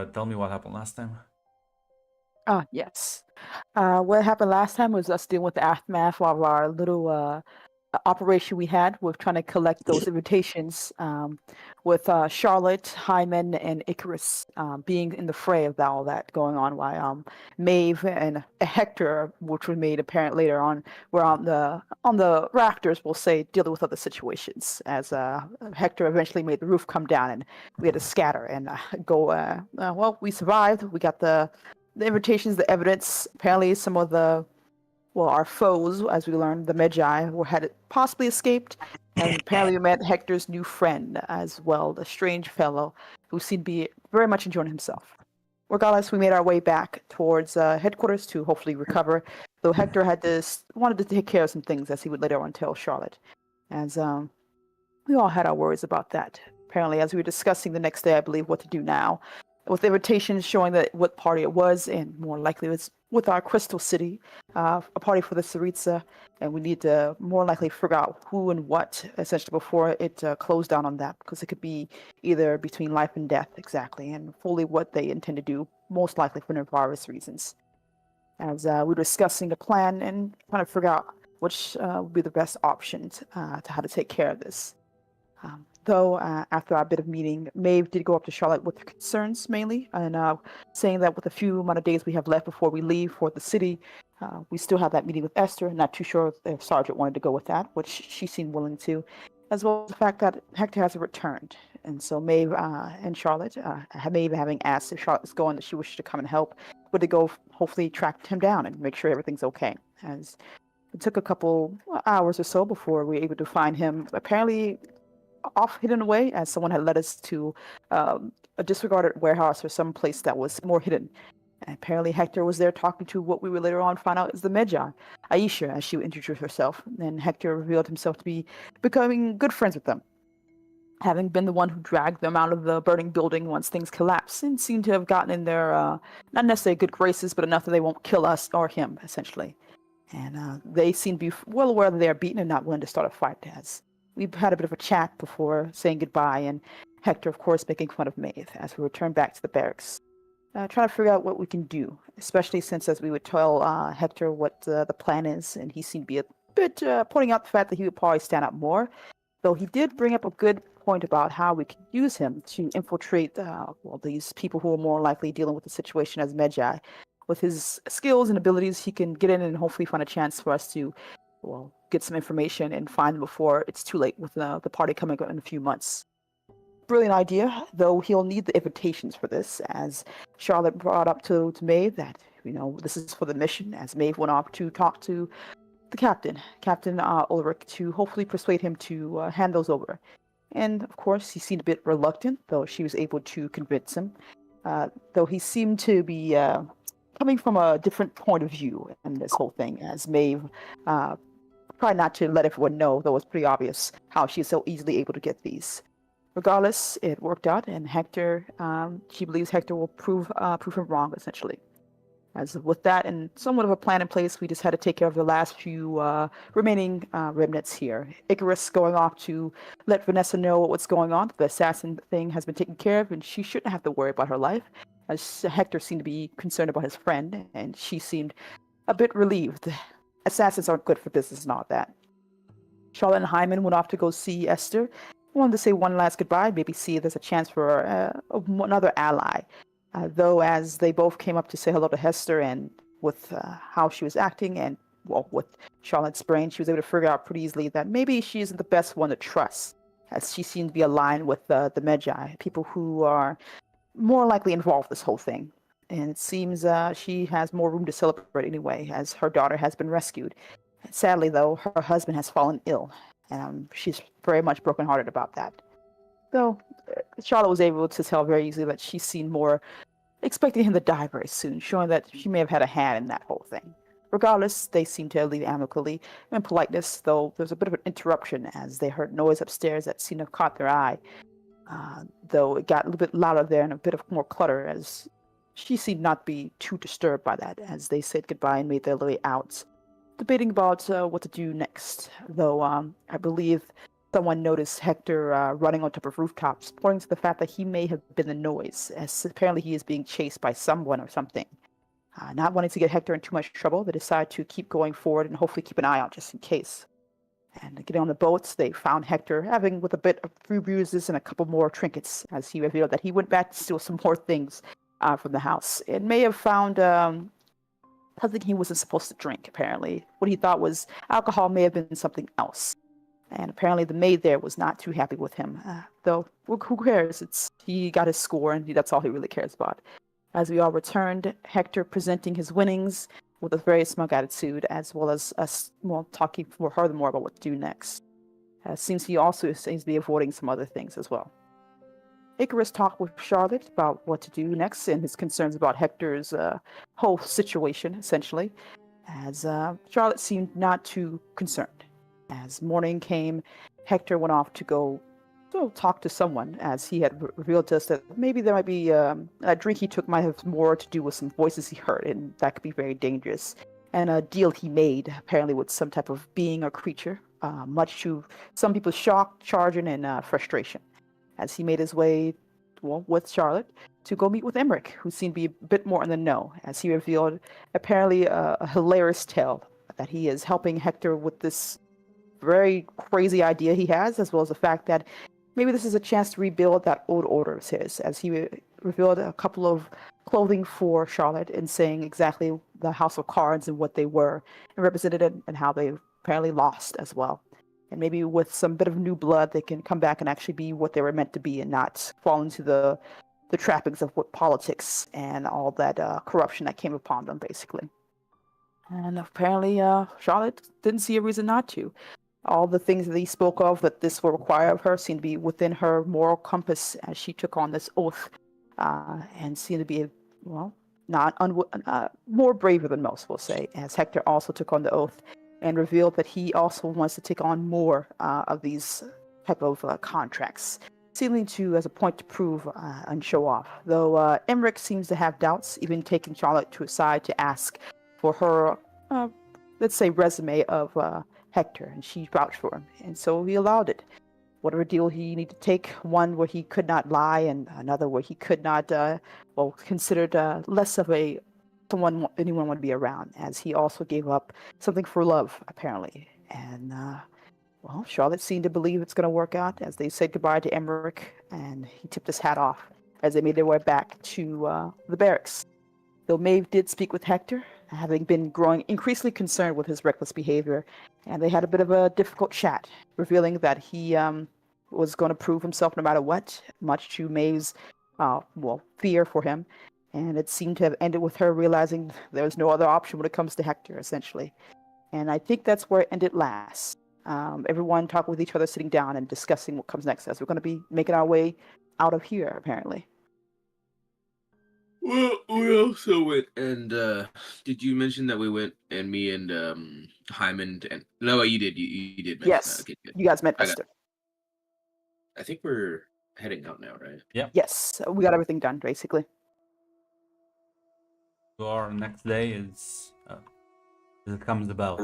to tell me what happened last time? Yes. What happened last time was us dealing with the aftermath of our little operation we had with trying to collect those invitations with Charlotte, Hyman, and Icarus being in the fray of all that going on while Maeve and Hector, which was made apparent later on, were on the rafters, we'll say, dealing with other situations as Hector eventually made the roof come down and we had to scatter and go. Well, we survived. We got the invitations, the evidence. Apparently, some of our foes, as we learned, the Magi, had possibly escaped. And apparently, we met Hector's new friend as well, the strange fellow who seemed to be very much enjoying himself. Regardless, we made our way back towards headquarters to hopefully recover, though Hector wanted to take care of some things, as he would later on tell Charlotte. As we all had our worries about that. Apparently, as we were discussing the next day, I believe, what to do now, with invitations showing that what party it was, and more likely it's with our Crystal City, a party for the Saritsa, and we need to more likely figure out who and what, essentially, before it closed down on that, because it could be either between life and death, exactly, and fully what they intend to do, most likely for nefarious reasons. As we were discussing the plan and trying to figure out which would be the best options to how to take care of this. Though after our bit of meeting, Maeve did go up to Charlotte with her concerns mainly, and saying that with the few amount of days we have left before we leave for the city, we still have that meeting with Esther. Not too sure if Sergeant wanted to go with that, which she seemed willing to, as well as the fact that Hector hasn't returned. And so Maeve and Charlotte, Maeve having asked if Charlotte was going, that she wished to come and help, but to go hopefully track him down and make sure everything's okay. As it took a couple hours or so before we were able to find him, apparently off hidden away, as someone had led us to a disregarded warehouse or some place that was more hidden. And apparently Hector was there talking to what we would later on find out is the Magi, Aisha, as she would introduce herself. And Hector revealed himself to be becoming good friends with them, having been the one who dragged them out of the burning building once things collapsed, and seemed to have gotten in their, not necessarily good graces, but enough that they won't kill us or him, essentially. And they seem to be well aware that they are beaten and not willing to start a fight, as we've had a bit of a chat before saying goodbye, and Hector, of course, making fun of Maeve as we return back to the barracks. Trying to figure out what we can do, especially since, as we would tell Hector what the plan is, and he seemed to be a bit pointing out the fact that he would probably stand out more, though he did bring up a good point about how we can use him to infiltrate these people who are more likely dealing with the situation as Magi. With his skills and abilities, he can get in and hopefully find a chance for us to get some information and find them before it's too late with the party coming up in a few months. Brilliant idea, though he'll need the invitations for this, as Charlotte brought up to Maeve that, this is for the mission, as Maeve went off to talk to the Captain Ulrich, to hopefully persuade him to hand those over. And, of course, he seemed a bit reluctant, though she was able to convince him, though he seemed to be coming from a different point of view in this whole thing, as Maeve tried not to let everyone know, though it's pretty obvious how she's so easily able to get these. Regardless, it worked out, and Hector, she believes Hector will prove him wrong, essentially. As with that and somewhat of a plan in place, we just had to take care of the last few remaining remnants here. Icarus going off to let Vanessa know what's going on. The assassin thing has been taken care of, and she shouldn't have to worry about her life, as Hector seemed to be concerned about his friend, and she seemed a bit relieved. Assassins aren't good for business and all that. Charlotte and Hyman went off to go see Esther. Wanted to say one last goodbye, maybe see if there's a chance for another ally. Though as they both came up to say hello to Hester, and with how she was acting and with Charlotte's brain, she was able to figure out pretty easily that maybe she isn't the best one to trust, as she seemed to be aligned with the Magi, people who are more likely involved in this whole thing. And it seems she has more room to celebrate anyway, as her daughter has been rescued. Sadly, though, her husband has fallen ill, and she's very much brokenhearted about that. Though Charlotte was able to tell very easily that she seemed more expecting him to die very soon, showing that she may have had a hand in that whole thing. Regardless, they seemed to leave amicably and politeness, though there was a bit of an interruption as they heard noise upstairs that seemed to have caught their eye. Though it got a little bit louder there and a bit of more clutter, as she seemed not to be too disturbed by that, as they said goodbye and made their way out, debating about what to do next. Though I believe someone noticed Hector running on top of rooftops, pointing to the fact that he may have been the noise, as apparently he is being chased by someone or something. Not wanting to get Hector in too much trouble, they decide to keep going forward and hopefully keep an eye out just in case. And getting on the boats, they found Hector having with a bit of few bruises and a couple more trinkets, as he revealed that he went back to steal some more things from the house. It may have found something he wasn't supposed to drink, apparently. What he thought was alcohol may have been something else. And apparently the maid there was not too happy with him. Though, who cares? He got his score, and that's all he really cares about. As we all returned, Hector presenting his winnings with a very smug attitude, as well as us talking furthermore about what to do next. Seems he also seems to be avoiding some other things as well. Icarus talked with Charlotte about what to do next and his concerns about Hector's whole situation, essentially, as Charlotte seemed not too concerned. As morning came, Hector went off to go talk to someone, as he had revealed to us that maybe there might be a drink he took might have more to do with some voices he heard, and that could be very dangerous. And a deal he made, apparently with some type of being or creature, much to some people's shock, charging, and frustration. As he made his way, with Charlotte, to go meet with Emmerich, who seemed to be a bit more in the know, as he revealed apparently a hilarious tale that he is helping Hector with this very crazy idea he has, as well as the fact that maybe this is a chance to rebuild that old order of his, as he revealed a couple of clothing for Charlotte and saying exactly the House of Cards and what they were, and represented it and how they apparently lost as well. And maybe with some bit of new blood, they can come back and actually be what they were meant to be and not fall into the trappings of what politics and all that corruption that came upon them, basically. And apparently, Charlotte didn't see a reason not to. All the things that he spoke of that this will require of her seemed to be within her moral compass as she took on this oath, and seemed to be, more braver than most, we'll say, as Hector also took on the oath and revealed that he also wants to take on more of these type of contracts, seeming to as a point to prove and show off. Though Emmerich seems to have doubts, even taking Charlotte to a side to ask for her, let's say, resume of Hector, and she vouched for him, and so he allowed it. Whatever deal he needed to take, one where he could not lie, and another where he could not, considered less of a someone anyone would be around, as he also gave up something for love, apparently. And Charlotte seemed to believe it's going to work out, as they said goodbye to Emmerich, and he tipped his hat off as they made their way back to the barracks. Though Maeve did speak with Hector, having been growing increasingly concerned with his reckless behavior, and they had a bit of a difficult chat, revealing that he was going to prove himself no matter what, much to Maeve's fear for him. And it seemed to have ended with her realizing there was no other option when it comes to Hector, essentially. And I think that's where it ended last. Everyone talking with each other, sitting down and discussing what comes next, as we're going to be making our way out of here, apparently. Well, we also went and did you mention that we went and me and Hyman and no, you did you did mention Yes, that. Okay, good. you guys met Esther. I think we're heading out now, right? Yeah. Yes, we got everything done, basically. So our next day is as it comes about.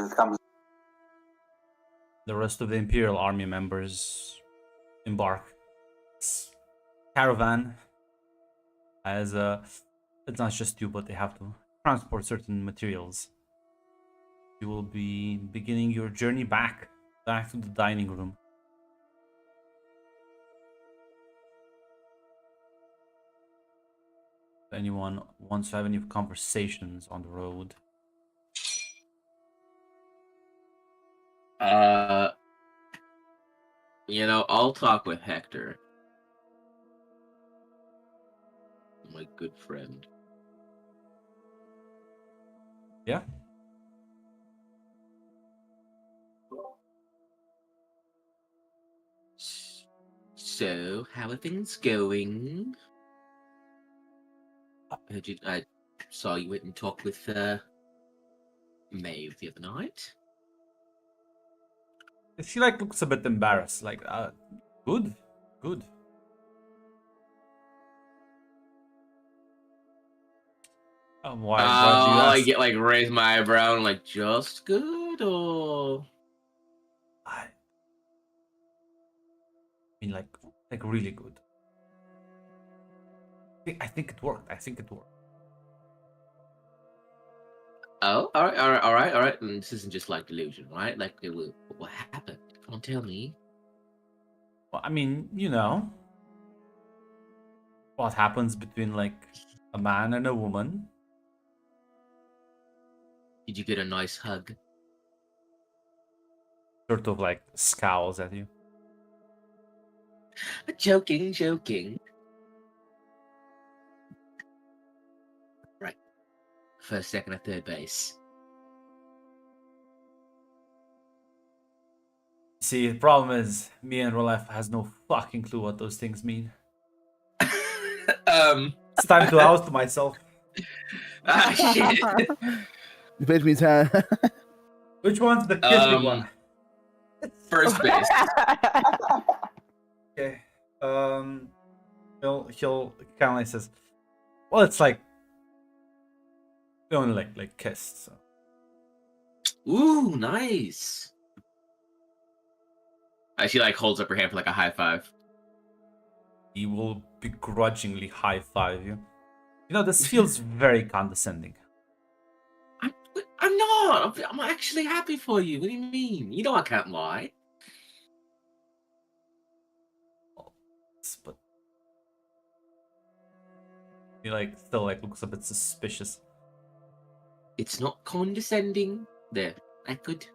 The rest of the Imperial Army members embark. Caravan, as it's not just you, but they have to transport certain materials. You will be beginning your journey back to the dining room. If anyone wants to have any conversations on the road? I'll talk with Hector. My good friend. Yeah. So, how are things going? I saw you went and talked with Maeve the other night. She looks a bit embarrassed. Good. Why do you ask? I get raise my eyebrow and just good, or mean, like really good. I think it worked. I think it worked. Oh, all right, all right, all right, all right. And this isn't just like delusion, right? Like, what happened? Come on, tell me. Well, I mean, you know, what happens between like a man and a woman. Did you get a nice hug? Sort of like scowls at you. Joking, joking. Right. First, second, or third base. See, the problem is me and Rolef has no fucking clue what those things mean. It's time to oust myself. Ah, shit. You page me 10. Which one's the kissing one? First base. Okay. He'll kind of like says, well, it's like we only like kissed. So. Ooh, nice. She like holds up her hand for like a high five. He will begrudgingly high five you. You know, this feels very condescending. I'm not. I'm actually happy for you. What do you mean? You know I can't lie. But he like still like looks a bit suspicious. It's not condescending. There, I could.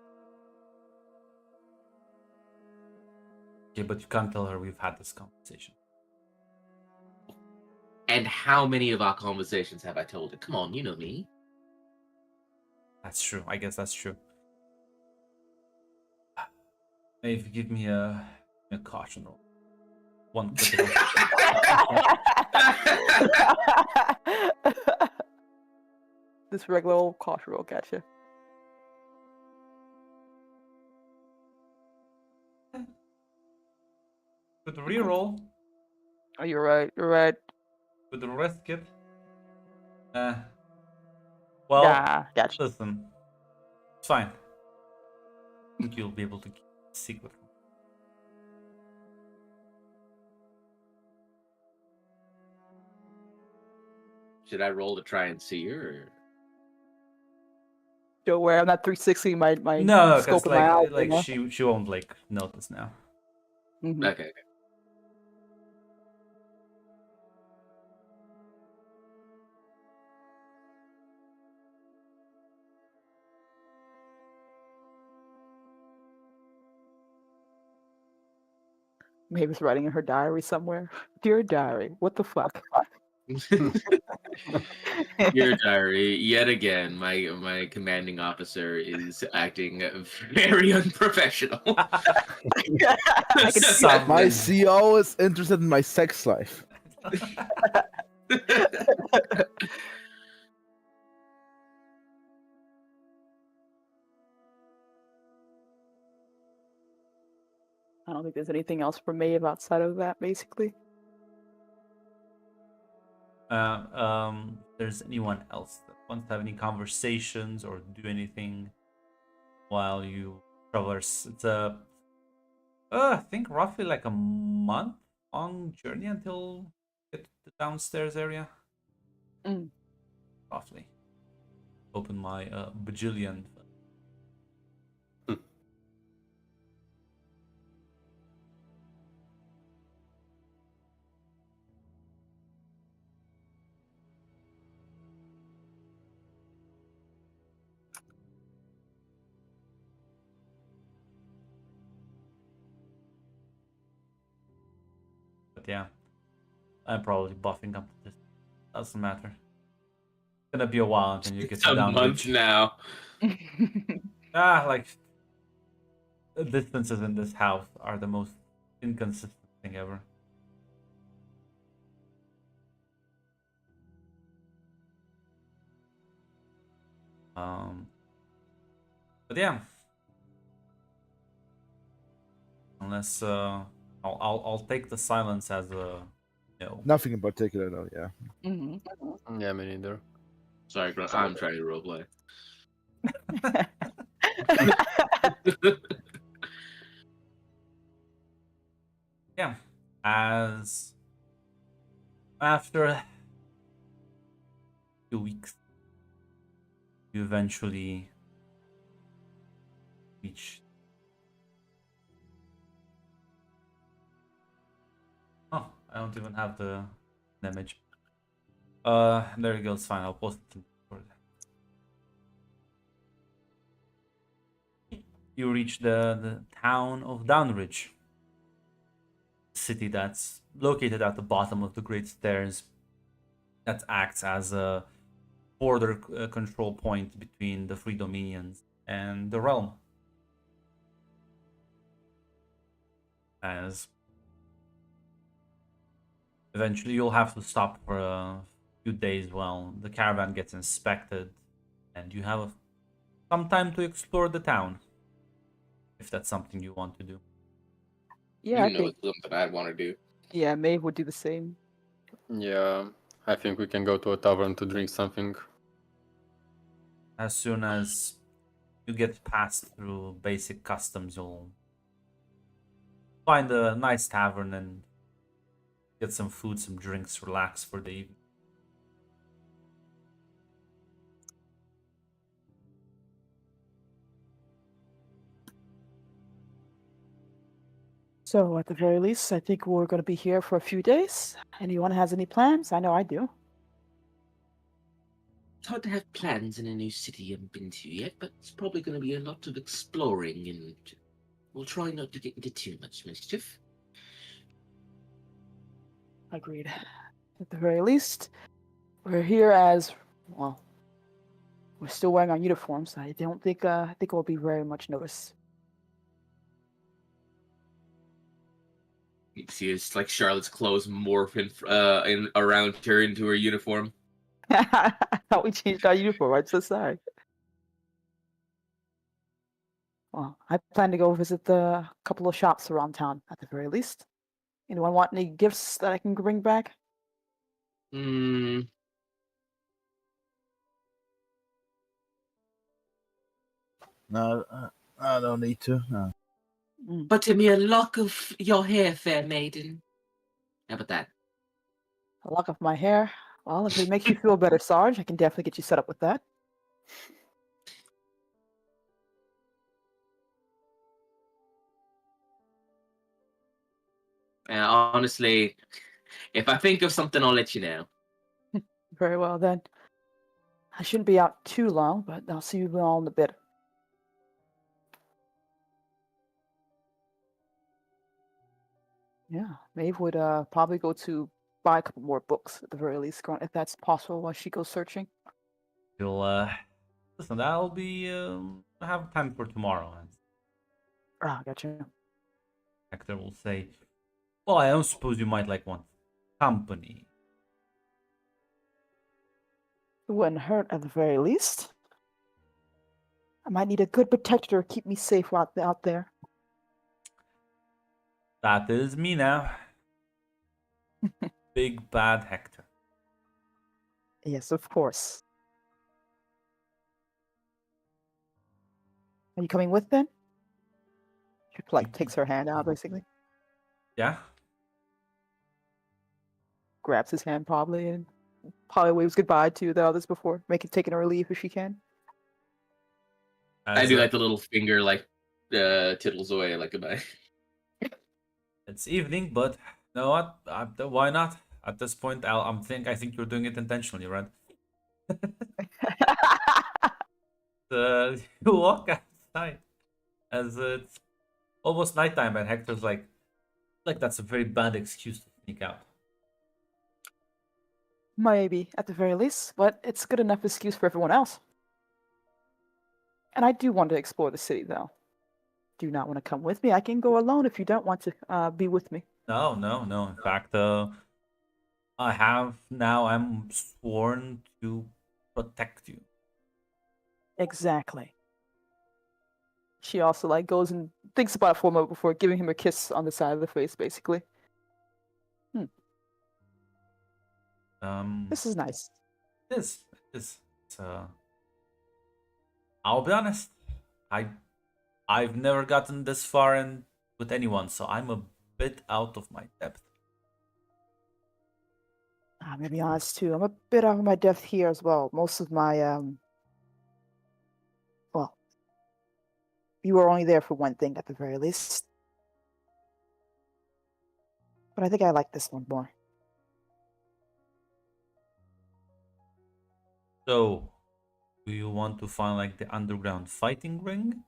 Okay, but you can't tell her we've had this conversation. And how many of our conversations have I told her? Come on, you know me. That's true. I guess that's true. Maybe give me a caution roll. One critical. This regular old caution roll, gotcha. With the reroll. Oh, you're right. You're right. With the rest kit. Well, Nah, gotcha. listen. It's fine. I think you'll be able to keep the secret. Should I roll to try and see her? Or... Don't worry, I'm not 360 my No, scope because of my eyes. like she won't like notice now. Mhm. Okay. Mavis writing in her diary somewhere. Dear diary, what the fuck? Your diary, yet again, my commanding officer is acting very unprofessional. I can see Some- My CO is interested in my sex life. I don't think there's anything else for Maeve outside of that, basically. There's anyone else that wants to have any conversations or do anything while you traverse? It's I think roughly like a month long journey until you get to the downstairs area. Mm. Roughly. Open my bajillion. But yeah, I'm probably buffing up this. Doesn't matter. It's gonna be a while until you get It's to a down month now. like the distances in this house are the most inconsistent thing ever. But yeah, unless I'll take the silence as a no. Nothing in particular, though. Yeah. Mhm. Yeah, me neither. Sorry, bro. I'm trying to roleplay. Yeah. as after a few weeks, you eventually reach. Oh, I don't even have the image. There you go. It's fine. I'll post it in Discord. You reach the town of Downridge, city that's located at the bottom of the Great Stairs, that acts as a border control point between the Free Dominions and the realm. As eventually you'll have to stop for a few days while the caravan gets inspected, and you have some time to explore the town, if that's something you want to do. Yeah, I You know, think. it's something I'd want to do. Yeah, Maeve would do the same. Yeah, I think we can go to a tavern to drink something. As soon as you get passed through basic customs, you'll find a nice tavern and get some food, some drinks, relax for the evening. So at the very least, I think we're going to be here for a few days. Anyone has any plans? I know I do. It's hard to have plans in a new city you haven't been to yet, but it's probably going to be a lot of exploring, and we'll try not to get into too much mischief. Agreed. At the very least, we're here as well. We're still wearing our uniforms. I don't think. I think it will be very much noticed. You see, it's like Charlotte's clothes morph in around her into her uniform. I thought we changed our uniform. I'm so sorry. Well, I plan to go visit the couple of shops around town at the very least. Anyone want any gifts that I can bring back? Hmm. No, I don't need to. No. Butter me a lock of your hair, fair maiden. How about that? A lock of my hair. Well, if it makes you feel better, Sarge, I can definitely get you set up with that. Honestly, if I think of something, I'll let you know. Very well then. I shouldn't be out too long, but I'll see you all in a bit. Yeah, Maeve would probably go to buy a couple more books at the very least, if that's possible, while she goes searching. You'll listen. That'll be have time for tomorrow. And Ah, gotcha. Hector will say, "Well, I don't suppose you might like want company." It wouldn't hurt at the very least. I might need a good protector to keep me safe out there. That is me now. Big bad Hector. Yes, of course. Are you coming with then? She takes her hand out basically, Yeah. grabs his hand probably, and probably waves goodbye to the others before taking her leave if she can. I do like the little finger, like tittles away, like goodbye. It's evening, but you know what? Why not? At this point, I think you're doing it intentionally, right? You walk outside as it's almost nighttime, and Hector's like that's a very bad excuse to sneak out. Maybe, at the very least, but it's good enough excuse for everyone else. And I do want to explore the city, though. Do you not want to come with me? I can go alone if you don't want to be with me. No, no, no. In fact, I'm sworn to protect you. Exactly. She also goes and thinks about it for a moment before giving him a kiss on the side of the face, basically. This is nice. It is. It is. I'll be honest. I've never gotten this far in with anyone, so I'm a bit out of my depth. I'm gonna be honest too. I'm a bit off my depth here as well. Most of my well, you were only there for one thing at the very least. But I think I like this one more. So, do you want to find like the underground fighting ring?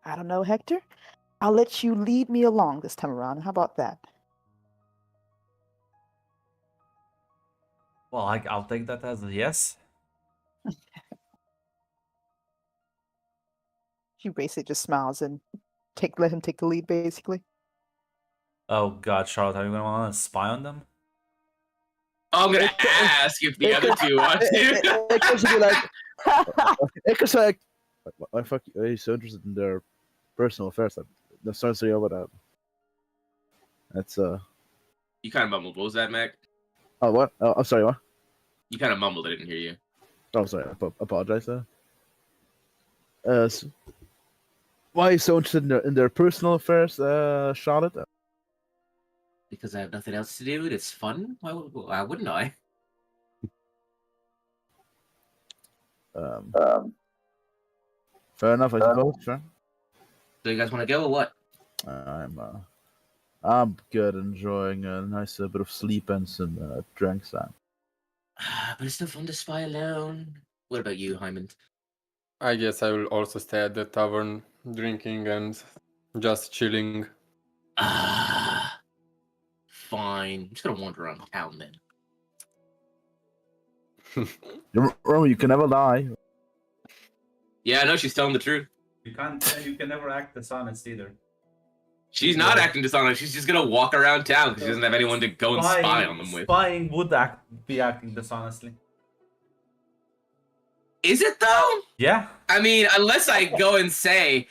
I don't know, Hector. I'll let you lead me along this time around. How about that? Well, I'll take that as a yes. She basically just smiles and let him take the lead, basically. Oh God, Charlotte, are you gonna want to spy on them? I'm gonna ask if the other two want to. It could be like, it could say, like, why fuck you? Are you so interested in their personal affairs? That sounds so about that. That's You kind of mumbled. What was that, Mac? Oh, what? Oh, I'm sorry. What? You kind of mumbled. I didn't hear you. Oh, sorry. Apologize. Why are you so interested in their personal affairs, Charlotte? Because I have nothing else to do. It's fun. Why wouldn't I? Fair enough, I suppose. Sure. So you guys want to go or what? I'm good, enjoying a nice bit of sleep and some drinks. But it's no fun to spy alone. What about you, Hyman? I guess I will also stay at the tavern, drinking and just chilling. Fine. I'm just gonna wander around town then. Remember, you can never lie. Yeah, I know she's telling the truth. You can never act dishonest either. She's not acting dishonest. She's just gonna walk around town because she doesn't have anyone to go and spy on them with. Spying would be acting dishonestly. Is it though? Yeah. I mean, unless I go and say,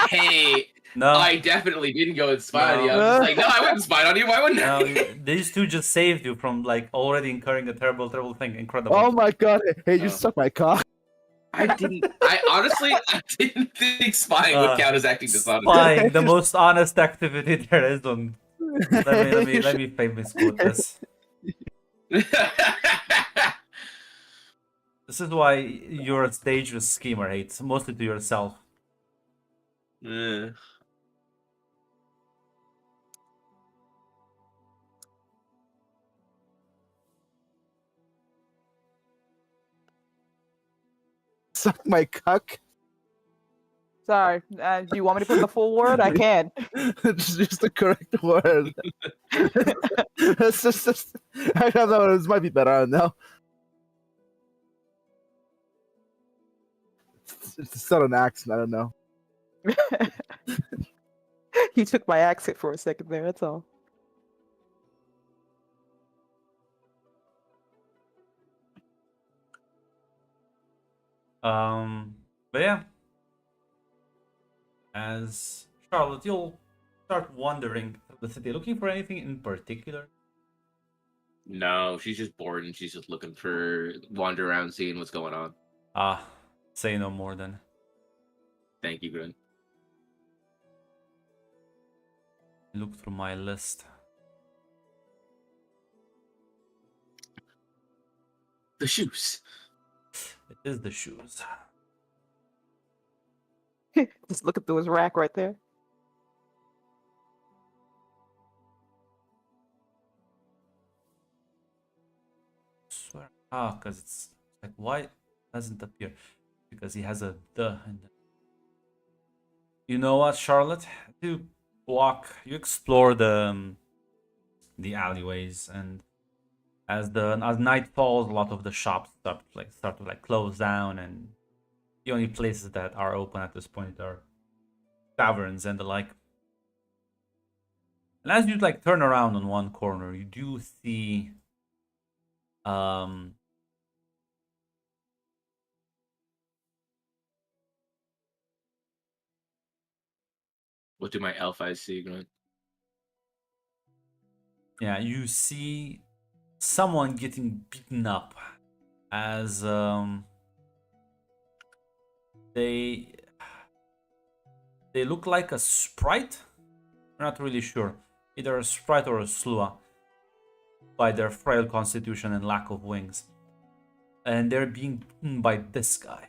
"Hey, No. I definitely didn't go and spy on No. you." I'm just like, "No, I wouldn't spy on you. Why wouldn't No, I?" these two just saved you from like already incurring a terrible thing. Incredible. Oh my god! Hey, you Oh. suck my cock. I didn't. I honestly, I didn't think spying would count as acting dishonest. Spying, the most honest activity there is on. Let me famous quote this. This is why you're a dangerous schemer, hates mostly to yourself. Suck my cock. Sorry. Do you want me to put the full word? I can. Just the correct word. It's just, I don't know. This might be better. I don't know. It's not an accent. I don't know. You took my accent for a second there. That's all. But yeah, as Charlotte, you'll start wandering through the city, looking for anything in particular. No, she's just bored and she's just looking for wander around, seeing what's going on. Say no more then. Thank you, Grin. Look through my list. The shoes. It is the shoes. Just look at those rack right there. Swear. Because it's like, why doesn't appear? Because he has a the in the... You know what, Charlotte? You explore the alleyways, and as night falls, a lot of the shops start to close down, and the only places that are open at this point are taverns and the like. And as you turn around on one corner, you do see What do my elf eyes see, Grin? yeah, you see someone getting beaten up as they look like a sprite. I'm not really sure, either a sprite or a slua. by their frail constitution and lack of wings. And they're being beaten by this guy.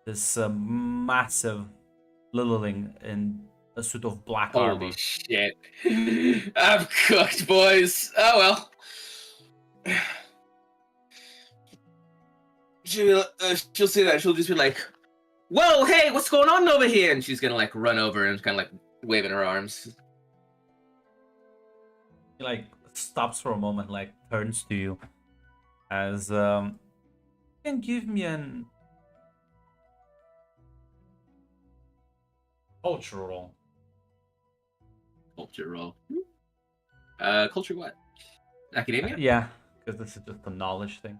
This massive littling in a suit of black armor. Holy shit. I'm cooked, boys. Oh well. She'll see that. She'll just be like, "Whoa, hey, what's going on over here?" And she's gonna like run over and kind of like waving her arms. He like stops for a moment, like turns to you as you can give me an culture roll. Culture roll. Culture what? Academia? Yeah, because this is just a knowledge thing.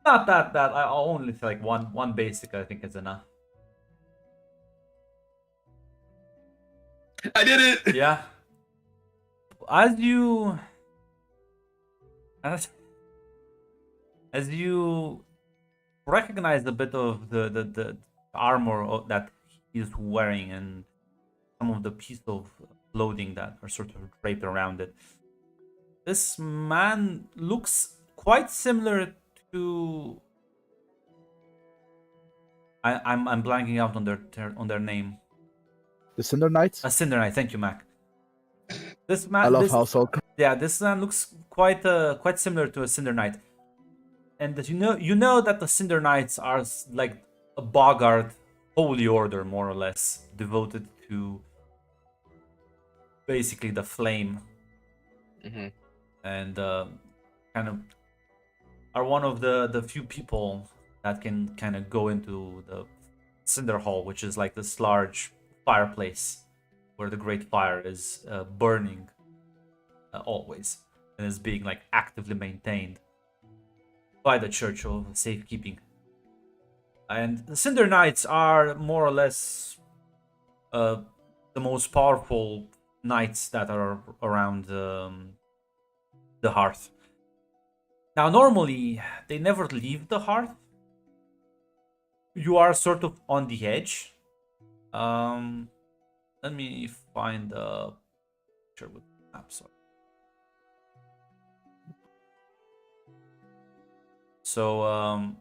Not that I'll only say like one basic. I think is enough. I did it. Yeah. As you recognize a bit of the armor that he's wearing and some of the piece of clothing that are sort of draped around it, this man looks quite similar to. I'm blanking out on their name. The Cinder Knights. A Cinder Knight. Thank you, Mac. This man. I love this, household. Yeah, this man looks quite similar to a Cinder Knight, and that you know that the Cinder Knights are like a Bogart holy order, more or less, devoted to basically the flame, and kind of are one of the few people that can kind of go into the Cinder Hall, which is like this large fireplace where the Great Fire is burning always, and is being like actively maintained by the Church of Safekeeping. And the Cinder Knights are more or less the most powerful knights that are around the hearth. Now, normally they never leave the hearth. You are sort of on the edge. Let me find a picture with the map. Sorry. So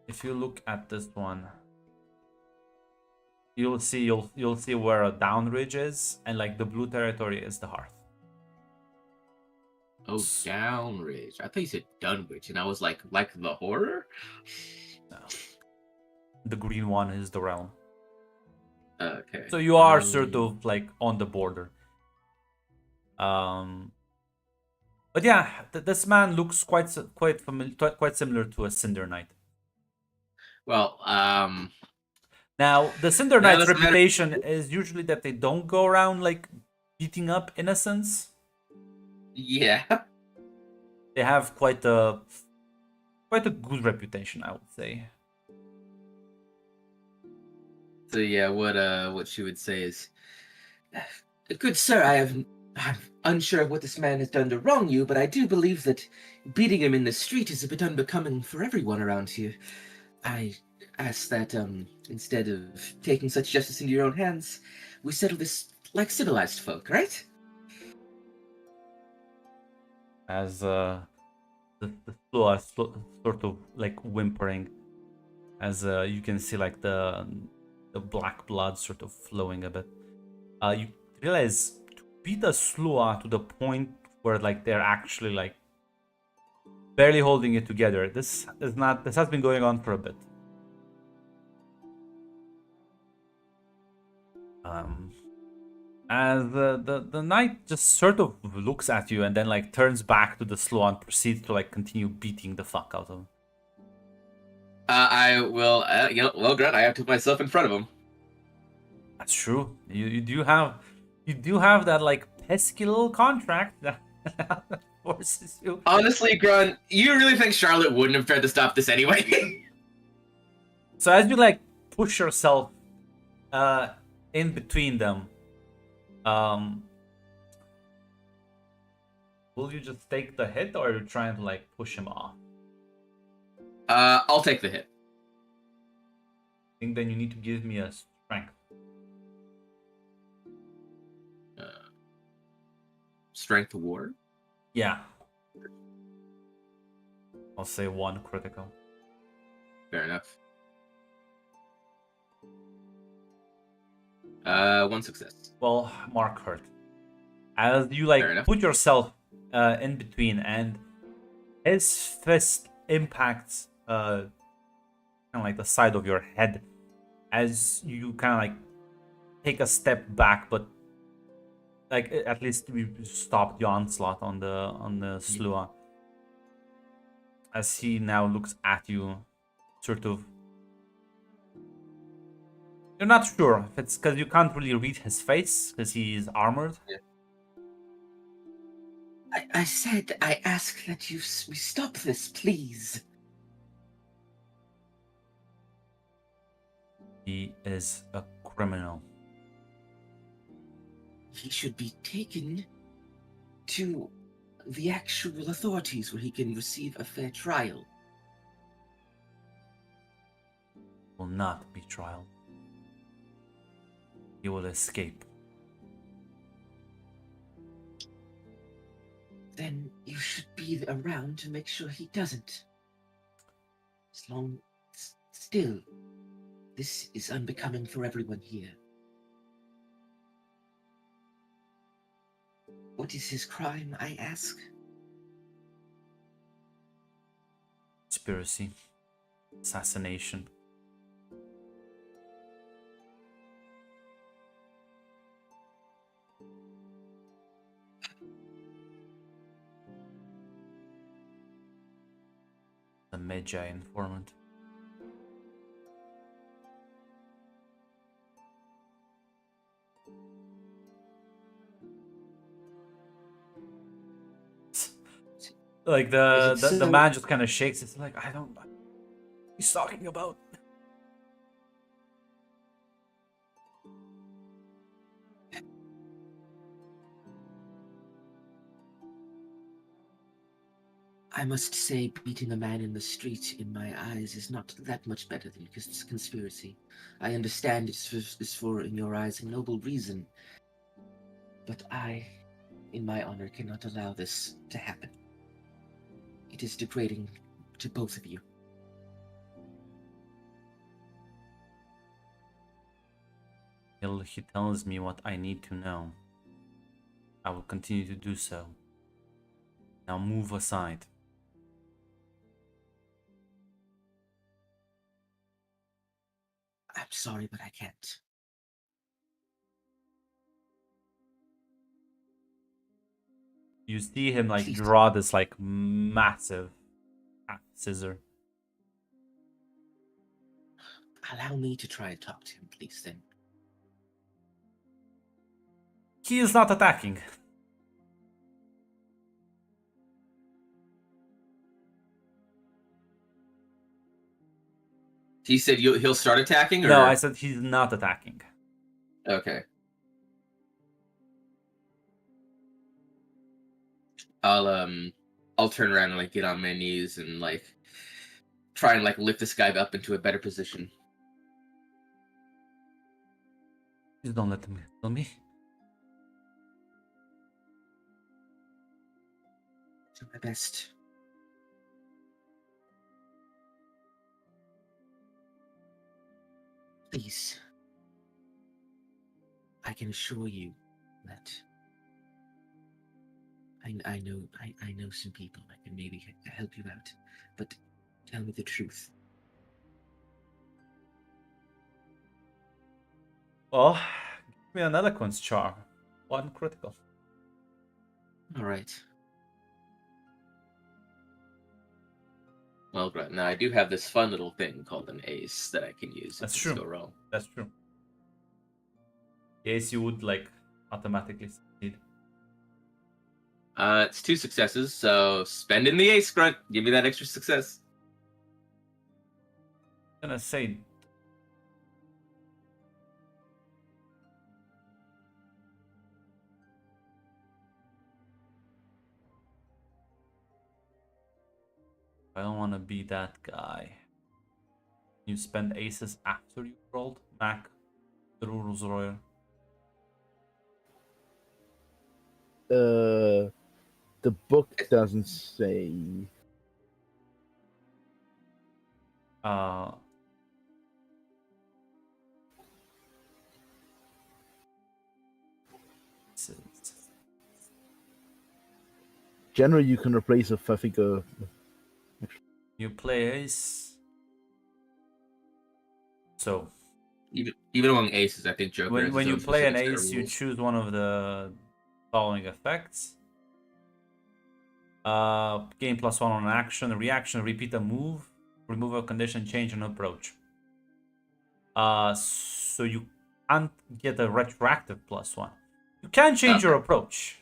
if you look at this one, you'll see where a down ridge is, and like the blue territory is the hearth. Oh, Downridge. I thought you said Dunwich, and I was like the horror? No. The green one is the realm. Okay. So you are sort of like on the border. But yeah, this man looks quite similar to a Cinder Knight. Well, now the Cinder Yeah, Knight's doesn't matter. reputation is usually that they don't go around like beating up innocents. yeah. They have quite a good reputation, I would say. So yeah, what she would say is, "Good sir, I'm unsure of what this man has done to wrong you, but I do believe that beating him in the street is a bit unbecoming for everyone around here. I ask that instead of taking such justice into your own hands, we settle this like civilized folk, right?" As the floor is sort of like whimpering, as you can see like the black blood sort of flowing a bit. You realize to beat a Slua to the point where like they're actually like barely holding it together. This has been going on for a bit. As the knight just sort of looks at you and then like turns back to the Slua and proceeds to like continue beating the fuck out of him. I will. Well, Grant, I have to put myself in front of him. That's true. You do have that like pesky little contract that forces you. Honestly, Grunt, you really think Charlotte wouldn't have tried to stop this anyway? So as you like push yourself in between them, will you just take the hit, or are you trying to like push him off? I'll take the hit. think then you need to give me a strength. Strength war. Yeah. I'll say 1 critical. Fair enough. 1 success. Well, Mark hurt. As you Fair enough. put yourself in between, and his fist impacts kind of the side of your head as you kind of take a step back, but at least we stopped the onslaught on the Slua. As he now looks at you, sort of. You're not sure if it's because you can't really read his face because he's armored. Yeah. I said I ask that we stop this, please. He is a criminal. He should be taken to the actual authorities where he can receive a fair trial. Will not be trial. He will escape. Then you should be around to make sure he doesn't. Still, this is unbecoming for everyone here. What is his crime, I ask? Conspiracy. Assassination. The Magi informant. The man just kind of shakes. It's like, I don't know what he's talking about. I must say, beating a man in the street, in my eyes, is not that much better than conspiracy. I understand it's for, in your eyes, a noble reason. But I, in my honor, cannot allow this to happen. It is degrading to both of you. He tells me what I need to know. I will continue to do so. Now move aside. I'm sorry, but I can't. You see him Please. draw this massive scissor. Allow me to try and talk to him, please, then. He is not attacking. He said he'll start attacking? Or? No, I said he's not attacking. Okay. I'll turn around and get on my knees and try and lift this guy up into a better position. Please don't let him kill me. Do my best. Please. I can assure you that I know some people that can maybe help you out, but tell me the truth. Well, give me an eloquence charm. 1 critical. All right. Well, great. Now I do have this fun little thing called an ace that I can use. That's if true. Go wrong. That's true. Yes, you would automatically succeed. It's 2 successes, so spend in the ace, Grunt. Give me that extra success. I'm gonna say I don't want to be that guy. You spend aces after you rolled. Mac, the rules lawyer. The book doesn't say. Uh, Generally, you can replace if I think you play ace. So Even among aces, I think Joker has when his you own play an specific set of ace, you rules. choose one of the following effects. Gain +1 on an action, a reaction, repeat a move, remove a condition, change an approach. So you can't get a retroactive +1. You can change your approach.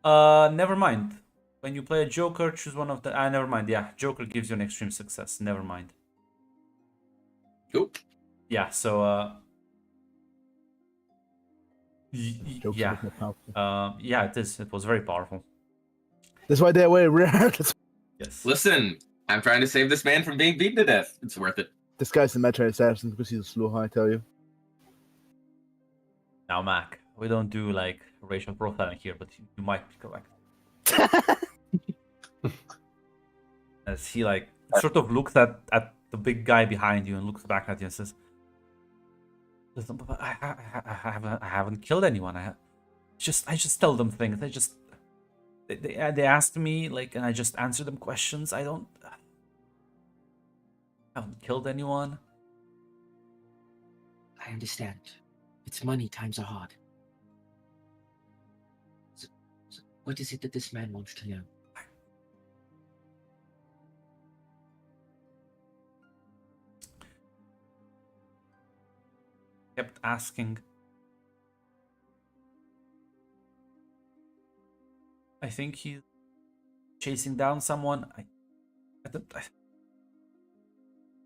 Never mind. When you play a Joker, choose one of the. Never mind. Yeah, Joker gives you an extreme success. Never mind. Oop. Yeah. So jokes yeah. are a bit more powerful. Yeah, it is. It was very powerful. That's why they're way rare. Yes. Listen, I'm trying to save this man from being beaten to death. It's worth it. This guy's the Metroid assassin because he's a slow high, I tell you. Now, Mac, we don't do like racial profiling here, but you might be correct. As he like sort of looks at the big guy behind you and looks back at you and says, "Listen, but I haven't killed anyone. I just tell them things. They asked me like, and I just answer them questions. I haven't killed anyone." I understand. It's money times are hard. So what is it that this man wants to know? Kept asking. I think he's chasing down someone.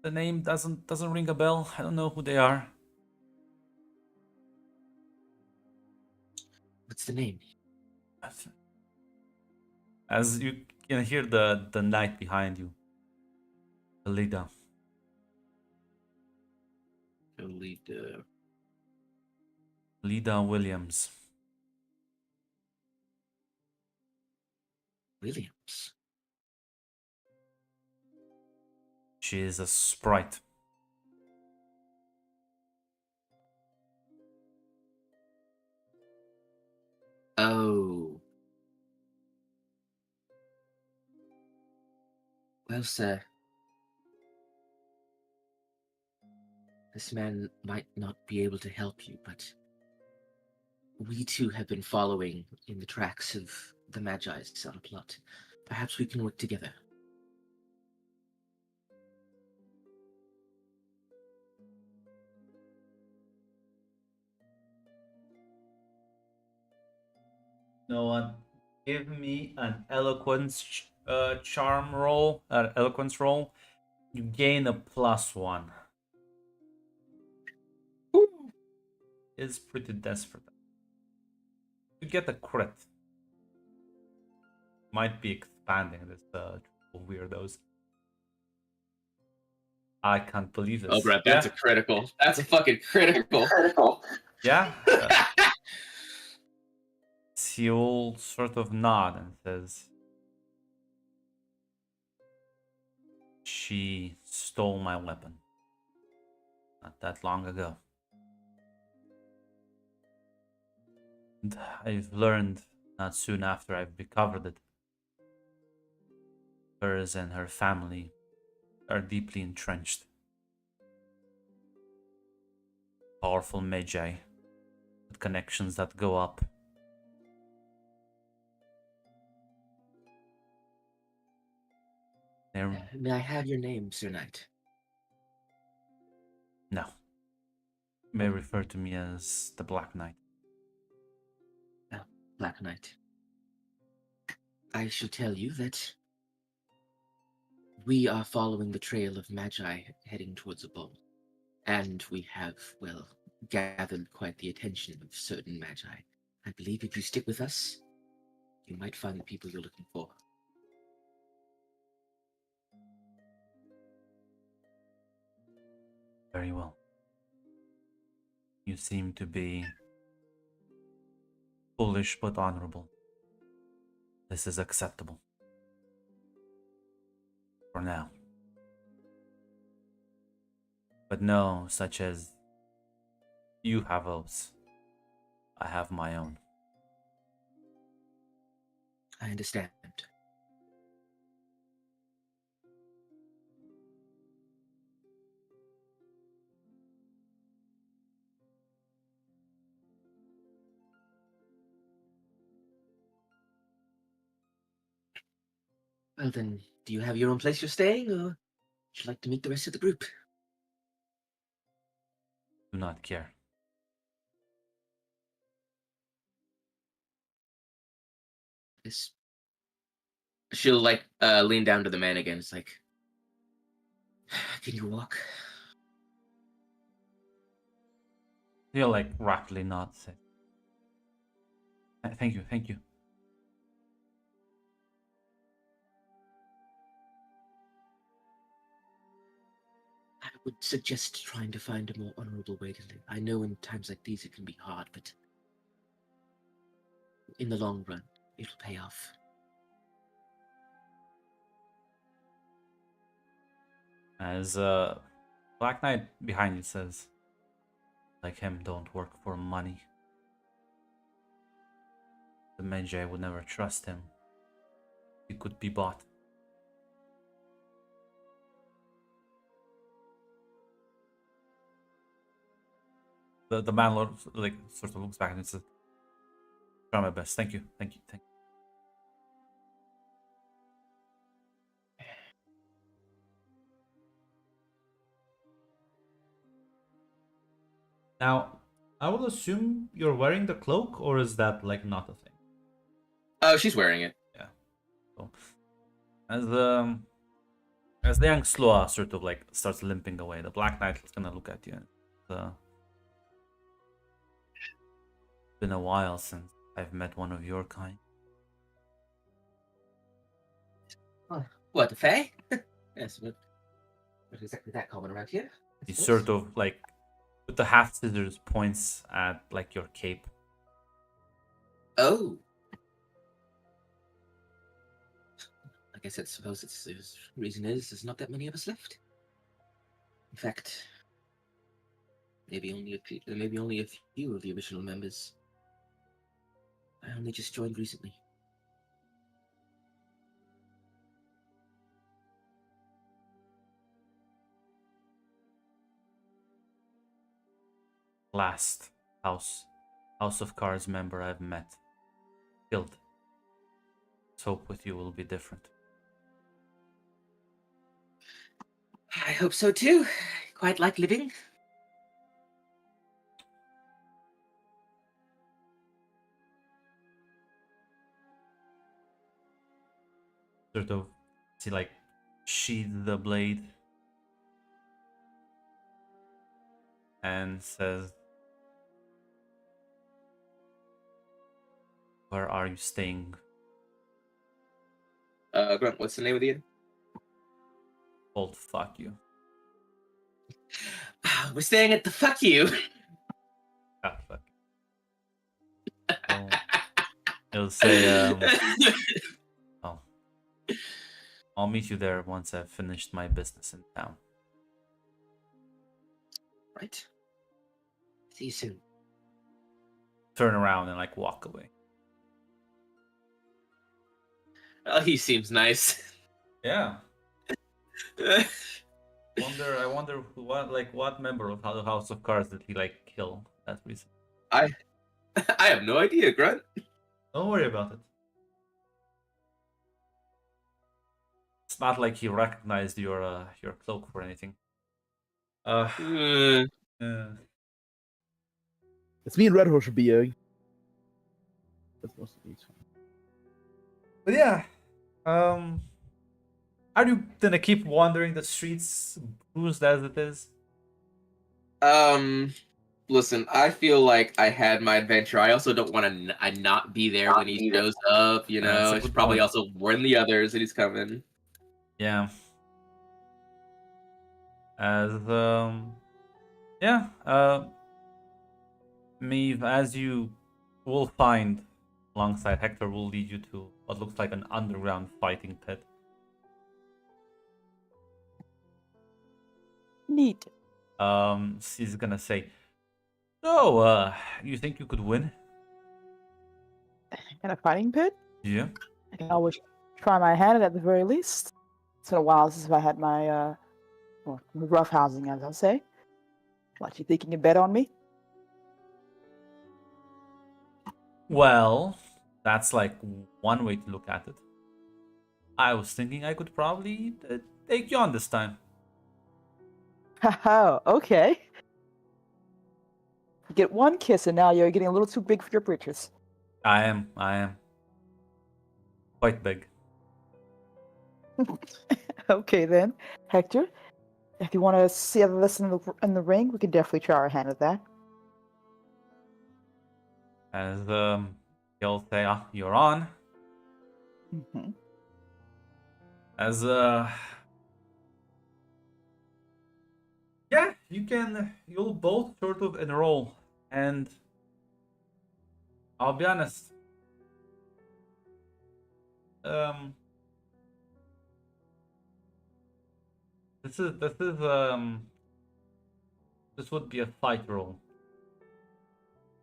The name doesn't ring a bell. I don't know who they are. What's the name? As you can hear the knight behind you, Alida. Lida Williams. Williams. She is a sprite. Oh. Well, sir. This man might not be able to help you, but we too have been following in the tracks of the Magi's on a plot. Perhaps we can work together. No one. Give me an eloquence charm roll. Eloquence roll. You gain a +1. Is pretty desperate. You get a crit. Might be expanding this weirdos. I can't believe this. Oh, Brett, that's a critical. That's a fucking critical. Yeah. He'll sort of nod and says, "She stole my weapon. Not that long ago. And I've learned not soon after I've recovered it. Hers and her family are deeply entrenched. Powerful magi with connections that go up. May I have your name, Sir Knight? No. You may refer to me as the Black Knight. Well, Black Knight. I should tell you that we are following the trail of Magi heading towards a bowl. And we have, well, gathered quite the attention of certain Magi. I believe if you stick with us, you might find the people you're looking for. Very well. You seem to be foolish but honorable. This is acceptable. For now. But no, such as you have oaths. I have my own. I understand. Well then, do you have your own place you're staying, or would you like to meet the rest of the group? Do not care. This. She'll like lean down to the man again. It's like, can you walk? He'll like rapidly nod. Say, thank you, thank you. I would suggest trying to find a more honorable way to live. I know in times like these it can be hard, but in the long run, it'll pay off. As Black Knight behind you says, like him, don't work for money. The Magi would never trust him. He could be bought. The man like sort of looks back and says, "Try my best. Thank you, thank you, thank you." Now, I will assume you're wearing the cloak, or is that like not a thing? Oh, she's wearing it. Yeah. So, as the young Sloa sort of like starts limping away, the Black Knight is gonna look at you. And, been a while since I've met one of your kind. What, the Fae? Yes, what exactly that common around here? I He suppose? sort of like, with the half scissors, points at like your cape. Oh. I guess I suppose it's the reason is there's not that many of us left. In fact, maybe only a few of the original members. I only just joined recently. Last House of Cards member I've met, killed. Let's hope with you will be different. I hope so too. Quite like living. Sort of, see like sheathe the blade and says, "Where are you staying?" Grunt, what's the name of the inn? Old fuck you. We're staying at the fuck you. Ah, fuck. It'll say, oh, I'll meet you there once I've finished my business in town. Right. See you soon. Turn around and like walk away. Oh, he seems nice. Yeah. I wonder what member of the House of Cards did he like kill that reason? I have no idea, Grunt. Don't worry about it. It's not like he recognized your cloak or anything. Mm, It's me and Red Horse should be young. That's most of these. But yeah, are you gonna keep wandering the streets, bruised as it is? listen, I feel like I had my adventure. I also don't want to not be there when he shows up. You That's know, a I should good probably point. also warn the others that he's coming. Yeah. As Yeah. Meave, as you will find alongside Hector, will lead you to what looks like an underground fighting pit. Neat. She's gonna say, "So, you think you could win?" In a fighting pit? Yeah. I can always try my hand at the very least. It's been a while since I had my well, rough housing, as I'll say. What, you think you can bet on me? Well, that's like one way to look at it. I was thinking I could probably take you on this time. Haha, okay. You get one kiss and now you're getting a little too big for your britches. I am quite big. Okay then, Hector. If you want to see this in the ring, we can definitely try our hand at that. As he'll say, "You're on." Mm-hmm. As yeah, you'll both sort of enroll, and I'll be honest. Um, this would be a fight roll.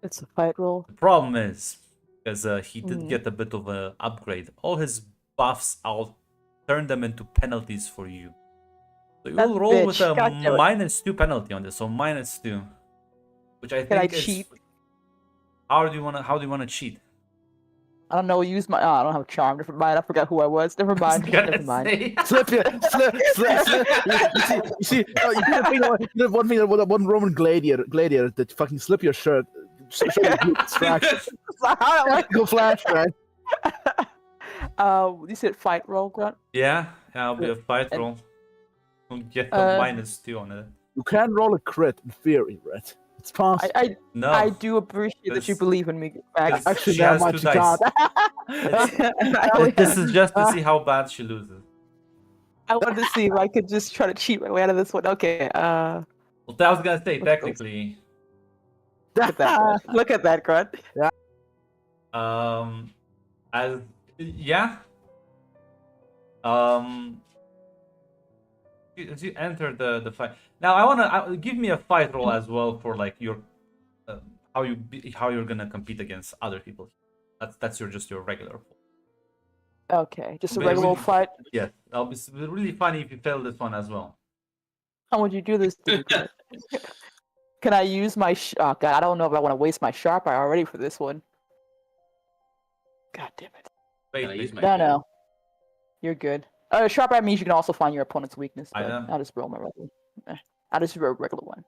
It's a fight roll. The problem is, because he did Mhm. get a bit of an upgrade. All his buffs, I'll turn them into penalties for you. So That you'll roll with bitch. a God damn it. -2 penalty on this. So -2, which I Can I think is. cheat? How do you wanna cheat? I don't know. Use my. I don't have charm. Never mind. I forgot who I was. Never I was mind. gonna Never mind. say. Slip you, slip. You see, you see the one thing that one Roman gladiator that fucking slip your shirt, show your glute distraction. Tactical flashback. You said fight roll, Grunt. Yeah, it'll be a fight And- roll. You'll get a Uh, -2 on it. You can roll a crit in theory, right? It's possible. No, I do appreciate that you This- believe in me, Max. this- Actually, she never has mind, 2 you dice. can't. This is just to see how bad she loses. I wanted to see if I could just try to cheat my way out of this one. Okay. Well, I was gonna say Let's go. technically, Look at that. Grunt. Look at that, Grunt. as yeah, um, as you enter the fight. Now give me a fight roll as well for like your how you're gonna compete against other people. That's your regular roll. Okay, just a But regular really- fight. Yeah, that'll be really funny if you fail this one as well. How would you do this to me, Grunt? Can I use my? Oh God, I don't know if I want to waste my sharp eye already for this one. God damn it! Wait, Can I use my- No, you're good. Sharp eye means you can also find your opponent's weakness. I But know. I'll just roll my regular. I'll just roll a regular one.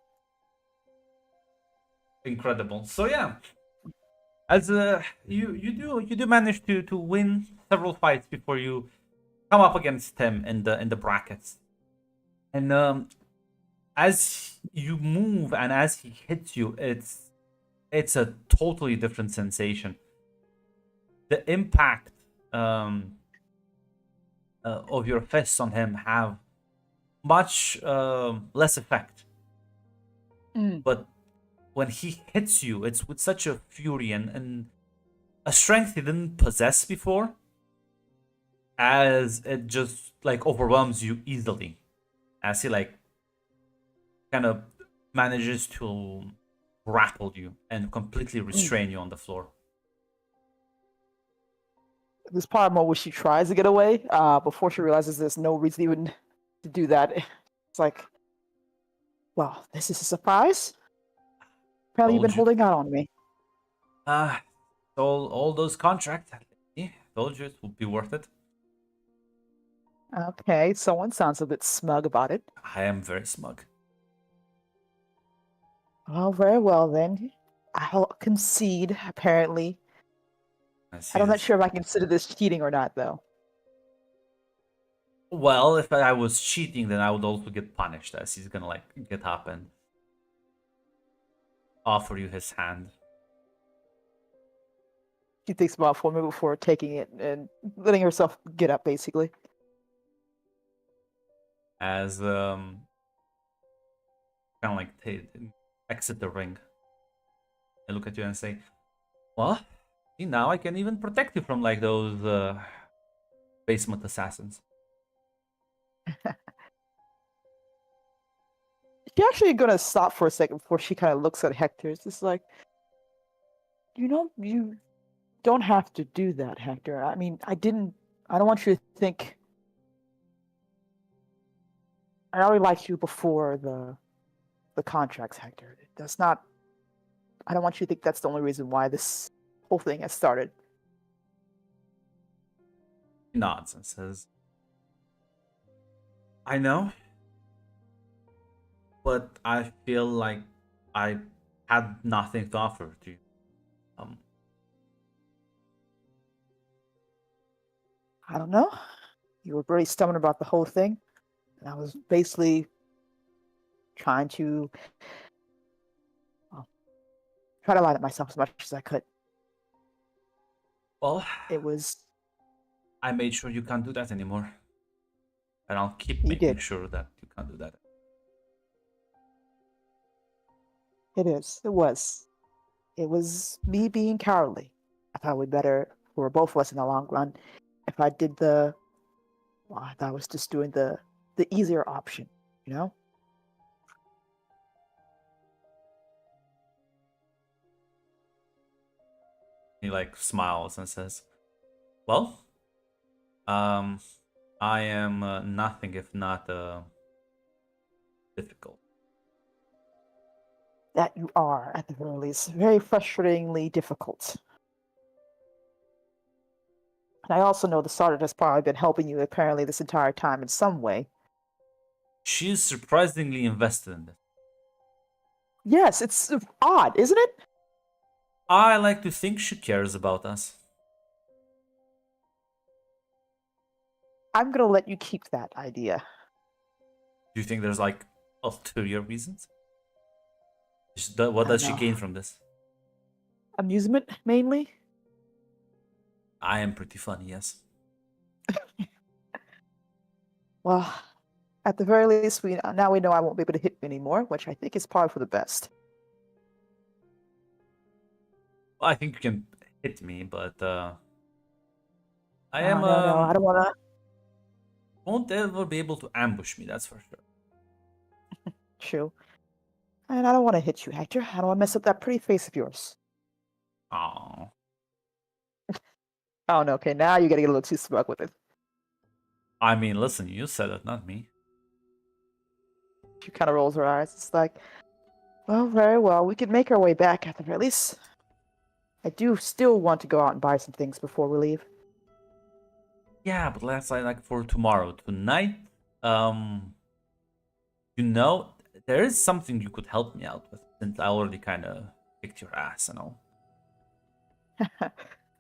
Incredible. So yeah, as you do manage to win several fights before you come up against him in the brackets, and as you move and as he hits you, it's a totally different sensation. The impact of your fists on him have much less effect, but when he hits you, it's with such a fury and a strength he didn't possess before, as it just like overwhelms you easily, as he like kind of manages to grapple you and completely restrain you on the floor. This part more where she tries to get away before she realizes there's no reason even to do that. It's like, well, this is a surprise. Apparently, you've Told been you. holding out on me. All those contracts. Yeah, told you it would be worth it. Okay, someone sounds a bit smug about it. I am very smug. Oh, very well then. I'll concede, apparently. I'm not sure if I consider this cheating or not, though. Well, if I was cheating, then I would also get punished, as he's gonna like get up and offer you his hand. She thinks about it for a minute before taking it and letting herself get up, basically. As kind of like exit the ring. I look at you and say, well, see, now I can even protect you from like those basement assassins. She actually gonna stop for a second before she kind of looks at Hector. It's just like, you don't have to do that, Hector. I mean, I don't want you to think. I already liked you before the contracts, Hector. That's not. I don't want you to think that's the only reason why this whole thing has started. He nods and says, I know, but I feel like I had nothing to offer to you. I don't know. You were really stubborn about the whole thing, and I was basically trying to try to lie to myself as much as I could. Well, It was. I made sure you can't do that anymore. And I'll keep You making did. sure that you can't do that. It is. It was. It was me being cowardly. I thought it would be better for both of us in the long run if I did the. Well, I thought I was just doing the easier option, you know? He like smiles and says, well, I am nothing if not difficult. That you are, at the very least, very frustratingly difficult. And I also know the Sergeant has probably been helping you apparently this entire time in some way. She is surprisingly invested in this. Yes, it's odd, isn't it? I like to think she cares about us. I'm gonna let you keep that idea. Do you think there's like ulterior reasons? What I does she know. gain from this? Amusement, mainly? I am pretty funny, yes. Well, at the very least, now we know I won't be able to hit you anymore, which I think is probably for the best. Well, I think you can hit me, but I No, am no, I don't want to. won't ever be able to ambush me. That's for sure. True. And I don't want to hit you, Hector. I don't want to mess up that pretty face of yours. Oh, Oh no, okay, now you're getting a little too smug with it. I mean, listen, you said it, not me. She kind of rolls her eyes. It's like, well, very well. We can make our way back at the very least. I do still want to go out and buy some things before we leave. Yeah, but let's say like for tomorrow. Tonight, you know, there is something you could help me out with since I already kind of kicked your ass and all.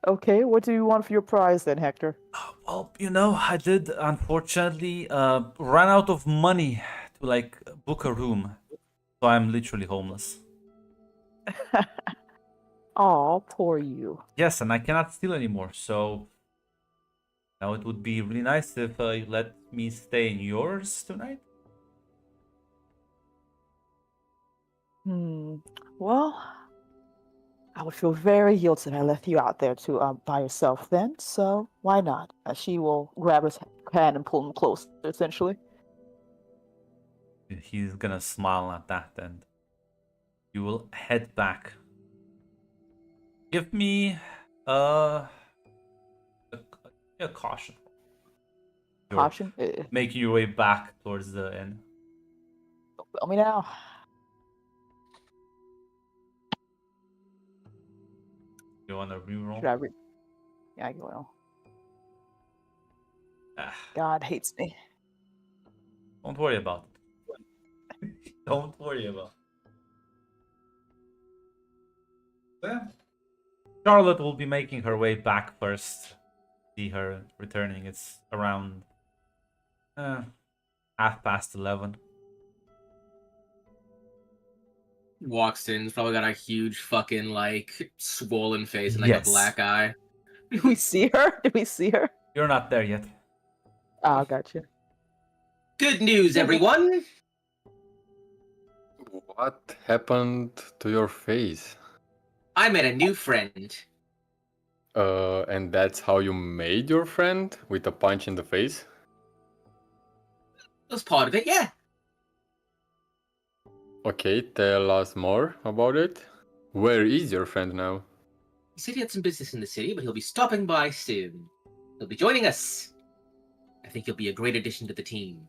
Okay, what do you want for your prize then, Hector? Well, you know, I did unfortunately run out of money to like book a room, so I'm literally homeless. Aw, poor you. Yes, and I cannot steal anymore, so now it would be really nice if you let me stay in yours tonight. Well, I would feel very guilty if I left you out there to by yourself then, so why not? She will grab his hand and pull him closer, essentially. He's gonna smile at that, and you will head back. Give me a caution. You're Caution? making your way back towards the end. Tell me now. You wanna reroll? Should I read? Yeah, I will. Ah, God hates me. don't worry about it. Don't worry about it. Yeah. Charlotte will be making her way back first. See her returning. It's around 11:30. Walks in, he's probably got a huge fucking like swollen face and like Yes. a black eye. Did we see her? Did we see her? You're not there yet. Oh, gotcha. Good news, everyone! What happened to your face? I met a new friend. And that's how you made your friend? With a punch in the face? That was part of it, yeah. Okay, tell us more about it. Where is your friend now? He said he had some business in the city, but he'll be stopping by soon. He'll be joining us. I think he'll be a great addition to the team.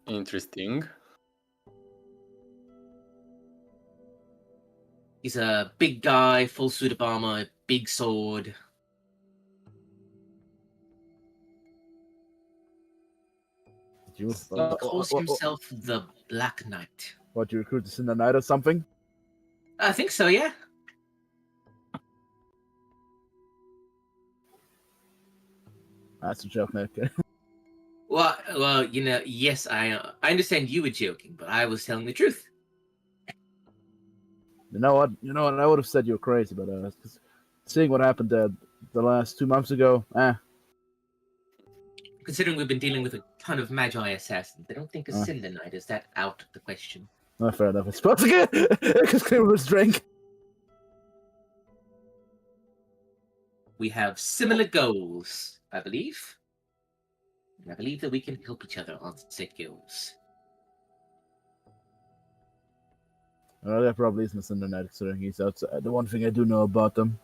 Interesting. He's a big guy, full suit of armor, big sword. Did you, He calls himself the Black Knight. what, you recruit this in the night or something? I think so, yeah. That's a joke, Nick. Well, you know, yes, I understand you were joking, but I was telling the truth. You know what? I would have said you were crazy, but seeing what happened the last 2 months ago, Considering we've been dealing with a ton of Magi assassins, I don't think a Uh. Cinder Knight is that out of the question. not fair enough. I suppose again, because clear was drink. We have similar goals, I believe. And I believe that we can help each other on said goals. Well, that probably isn't the night, considering he's outside. The one thing I do know about them.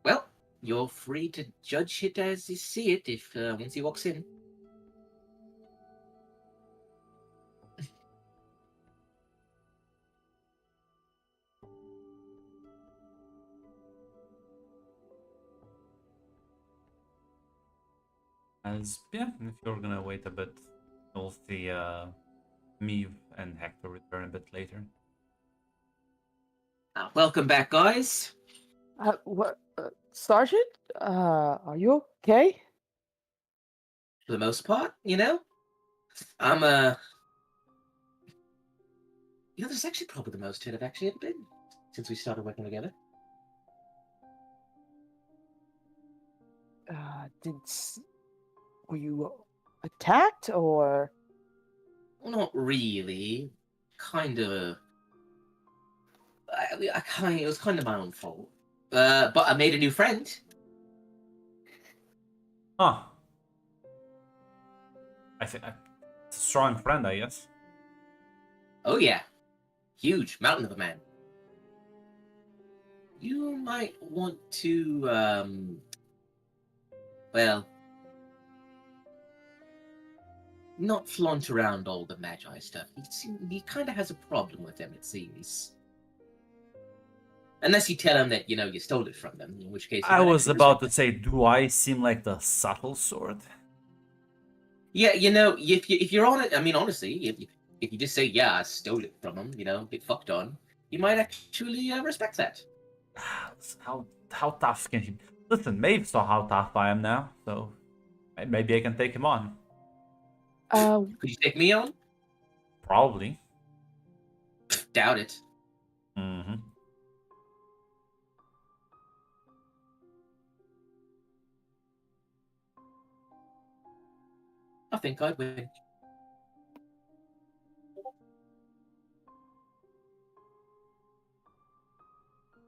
Well, you're free to judge it as you see it if once he walks in. As yeah, if you're gonna wait a bit, you'll see Meave and Hector return a bit later. Welcome back, guys. What, Sergeant? Are you okay? For the most part, you know. I'm You know, this is actually probably the most hit I've actually ever been since we started working together. Were you attacked or? Well, not really. Kind of. It was kind of my own fault. But I made a new friend. Huh. I think it's a strong friend, I guess. Oh yeah, huge mountain of a man. You might want to, well, not flaunt around all the Magi stuff. He kind of has a problem with them, it seems. Unless you tell him that, you know, you stole it from them, in which case... I was about to say, do I seem like the subtle sort? Yeah, you know, if you're on it, I mean, honestly, if you just say, yeah, I stole it from him, you know, get fucked on, you might actually respect that. How tough can he... Listen, Maeve saw how tough I am now, so maybe I can take him on. Could you take me on? Probably. Doubt it. Mm-hmm. I think I'd win.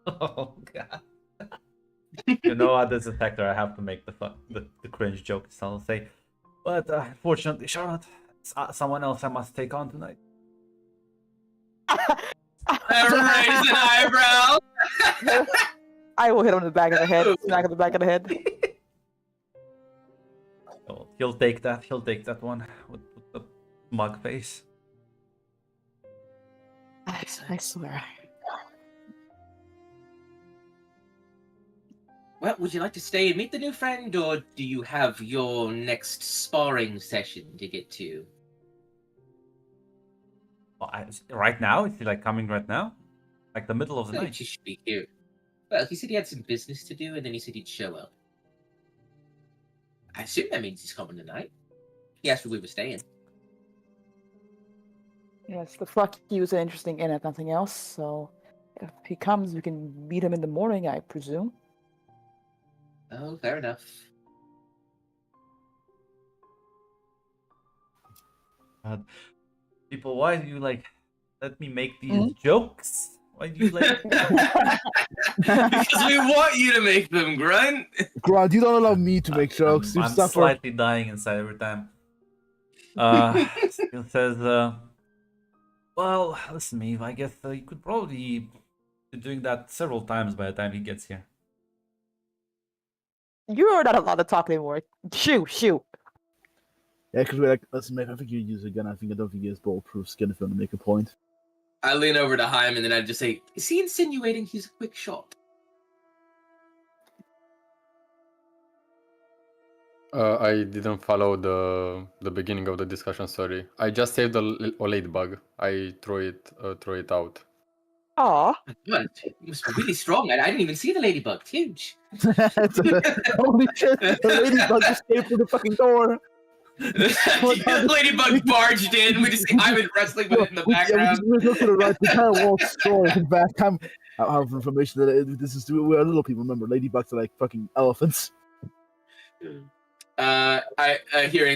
Oh god. You know what, as a detector, I have to make the cringe joke, so I'll say. But unfortunately, Charlotte, someone else I must take on tonight. Raise an eyebrow. I will hit him in the back of the head. Smack in the back of the head. Oh, he'll take that. He'll take that one with the mug face. I swear. Well, would you like to stay and meet the new friend, or do you have your next sparring session to get to? Well, right now, is he like coming right now? Like the middle of the Well, night? he should be here. Well, he said he had some business to do, and then he said he'd show up. I assume that means he's coming tonight. He asked where we were staying. Yes, the fuck he was an interesting in if nothing else. So if he comes, we can meet him in the morning, I presume. Oh, fair enough. God. People, why do you like let me make these jokes? Why do you like? Because we want you to make them, Grunt. Grant, you don't allow me to make jokes. You I'm suffer. slightly dying inside every time. Skill says, well, listen, Maeve, I guess you could probably be doing that several times by the time he gets here. You are not allowed to talk anymore. Shoot. Yeah, because we're like, listen, mate, I think you use a gun. I don't think he has bulletproof skin if you want to make a point. I lean over to Hyman and I just say, is he insinuating he's a quick shot? I didn't follow the beginning of the discussion. Sorry, I just saved a ladybug. I throw it out. Aw. God, it must be really strong. I didn't even see the ladybug. It's huge. Holy shit! The ladybug just came through the fucking door. The ladybug barged in. We just see Hyman wrestling with it in the background. We look to the right. The entire wall destroyed. In fact, I have information that we are little people. Remember, ladybugs are like fucking elephants. Hearing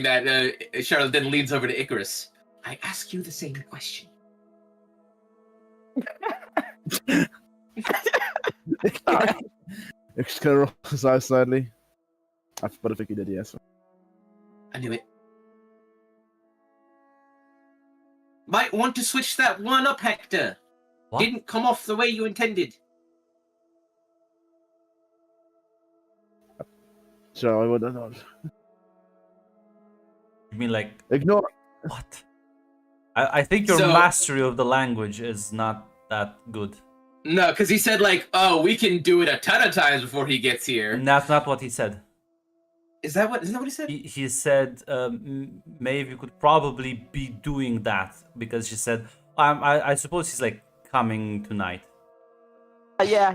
that, Charlotte then leans over to Icarus. I ask you the same question. It's kind of roll his eyes slightly. But I think he did, yes. I knew it. Might want to switch that one up, Hector. What? Didn't come off the way you intended. So I would not. You mean like Ignore. what? I think your So- mastery of the language is not that good. No, because he said like, "Oh, we can do it a ton of times before he gets here." And that's not what he said. Isn't that what he said? He said, Maeve, you could probably be doing that because she said, I suppose he's like coming tonight. Yeah.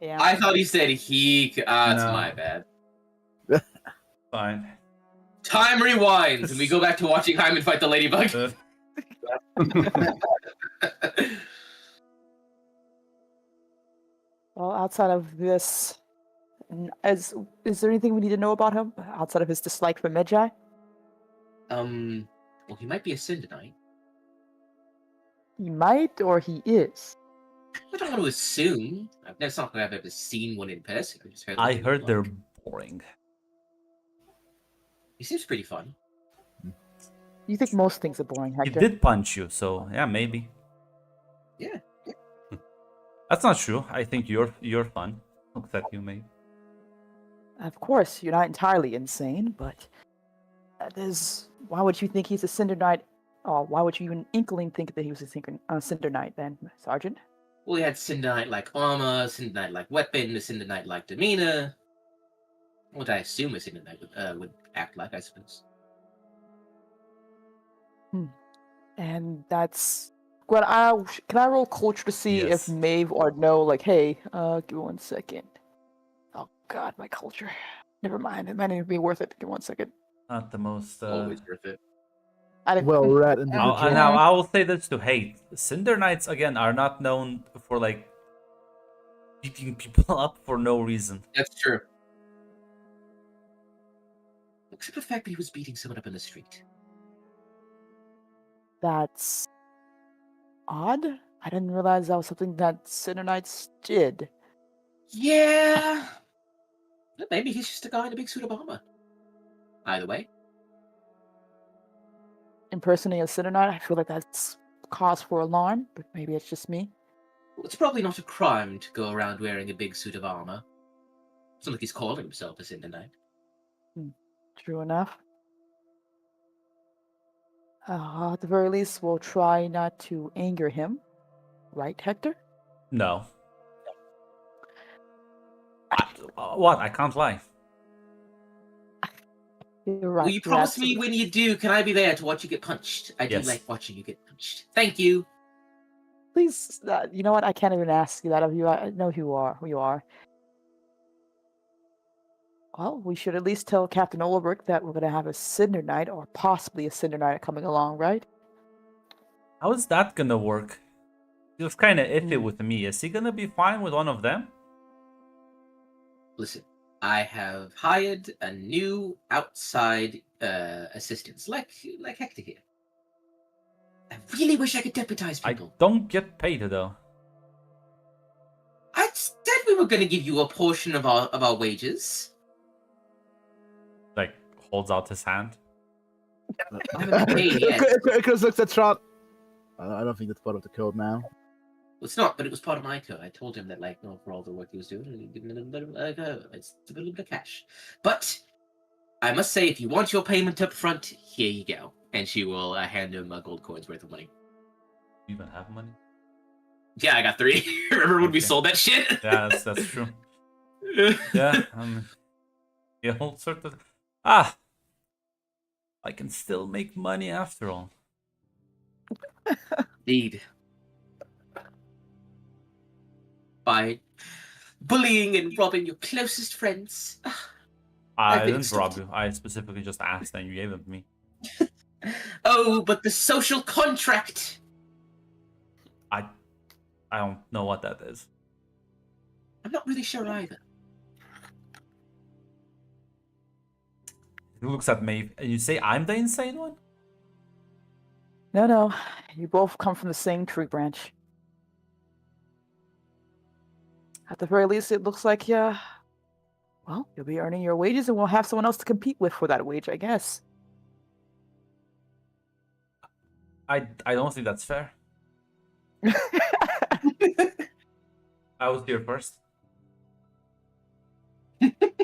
I thought he said he. That's No. my bad. Fine. Time rewinds, and we go back to watching Hyman fight the ladybug. Well, outside of this, is there anything we need to know about him outside of his dislike for Medjai? Well, he might be a Syndanite. He might, or he is. I don't want to assume. That's not like I've ever seen one in person. I just heard. I them heard they're talk. boring. He seems pretty fun. You think most things are boring, He Hector? did punch you, so yeah, maybe. Yeah. That's not true. I think you're fun. Looks at you, Maeve. Of course, you're not entirely insane, but why would you think he's a Cinder Knight? Oh, why would you even inkling think that he was a Cinder Knight then, Sergeant? Well, he had Syndanite-like armor, Syndanite-like weapon, a Syndanite-like demeanor. What I assume a Syndanite would act like, I suppose. And that's... Well, can I roll culture to see Yes. if Maeve or no, like, hey, give me 1 second. Oh god, my culture. Never mind, it might even be worth it. Give me 1 second. Not the most. Always worth it. I didn't... Well read individual. Now I will say this to hate. Cinder Knights again are not known for like beating people up for no reason. That's true. Except the fact that he was beating someone up in the street. That's odd. I didn't realize that was something that Cinder Knights did. Yeah. But maybe he's just a guy in a big suit of armor. Either way. Impersonating a Cinder Knight, I feel like that's cause for alarm, but maybe it's just me. Well, it's probably not a crime to go around wearing a big suit of armor. It's not like he's calling himself a Syndanite. True enough. At the very least, we'll try not to anger him. Right, Hector? No. What? I can't lie. You're right. Will you you're promise me absolutely- when you do, can I be there to watch you get punched? I do Yes. like watching you get punched. Thank you. Please, you know what? I can't even ask you that of you. I know who you are. Well, we should at least tell Captain Olberg that we're going to have a Cinder Knight, or possibly a Cinder Knight coming along, right? How is that gonna work? He was kind of iffy with me. Is he gonna be fine with one of them? Listen, I have hired a new outside assistants, like Hector here. I really wish I could deputize I people. don't get paid though. I said we were going to give you a portion of our wages. Like holds out his hand. I haven't been paid yet. Icarus looks at Trot. I don't think that's part of the code now. Well, it's not, but it was part of my code. I told him that, like, no, for all the work he was doing, and give him a little bit of, it's a little bit of cash. But I must say, if you want your payment up front, here you go. And she will hand him a gold coin's worth of money. You even have money? Yeah, I got 3. Remember when we Okay. sold that shit? Yeah, that's true. Yeah, yeah, all sort of. I can still make money after all. Indeed. By bullying and robbing your closest friends. I I've been didn't rob extorted. you. I specifically just asked and you gave them to me. Oh, but the social contract. I don't know what that is. I'm not really sure either. He looks at Maeve and you say I'm the insane one? No, you both come from the same tree branch. At the very least, it looks like well, you'll be earning your wages, and we'll have someone else to compete with for that wage, I guess. I don't think that's fair. I was here first.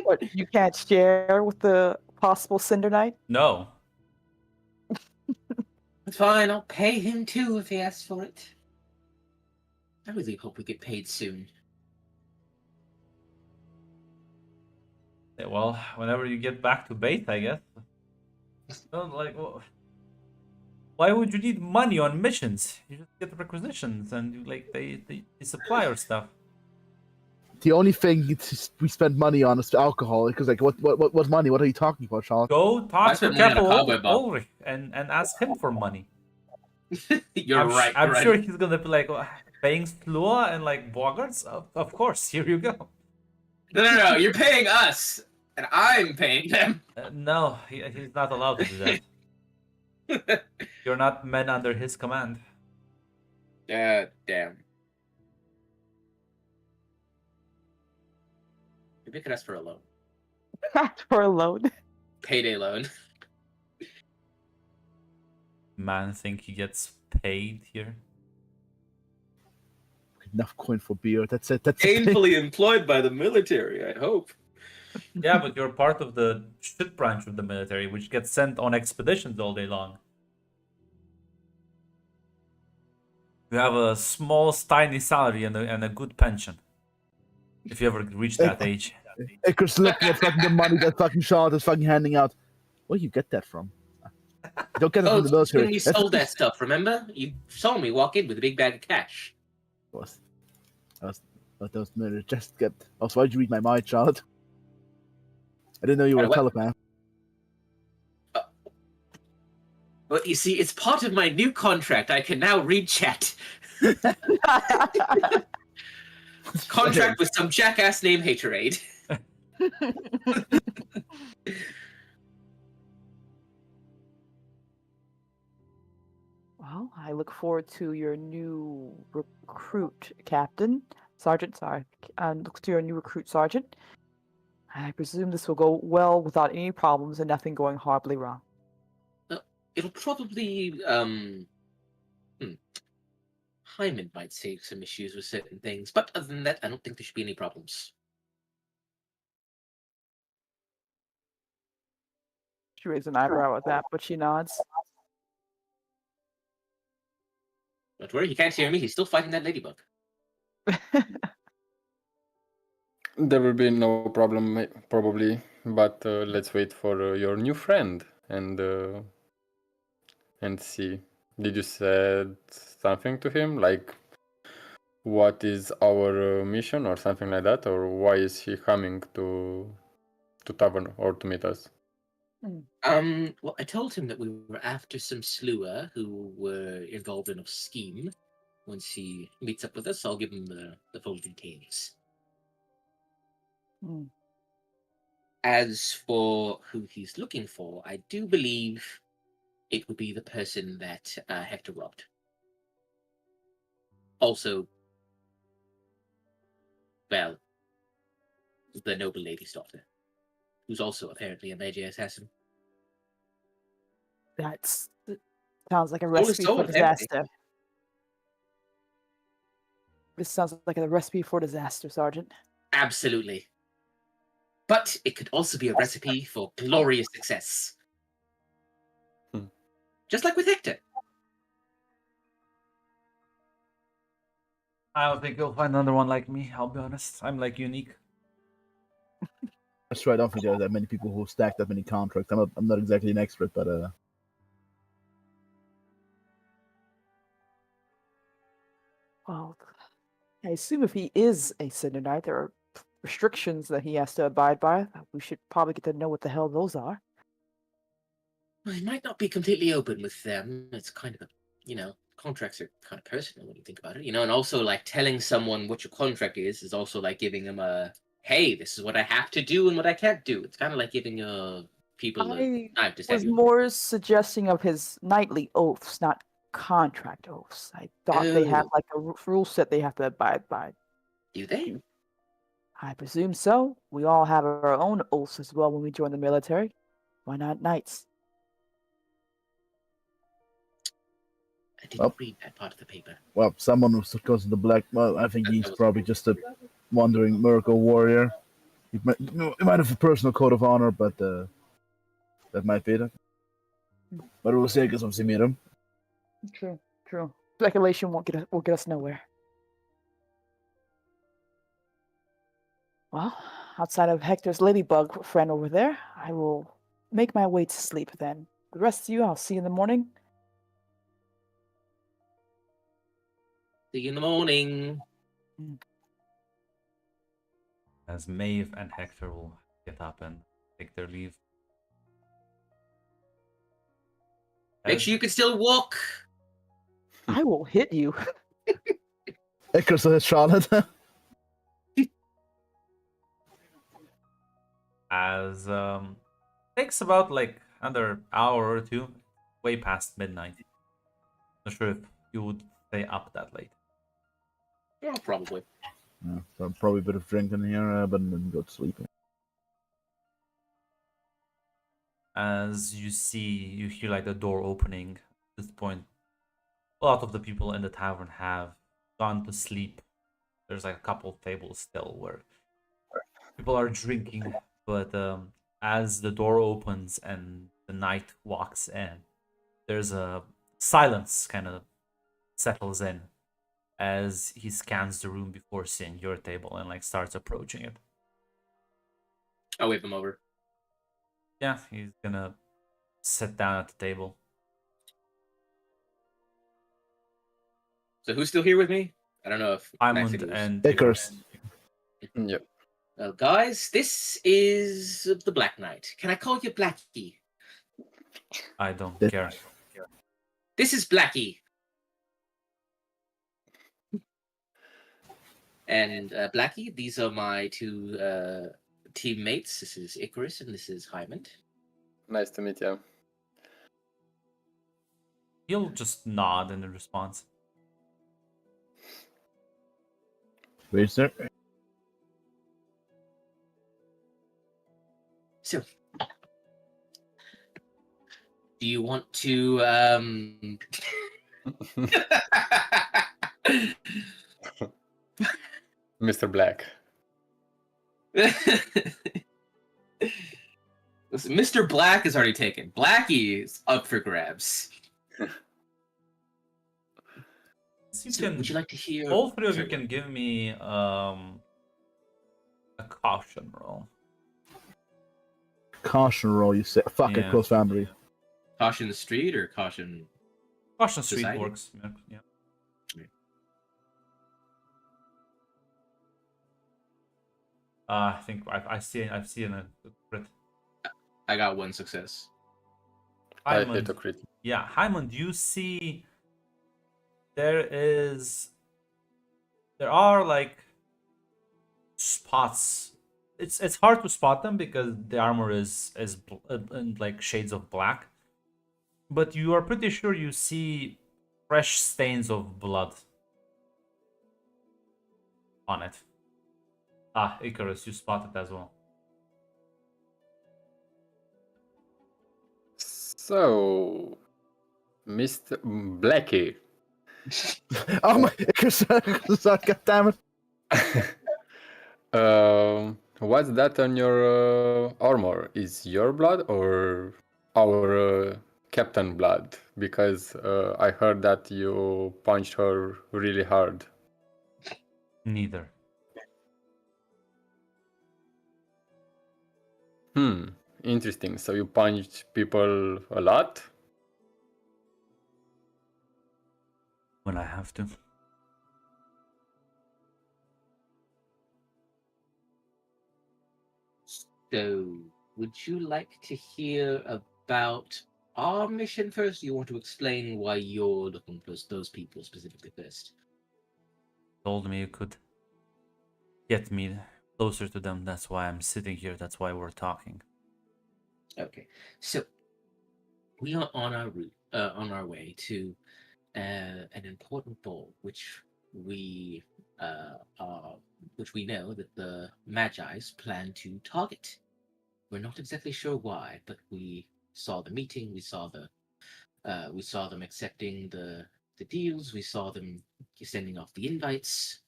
What, you can't share with the possible Cinder Knight? No. It's fine, I'll pay him too if he asks for it. I really hope we get paid soon. Yeah, well, whenever you get back to base, I guess. Don't like. Why would you need money on missions? You just get requisitions and you they supply your stuff. The only thing we spend money on is alcohol. Because like, what money? What are you talking about, Charlotte? Go I talk to spent money on a Capo cowboy bob. Ulrich and ask him for money. You're I'm right. I'm right. sure he's gonna be like paying Slua and like Bogarts. Of course, here you go. No. You're paying us, and I'm paying them. No, he's not allowed to do that. You're not men under his command. Damn. Maybe I could ask for a loan. For a loan. Payday loan. Man, think he gets paid here? Enough coin for beer. That's it. That's it. Gainfully employed by the military, I hope. Yeah, but you're part of the shit branch of the military, which gets sent on expeditions all day long. You have a small, tiny salary and a good pension. If you ever reach that age. Icarus looking at fucking the money that fucking Charlotte is fucking handing out. Where do you get that from? You don't get it Oh, from the it's when military. you sold that stuff, remember? You saw me walk in with a big bag of cash. That was military. Just get. Also, why did you read my mind, Charlotte? I didn't know you were a What? telepath. Well, you see, it's part of my new contract. I can now read chat. Contract with some jackass named Haterade. Well, I look forward to your new recruit, Captain. Sergeant, sorry. Look to your new recruit, Sergeant. I presume this will go well without any problems and nothing going horribly wrong. It'll probably, Hyman might see some issues with certain things, but other than that, I don't think there should be any problems. She raises an eyebrow at that, but she nods. Don't worry, he can't hear me. He's still fighting that ladybug. There will be no problem, probably, but let's wait for your new friend and see. Did you said something to him, like what is our mission or something like that, or why is he coming to tavern or to meet us? Well, I told him that we were after some slewer who were involved in a scheme. Once he meets up with us, I'll give him the full details. As for who he's looking for, I do believe it would be the person that Hector robbed. Also, well, the noble lady's daughter, who's also apparently a magic assassin. That sounds like a Only recipe so, for apparently. disaster. This sounds like a recipe for disaster, Sergeant. Absolutely. But it could also be a recipe for glorious success. Hmm. Just like with Hector. I don't think you'll find another one like me. I'll be honest. I'm like unique. That's true. I don't think there are that many people who stack that many contracts. I'm not exactly an expert, but Well, I assume if he is a Cinder Knight, there are restrictions that he has to abide by. We should probably get to know what the hell those are. Well, he might not be completely open with them. It's kind of a, contracts are kind of personal when you think about it, and also like telling someone what your contract is also like giving them a, hey, this is what I have to do and what I can't do. It's kind of like giving people a I knife to stab was you. more suggesting of his knightly oaths, not contract oaths. I thought they have Oh. like a rule set they have to abide by. Do they? I presume so. We all have our own oaths as well when we join the military. Why not knights? I didn't Well. read that part of the paper. well, someone who goes to the black. Well, I think he's probably just a wandering miracle warrior. He might have a personal code of honor, but that might be it. But we'll see. I guess once we meet him. True, true. Speculation won't get us nowhere. Well, outside of Hector's ladybug friend over there, I will make my way to sleep then. The rest of you, I'll see you in the morning. See you in the morning. As Maeve and Hector will get up and take their leave. Make sure you can still walk. I will hit you. Icarus says Charlotte. As takes about like another hour or two, way past midnight. Not sure if you would stay up that late. Yeah, probably. Yeah, so probably a bit of drinking here, but then go to sleep. As you hear like the door opening. At this point, a lot of the people in the tavern have gone to sleep. There's like a couple of tables still where people are drinking, but as the door opens and the knight walks in, there's a silence kind of settles in as he scans the room before seeing your table and like starts approaching it. I'll wave him over. Yeah, he's gonna sit down at the table. So who's still here with me? I don't know if Diamond Maximus- and Icarus. Yep. Well, guys, this is the Black Knight. Can I call you Blackie? I don't This- care. This is Blackie. And Blackie, these are my two teammates. This is Icarus and this is Hyman. Nice to meet you. He'll just nod in response. Wait, sir. So, do you want to Mr. Black. Listen, Mr. Black is already taken. Blackie is up for grabs. You So, can, would you like to hear? all three of you Sorry, can give me a caution roll. Caution roll, you say. Fuck it, Yeah. close family. caution the street or caution? Caution street Society? works. Yeah. I think I've seen a crit. I got one success. I Hyman, hit a crit. yeah, Hyman, you see there are like spots. it's hard to spot them because the armor is in like shades of black. But you are pretty sure you see fresh stains of blood on it. Ah, Icarus, you spot it as well. So, Mr. Blackie, Oh my! God damn it! what's that on your armor? Is your blood or our captain blood? Because I heard that you punched her really hard. Neither. Interesting. So you punched people a lot? When I have to. So, would you like to hear about our mission first? Or you want to explain why you're looking for those people specifically first? Told me you could get me closer to them. That's why I'm sitting here. That's why we're talking. Okay, so we are on our route, on our way to an important ball, which we know that the Magi's plan to target. We're not exactly sure why, but we saw the meeting. We saw them accepting the deals. We saw them sending off the invites.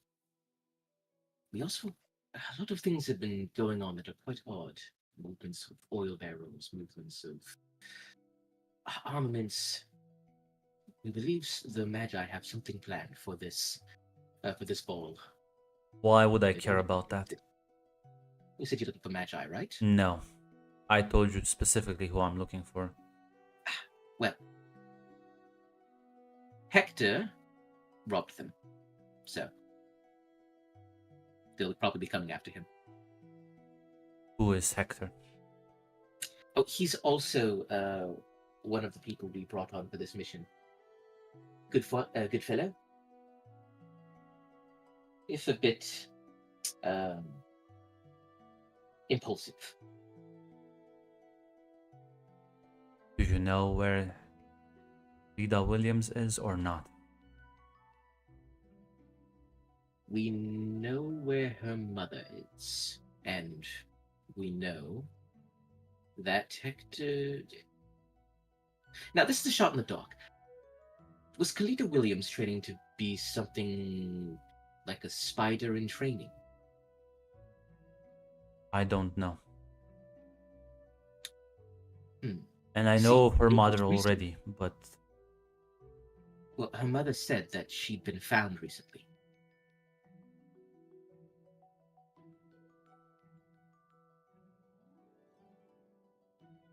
We also a lot of things have been going on that are quite odd. Movements of oil barrels, movements of armaments. We believe the Magi have something planned for this ball. Why would I They're care going to- about that? You said you're looking for Magi, right? No. I told you specifically who I'm looking for. Well, Hector robbed them, so they'll probably be coming after him. Who is Hector? Oh, he's also one of the people we brought on for this mission. Good fellow. If a bit impulsive. Do you know where Lida Williams is or not? We know where her mother is, and we know that Hector. Now, this is a shot in the dark. Was Kalita Williams training to be something like a spider in training? I don't know. Hmm. And I See, know her it was mother recent- already, but Well, her mother said that she'd been found recently.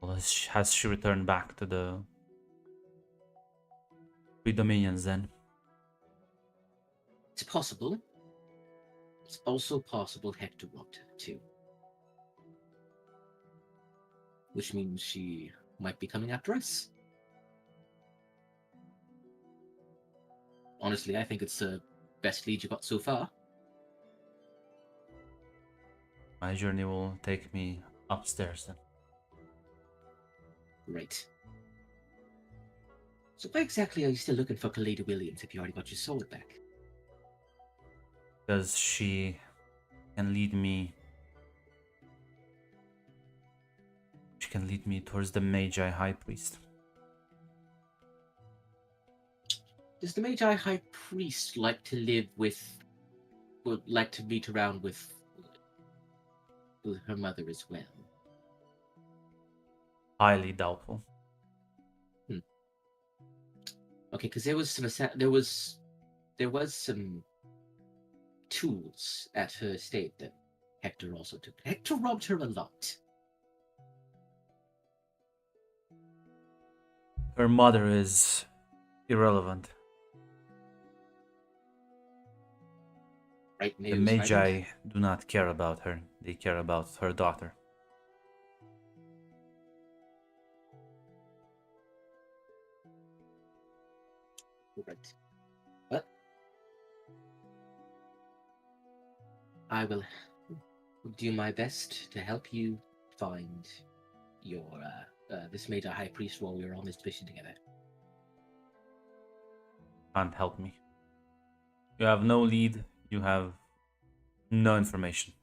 well, has she returned back to the Three Dominions then? It's possible. It's also possible Hector robbed her, too. Which means she might be coming after us. Honestly, I think it's the best lead you got so far. My journey will take me upstairs then. Great. So why exactly are you still looking for Kalita Williams if you already got your sword back? Because she can lead me. She can lead me towards the Magi High Priest. Does the Magi High Priest like to live with, would like to meet around with her mother as well? Highly doubtful. Okay, because there was some tools at her estate that Hector also took. Hector robbed her a lot. Her mother is irrelevant. Right The news, right? Magi do not care about her. They care about her daughter. Right. But I will. will do my best to help you find your this Major High Priest while we were on this mission together. Can't help me. You have no lead. You have no information.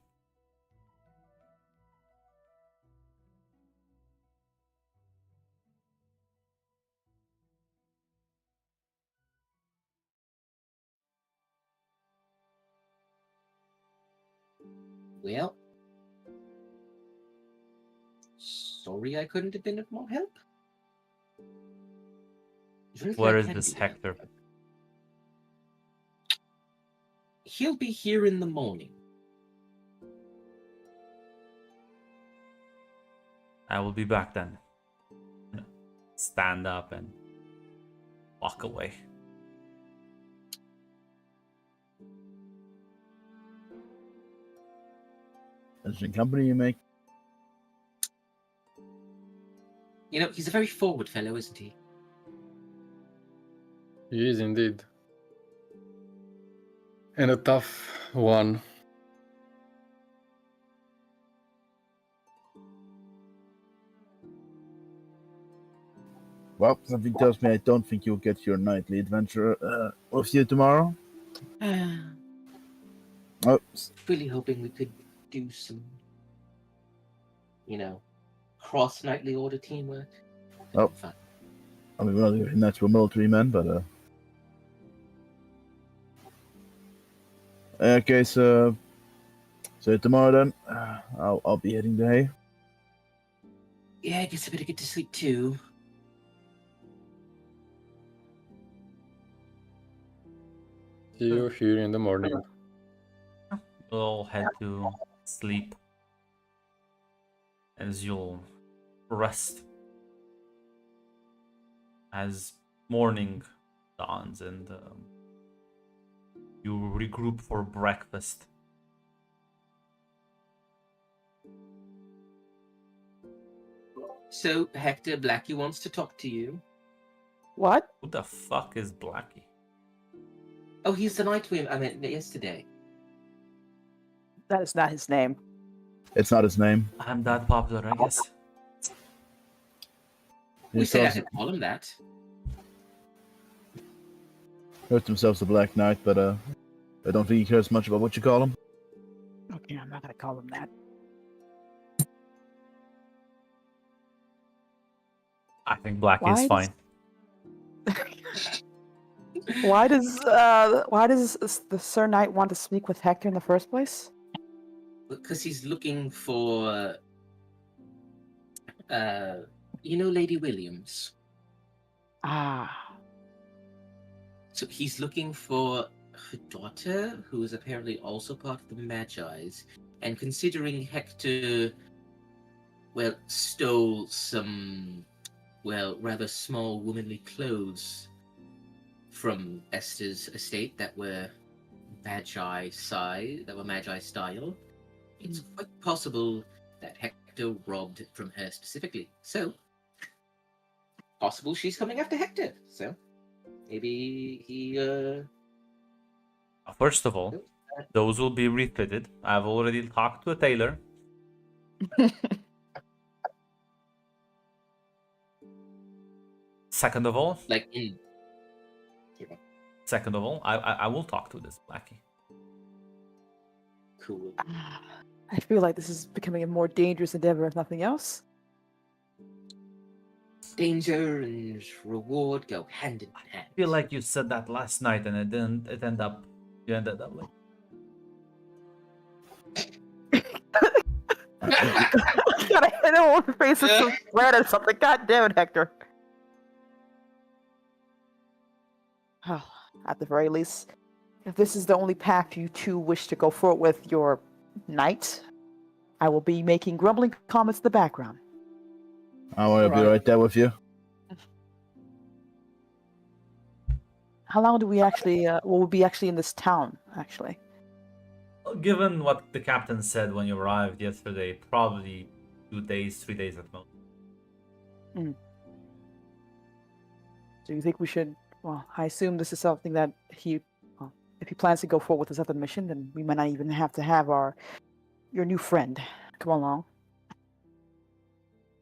Well, sorry I couldn't have been of more help. Is there anything Where I is can this do? Hector? He'll be here in the morning. I will be back then. Stand up and walk away. Interesting company you make. You know, he's a very forward fellow, isn't he? He is indeed. And a tough one. Well, something tells me I don't think you'll get your nightly adventure with you tomorrow. Oh, Really hoping we could do some, cross nightly order teamwork. Oh. Fun. I mean, we're not even natural military men, but okay, so tomorrow then, I'll be heading to Hay. Yeah, I guess I better get to sleep too. See you here in the morning. You'll head to sleep as you'll rest as morning dawns and you regroup for breakfast. So, Hector, Blackie wants to talk to you. What? Who the fuck is Blackie? Oh, he's the night I met yesterday. That is not his name. It's not his name. I'm that popular, I guess. We He said I calls, could call him that. hurts himself the Black Knight, but I don't think he cares much about what you call him. Okay, I'm not gonna call him that. I think Blackie Why is fine. Why does the Sir Knight want to speak with Hector in the first place? Because he's looking for, Lady Williams. Ah, So he's looking for her daughter, who is apparently also part of the Magi's. And considering Hector, stole some, rather small womanly clothes from Esther's estate that were Magi style, it's quite possible that Hector robbed from her specifically. So, possible she's coming after Hector. So, maybe he, First of all, those will be refitted. I've already talked to a tailor. Second of all, I will talk to this Blackie. Cool. I feel like this is becoming a more dangerous endeavor, if nothing else. Danger and reward go hand in hand. I feel like you said that last night and it didn't. You ended up like. God, I don't want to face it so red or something. God damn it, Hector. Oh, at the very least, if this is the only path you two wish to go forward with your knight, I will be making grumbling comments in the background. I want to be right there with you. How long do we actually, will we be actually in this town, actually? Given what the captain said when you arrived yesterday, probably 2 days, 3 days at most. Do you think we should, well, I assume this is something that if he plans to go forward with this other mission, then we might not even have to have our your new friend. Come along.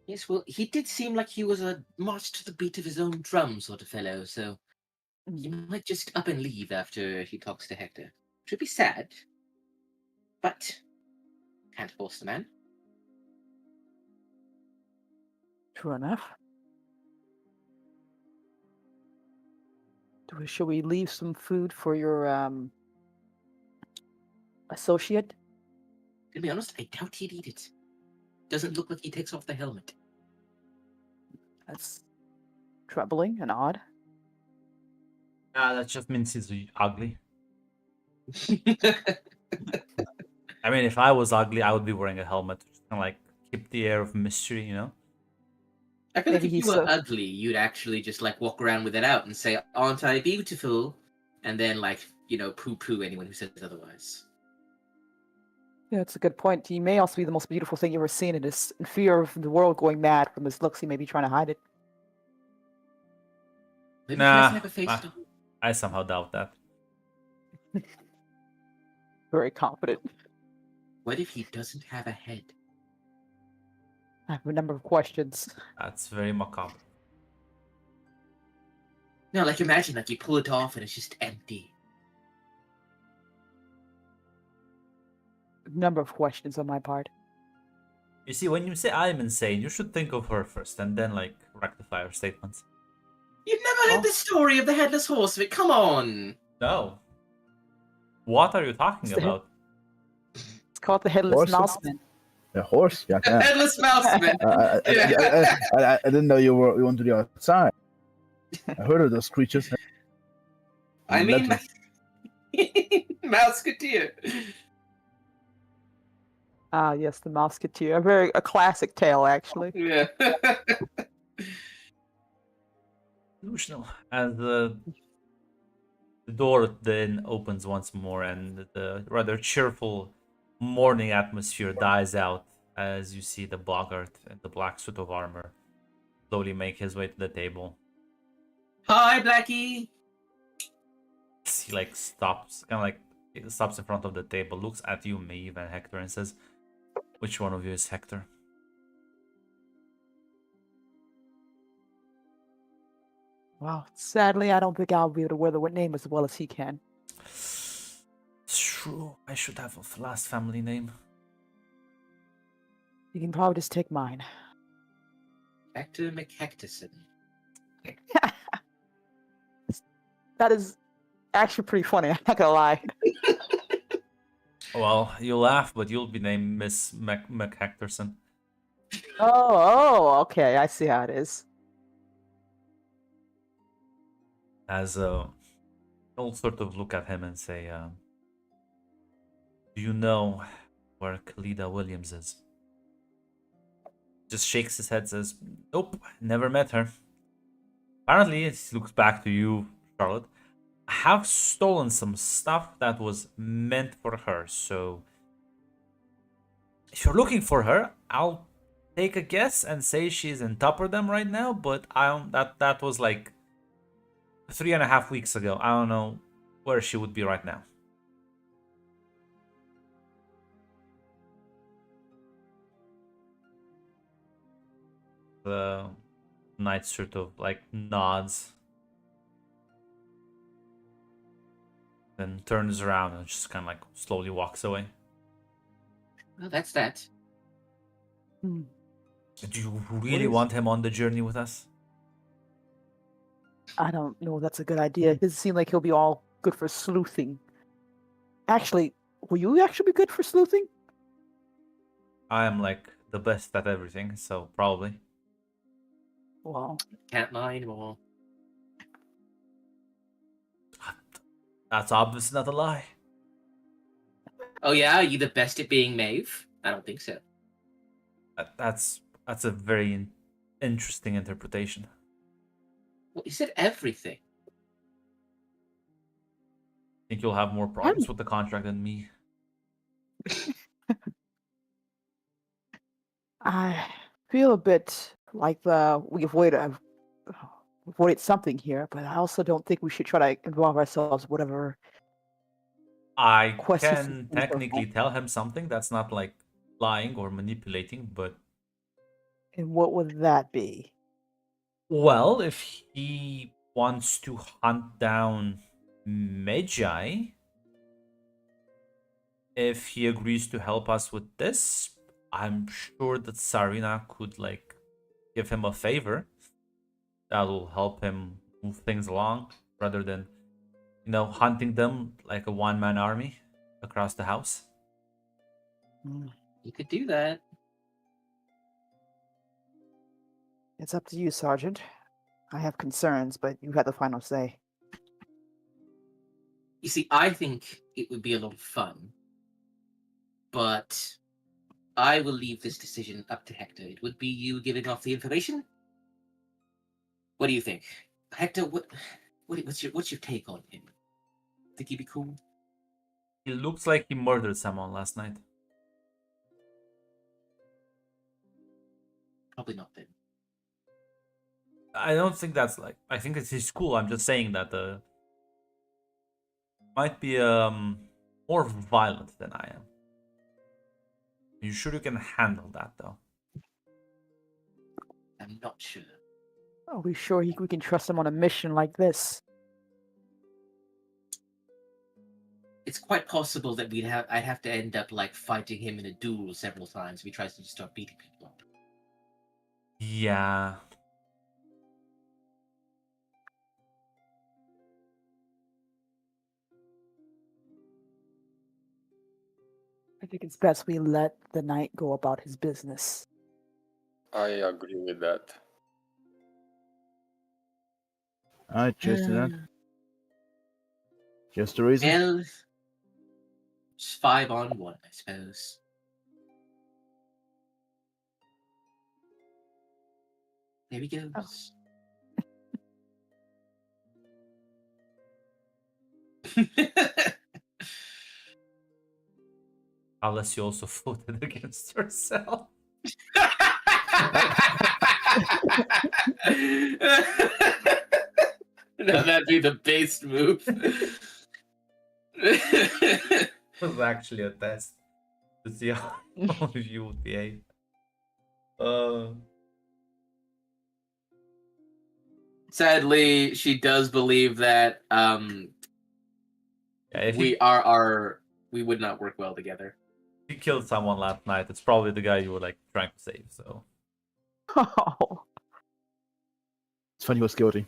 Yes, well, he did seem like he was a march to the beat of his own drum sort of fellow, so he Mm, might just up and leave after he talks to Hector. Which would be sad, but can't force the man. True enough. Should we leave some food for your associate? To be honest, I doubt he'd eat it. Doesn't look like he takes off the helmet. That's troubling and odd. That just means he's ugly. I mean, if I was ugly, I would be wearing a helmet. Just kind of like keep the air of mystery, you know? I feel like Maybe if you he's were so. ugly, you'd actually just like walk around with it out and say, "Aren't I beautiful?" And then like poo-poo anyone who says otherwise. Yeah, it's a good point. He may also be the most beautiful thing you've ever seen, and is in fear of the world going mad from his looks. He may be trying to hide it. Maybe he doesn't Nah, have a face at all. I somehow doubt that. Very confident. What if he doesn't have a head? I have a number of questions. That's very macabre. No, like imagine like you pull it off and it's just empty. Number of questions on my part. You see, when you say I'm insane, you should think of her first and then like rectify her statements. You've never heard the story of the headless horseman. Come on. No. What are you talking It's the about? It's called the Headless Horses? Mouseman. A horse? Yeah. The headless mouseman. I didn't know you wanted to be outside. I heard of those creatures. I mean, Legends. Mouseketeer. Ah, yes, the Mouseketeer. A classic tale, actually. Yeah. Delusional. As the door then opens once more and the rather cheerful morning atmosphere dies out as you see the boggart in the black suit of armor slowly make his way to the table. Hi, Blackie. He like stops, kind of like he stops in front of the table, looks at you, Maeve and Hector, and says, "Which one of you is Hector?" Well, sadly, I don't think I'll be able to wear the name as well as he can. It's true. I should have a last family name. You can probably just take mine. Hector McHectorson. That is actually pretty funny. I'm not gonna lie. Well, you'll laugh, but you'll be named Miss McHectorson. Oh, okay. I see how it is. As you'll sort of look at him and say, "Do you know where Kalida Williams is?" Just shakes his head, says, "Nope, never met her." Apparently, he looks back to you, Charlotte. I have stolen some stuff that was meant for her, so if you're looking for her, I'll take a guess and say she's in Tupperdom right now, but I don't that was like 3.5 weeks ago. I don't know where she would be right now. The knight sort of like nods, then turns around and just kind of like slowly walks away. Well, that's that. Hmm. Do you really want him on the journey with us? I don't know if that's a good idea. It doesn't seem like he'll be all good for sleuthing. Actually, will you actually be good for sleuthing? I am like the best at everything, so probably. Well, Can't lie anymore. That's obviously not a lie. Oh yeah, are you the best at being Maeve? I don't think so. That's a very interesting interpretation. Well, you said everything. Think you'll have more problems with the contract than me? I feel a bit like we've avoided something here, but I also don't think we should try to involve ourselves in whatever I Quest can assistance or technically something. tell him something that's not like lying or manipulating, but And what would that be? well, if he wants to hunt down Magi, if he agrees to help us with this, I'm sure that Sarina could like give him a favor that will help him move things along rather than hunting them like a one-man army across the house. Mm, You could do that. It's up to you, Sergeant. I have concerns, but you have the final say. You see, I think it would be a lot of fun, but I will leave this decision up to Hector. It would be you giving off the information. What do you think, Hector? What's your take on him? Think he'd be cool? He looks like he murdered someone last night. Probably not then. I don't think that's like. I think it's his cool. I'm just saying that might be more violent than I am. You sure you can handle that though? I'm not sure. Are we sure we can trust him on a mission like this? It's quite possible that I'd have to end up like fighting him in a duel several times if he tries to just start beating people up. Yeah. I think it's best we let the knight go about his business. I agree with that. Alright, cheers to that. Just the reason. Well, it's 5-on-1, I suppose. There he goes. Unless you also voted against yourself. No, that'd be the base move. It was actually a test to see how you would behave. Sadly, she does believe that Yeah, if we would not work well together. you killed someone last night, it's probably the guy you were like trying to save. So Oh, It's funny he was guilty.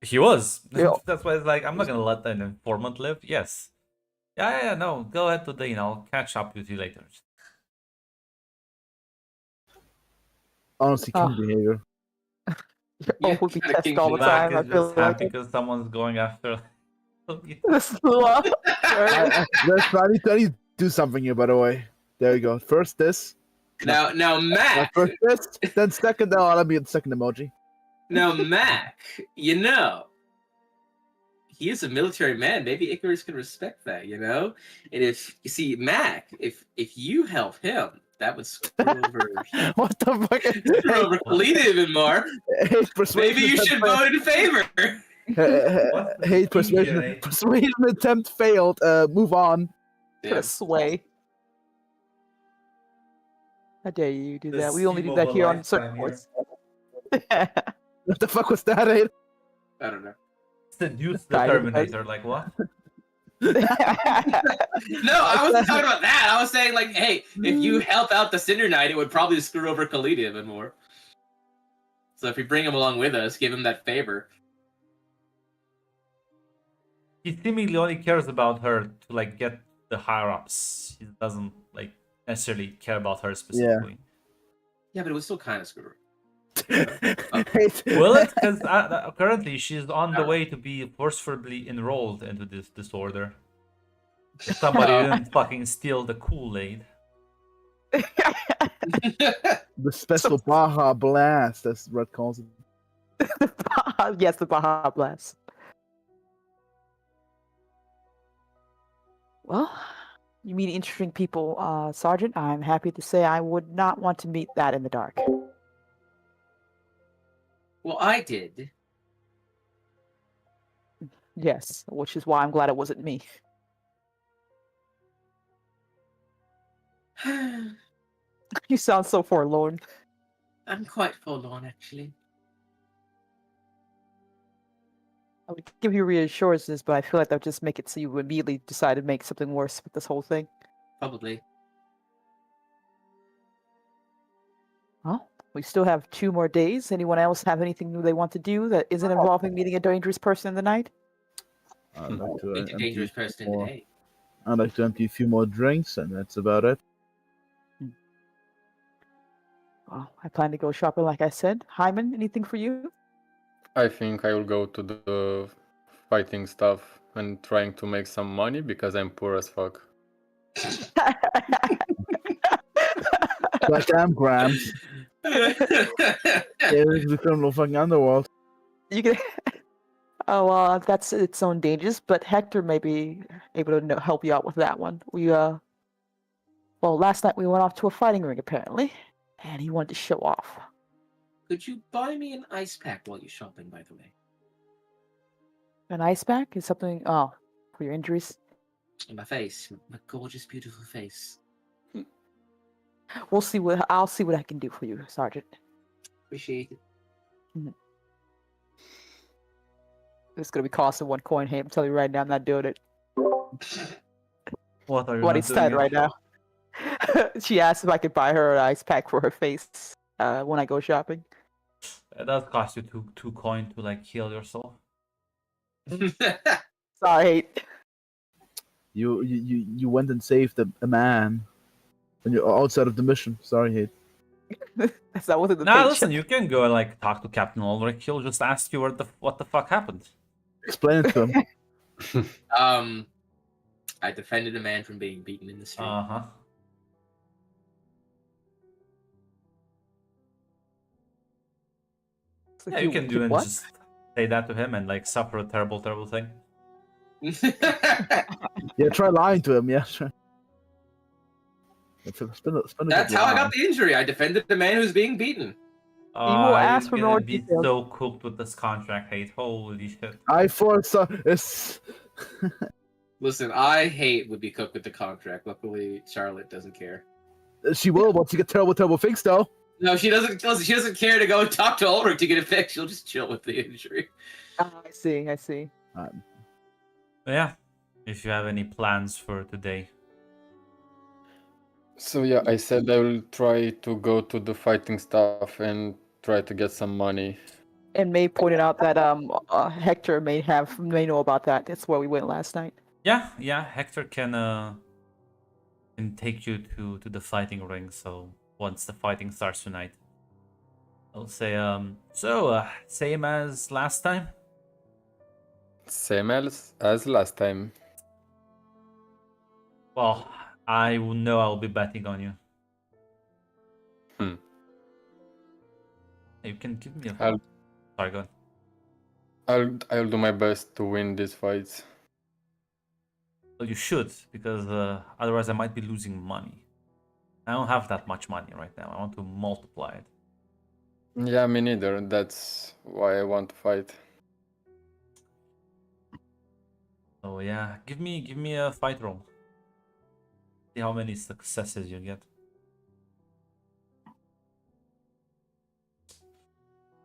he was. Yeah. That's why it's like I'm not gonna let an informant live. Yes. Yeah. No, go ahead today, and I'll catch up with you later. Honestly, king Ah. behavior. Yeah, would be kinda tested kinky. all the Back time. I is feel just like happy because someone's going after. this blew up. I need to do something here, by the way. There you go. First this. Now Mac. First this, then second. Oh, let me get the second emoji. Now Mac. He is a military man. Maybe Icarus can respect that. And if you see Mac, if you help him, that would screw over What the fuck? screw over Kalina even more. Hey, persuasion Maybe you should attempt vote in favor. What's the Hey, scheme persuasion, here, eh? persuasion attempt failed. Move on. Yeah. To sway. How dare you do The that? We only scheme do of that a here on lifetime certain here. courts. What the fuck was that? Eh? I don't know. It's the news Guy with the Terminator. Like what? No, I wasn't talking about that. I was saying, like, hey, if you help out the Cinder Knight, it would probably screw over Kalina even more. So if you bring him along with us, give him that favor. He seemingly only cares about her to like get the higher ups. He doesn't like necessarily care about her specifically. Yeah, but it was still kind of screw her. Will it? Because currently she's on the way to be forcefully enrolled into this disorder. If somebody didn't fucking steal the Kool-Aid. The special Baja Blast, as Red calls it. Yes, the Baja Blast. Well, you meet interesting people, Sergeant. I'm happy to say I would not want to meet that in the dark. Well, I did. Yes, which is why I'm glad it wasn't me. You sound so forlorn. I'm quite forlorn, actually. I would give you reassurances, but I feel like that would just make it so you would immediately decide to make something worse with this whole thing. Probably. Well, we still have 2 more days. Anyone else have anything new they want to do that isn't involving meeting a dangerous person in the night? I'd like to Meet a empty dangerous a few person in the more- day. I'd like to empty a few more drinks, and that's about it. Well, I plan to go shopping, like I said. Hyman, anything for you? I think I will go to the fighting stuff and trying to make some money because I'm poor as fuck. Goddamn Grams. Yeah, this is the criminal fucking underworld. You can. Oh, that's its own dangers, but Hector may be able to help you out with that one. Well, last night we went off to a fighting ring apparently, and he wanted to show off. Could you buy me an ice pack while you're shopping, by the way? An ice pack is something. Oh, for your injuries. In my face. My gorgeous, beautiful face. I'll see what I can do for you, Sergeant. Appreciate it. It's gonna be costing 1 coin. Hey, I'm telling you right now, I'm not doing it. What are you What not he said doing? right now. She asked if I could buy her an ice pack for her face when I go shopping. It does cost you two coin to like heal yourself. Sorry. You went and saved a man, and you're outside of the mission. Sorry, Hate. That's not within the Nah, paycheck. listen, you can go and like talk to Captain Ulrich. He'll just ask you what the fuck happened. Explain it to him. I defended a man from being beaten in the street. Uh-huh. It's like Yeah, you can do and what? just say that to him and like suffer a terrible, terrible thing. Yeah, try lying to him. Yeah, sure. Spin a That's good how I lie. got the injury. I defended a man who's being beaten. will ask for you're more gonna be details. so cooked with this contract hate. Holy shit. I foresaw it's. Listen, I hate would be cooked with the contract. Luckily, Charlotte doesn't care. She will once you get terrible, terrible things, though. No, she doesn't. Listen, she doesn't care to go talk to Ulrich to get it fixed. She'll just chill with the injury. I see. But yeah, if you have any plans for today. So yeah, I said I will try to go to the fighting stuff and try to get some money. And May pointed out that Hector may know about that. That's where we went last night. Yeah, Hector can take you to the fighting ring. So once the fighting starts tonight, I'll say same as last time. Same as last time. Well, I will know I'll be betting on you. You can give me a. I'll- Sorry, go on. I'll do my best to win these fights. Well, you should, because otherwise I might be losing money. I don't have that much money right now. I want to multiply it. Yeah, me neither. That's why I want to fight. So yeah, give me a fight roll. See how many successes you get.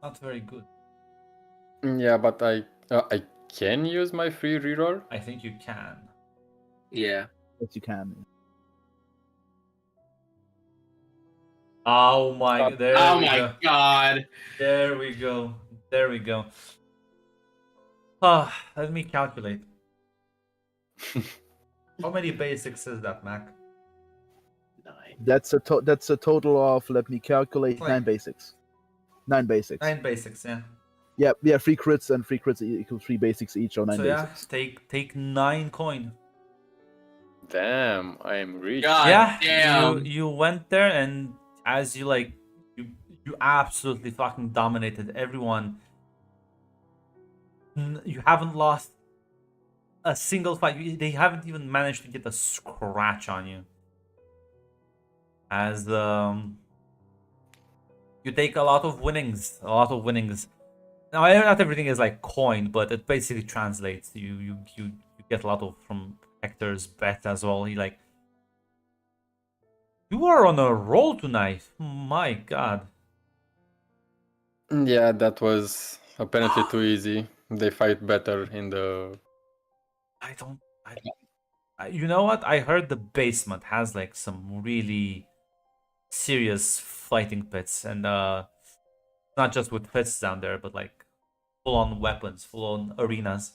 Not very good. Yeah, but I can use my free reroll. I think you can. Yeah. Yes, you can. Oh my! There Oh we my go. god. There we go. There we go. Ah, let me calculate. How many basics is that, Mac? 9. That's a total of. Let me calculate. Like- 9 basics. 9 basics. 9 basics, yeah. Yeah. 3 crits and 3 crits equals 3 basics each, or 9 So yeah, basics. take 9 coin. Damn, I am rich. God Yeah, damn. you went there, and as you like, you absolutely fucking dominated everyone. You haven't lost a single fight. They haven't even managed to get a scratch on you. As you take a lot of winnings. Now, not everything is like coin, but it basically translates. You get a lot of from Hector's bet as well. He like You are on a roll tonight. My God. Yeah, that was apparently too easy. They fight better in the. I don't. You know what? I heard the basement has like some really serious fighting pits, and not just with pits down there, but like full-on weapons, full-on arenas.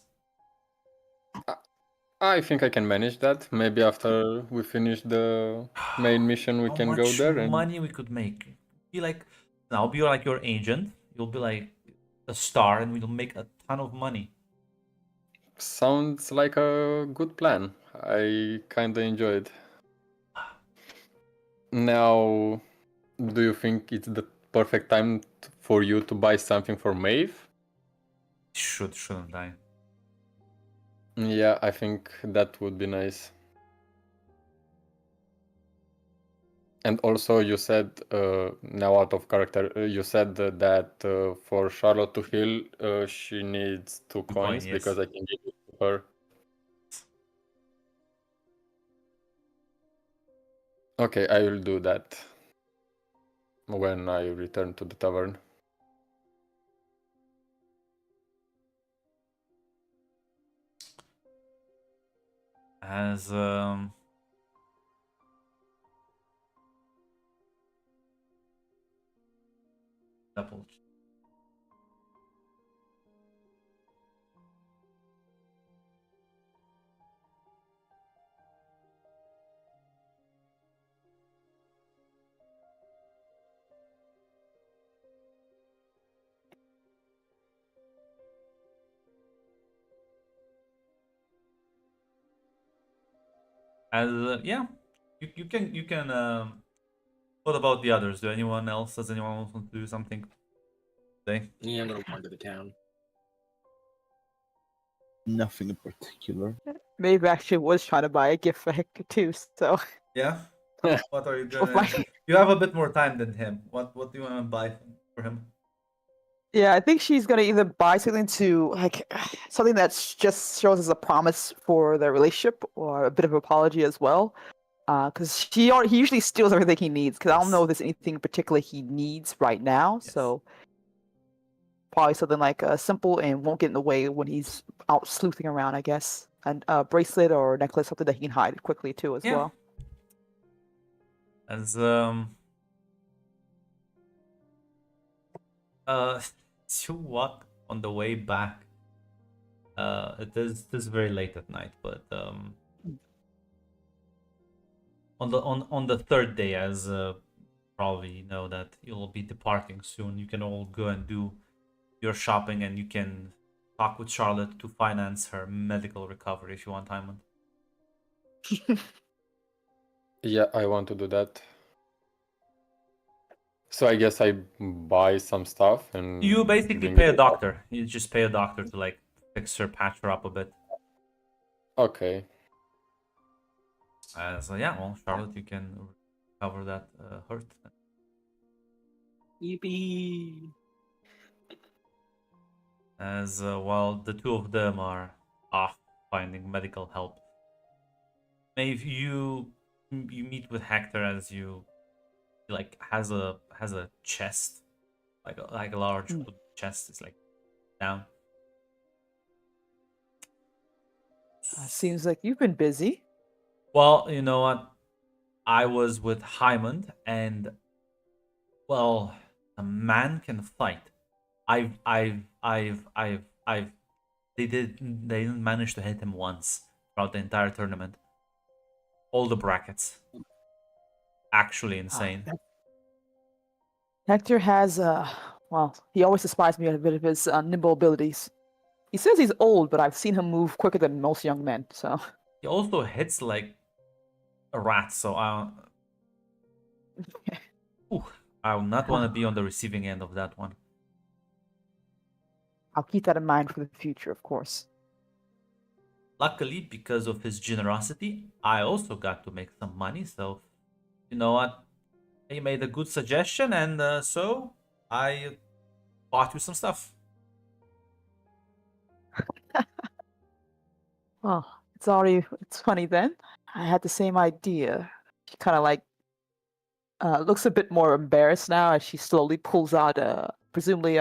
I think I can manage that. Maybe after we finish the main mission, we How can go much there and money we could make? Be like, I'll be like your agent. You'll be like a star, and we'll make a ton of money. sounds like a good plan. I kinda enjoyed. Now, do you think it's the perfect time for you to buy something for Maeve? Shouldn't I? Yeah, I think that would be nice. And also, you said, now out of character, you said that for Charlotte to heal, she needs 2 coins Yes. because I can give it to her. Okay, I will do that when I return to the tavern. As double. As yeah, you can. What about the others? Does anyone else want to do something today? Yeah, I'm gonna wander the town. Nothing in particular. Maeve actually was trying to buy a gift for Hector too, so Yeah. What are you Oh my- gonna? You have a bit more time than him. What do you want to buy for him? yeah, I think she's gonna either buy something to like something that just shows as a promise for their relationship, or a bit of apology as well. Because he usually steals everything he needs. Because I don't know if there's anything particular he needs right now. Yes. So probably something like simple and won't get in the way when he's out sleuthing around, I guess. And a bracelet or necklace, something that he can hide quickly too as Yeah. well. As you walk on the way back. It is very late at night, but on the third day, as probably you know that you'll be departing soon, you can all go and do your shopping, and you can talk with Charlotte to finance her medical recovery if you want, Hyman. Yeah, I want to do that. So I guess I buy some stuff and You basically bring pay it a back. doctor. You just pay a doctor to like fix her, patch her up a bit. Okay. So yeah, well, Charlotte, you can cover that hurt. Yippee! As while the two of them are off finding medical help, Maeve, you meet with Hector as you like has a chest, like a large Mm. wood chest. It's like down. Seems like you've been busy. Well, you know what? I was with Hyman, and well, a man can fight. I've. They didn't manage to hit him once throughout the entire tournament. All the brackets. Actually insane. Hector has well, he always despised me a bit of his nimble abilities. He says he's old, but I've seen him move quicker than most young men. So He also hits like a rat, so I would not want to be on the receiving end of that one. I'll keep that in mind for the future, of course. Luckily, because of his generosity, I also got to make some money. So, you know what? He made a good suggestion, and so I bought you some stuff. Oh, it's funny then. I had the same idea. She kind of like looks a bit more embarrassed now as she slowly pulls out, presumably,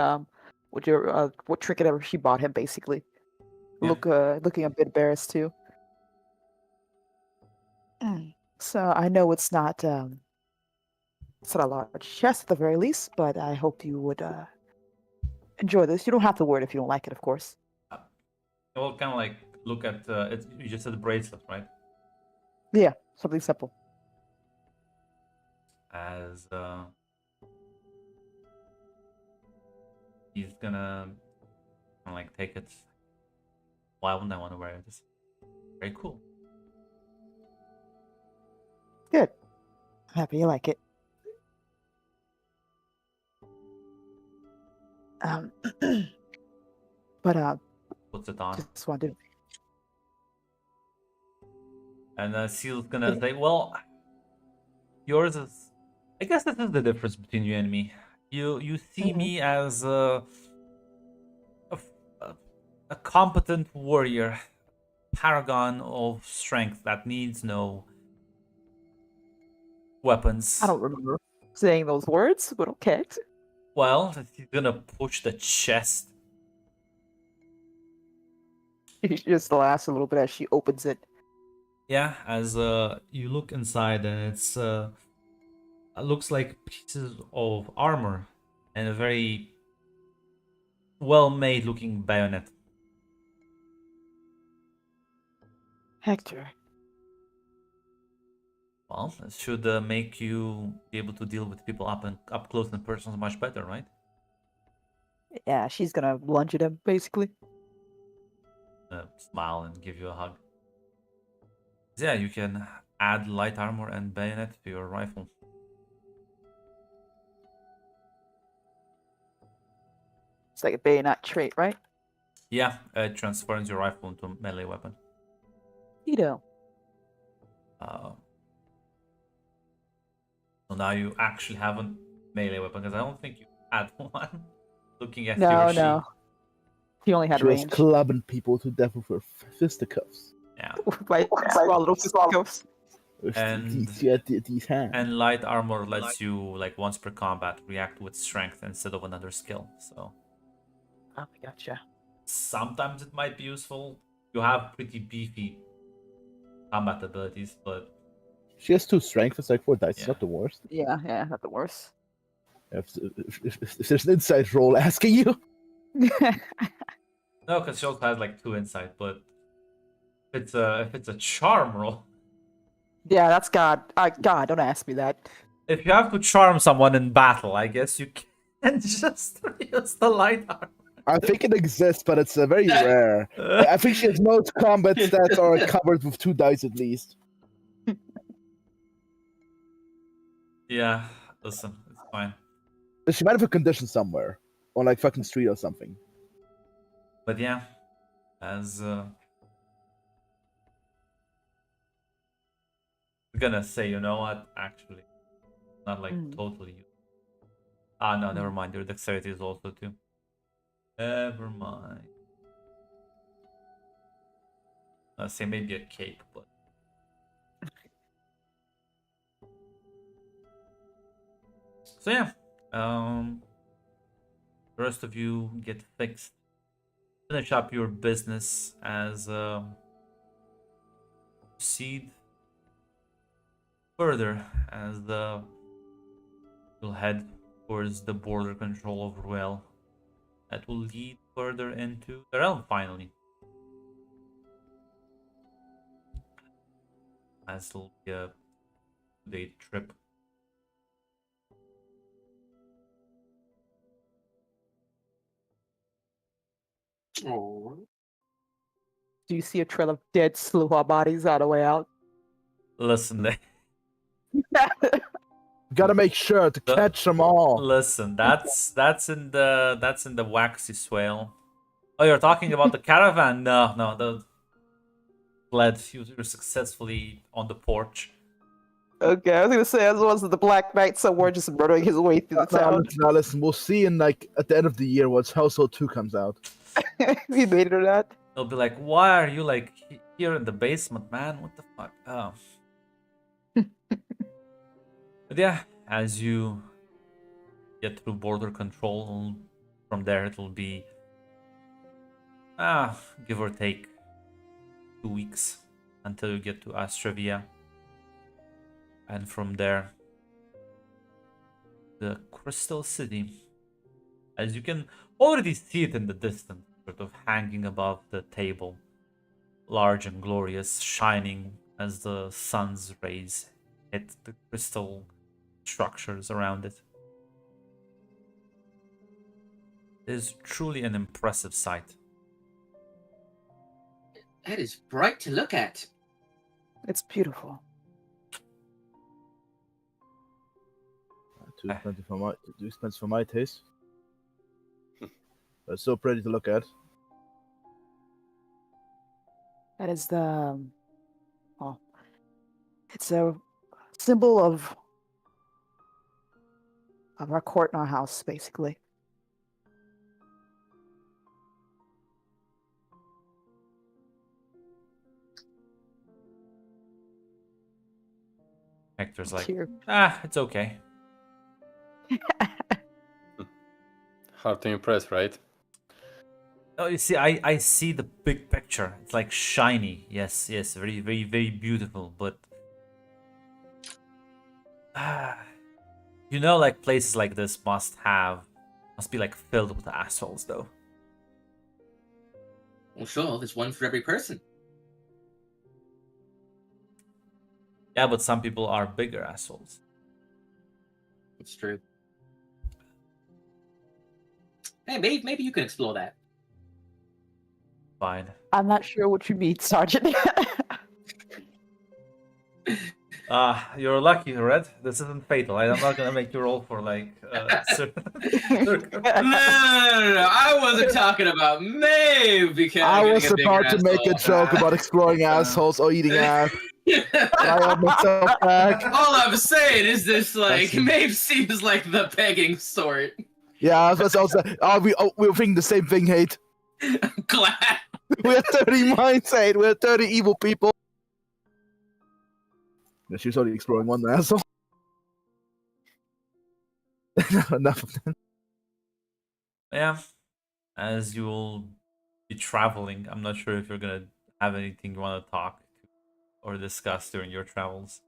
what trinket ever she bought him, basically. Yeah. Looking a bit embarrassed too. So I know it's not a large chest at the very least, but I hope you would enjoy this. You don't have to wear it if you don't like it, of course. We'll kind of like look at it. You just said the bracelet, right? Yeah, something simple. As he's gonna like take it. Why wouldn't I want to wear it? It's very cool. Good. Happy you like it. But Puts it on. just wanted. And Seal's gonna say, well, yours is... I guess this is the difference between you and me. You see me as a competent warrior, paragon of strength that needs no weapons. I don't remember saying those words, but okay. Well, he's gonna push the chest. She just laughs a little bit as she opens it. Yeah, as you look inside, it's it looks like pieces of armor and a very well-made looking bayonet. Hector. Well, it should make you be able to deal with people up close and personal much better, right? Yeah, she's gonna lunge at him, basically. Smile and give you a hug. Yeah, you can add light armor and bayonet to your rifle. It's like a bayonet trait, right? Yeah, it transforms your rifle into a melee weapon. You know. So now you actually have a melee weapon, because I don't think you had one. Looking at No, your no. He only had She was range. clubbing people to death with her fisticuffs. Yeah. By small little fisticuffs. And- She had these hands. And light armor lets you, like, once per combat, react with strength instead of another skill. So Oh, I gotcha. sometimes it might be useful. You have pretty beefy combat abilities, but She has 2 strength. It's like 4 dice. It's Yeah. not the worst. Yeah, not the worst. If there's an inside roll asking you, no, because she also has like 2 insight. But if it's a charm roll, Yeah, that's God. God, don't ask me that. if you have to charm someone in battle, I guess you can just use the light armor. I think it exists, but it's very rare. I think she has most combat stats are covered with 2 dice at least. Yeah, listen, it's fine. She might have a condition somewhere, on like fucking street or something. But yeah, as I'm gonna say, you know what? Actually, not like totally. Ah, no, never mind. Your dexterity is also 2. Never mind. Let's say maybe a cape, but so yeah. The rest of you get fixed. Finish up your business as proceed further as you'll head towards the border control of Ruel. That will lead further into the realm finally. As it'll be a 2-day trip. Oh. Do you see a trail of dead Sluha bodies on the way out? Listen, Gotta make sure to The- catch them all. listen. That's in the waxy swale. Oh, you're talking about the caravan? No, the glad you're successfully on the porch. Okay, I was gonna say, as was the Black Knight somewhere just murdering his way through the town. Now listen, we'll see in like at the end of the year once Household 2 comes out. He made it or not? They'll be like, "Why are you like here in the basement, man? What the fuck?" Oh. But yeah, as you get through border control, from there it will be give or take 2 weeks until you get to Astravia. And from there, the Crystal City. As you can already see it in the distance, sort of hanging above the table. Large and glorious, shining as the sun's rays hit the crystal structures around it. It is truly an impressive sight. That is bright to look at. It's beautiful. Too expensive for my taste. But it's so pretty to look at. That is the, well, it's a symbol of our court and our house, basically. Hector's like, Here. it's okay. Hard to impress, right? Oh, you see, I see the big picture. It's like shiny. Yes, very, very, very beautiful. But you know, like places like this must be like filled with assholes, though. Well, sure, there's one for every person. Yeah, but some people are bigger assholes. It's true. Hey, maybe you can explore that. Fine. I'm not sure what you mean, Sergeant. You're lucky, Red. This isn't fatal. I'm not gonna make you roll for like. No. I wasn't talking about Maeve because I I'm was getting a about bigger to make a asshole. joke about exploring assholes or eating ass. I held myself back. All I'm saying is this: like, That's- Maeve seems like the pegging sort. Yeah, I was also. We were thinking the same thing, Hate. I'm glad. We're dirty minds, Hate. We're dirty evil people. Yeah, she was only exploring one asshole. Enough of that. Yeah. As you will be traveling, I'm not sure if you're gonna have anything you want to talk or discuss during your travels.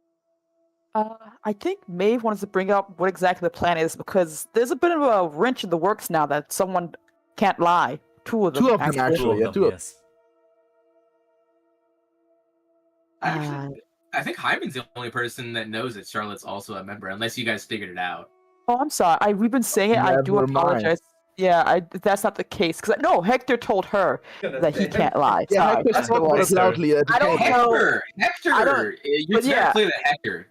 I think Maeve wanted to bring up what exactly the plan is because there's a bit of a wrench in the works now that someone can't lie. Two of them, Two of them, actually. actually. Yeah, two of yes. Actually, I think Hyman's the only person that knows that Charlotte's also a member, unless you guys figured it out. Oh, I'm sorry. We've been saying it. I do Never mind. apologize. Yeah, that's not the case. Because no, Hector told her that he can't lie. Yeah, Sorry, Hector that's spoke what it about was. it loudly. I don't know. Hector! I don't- You're but yeah. clear that Hector.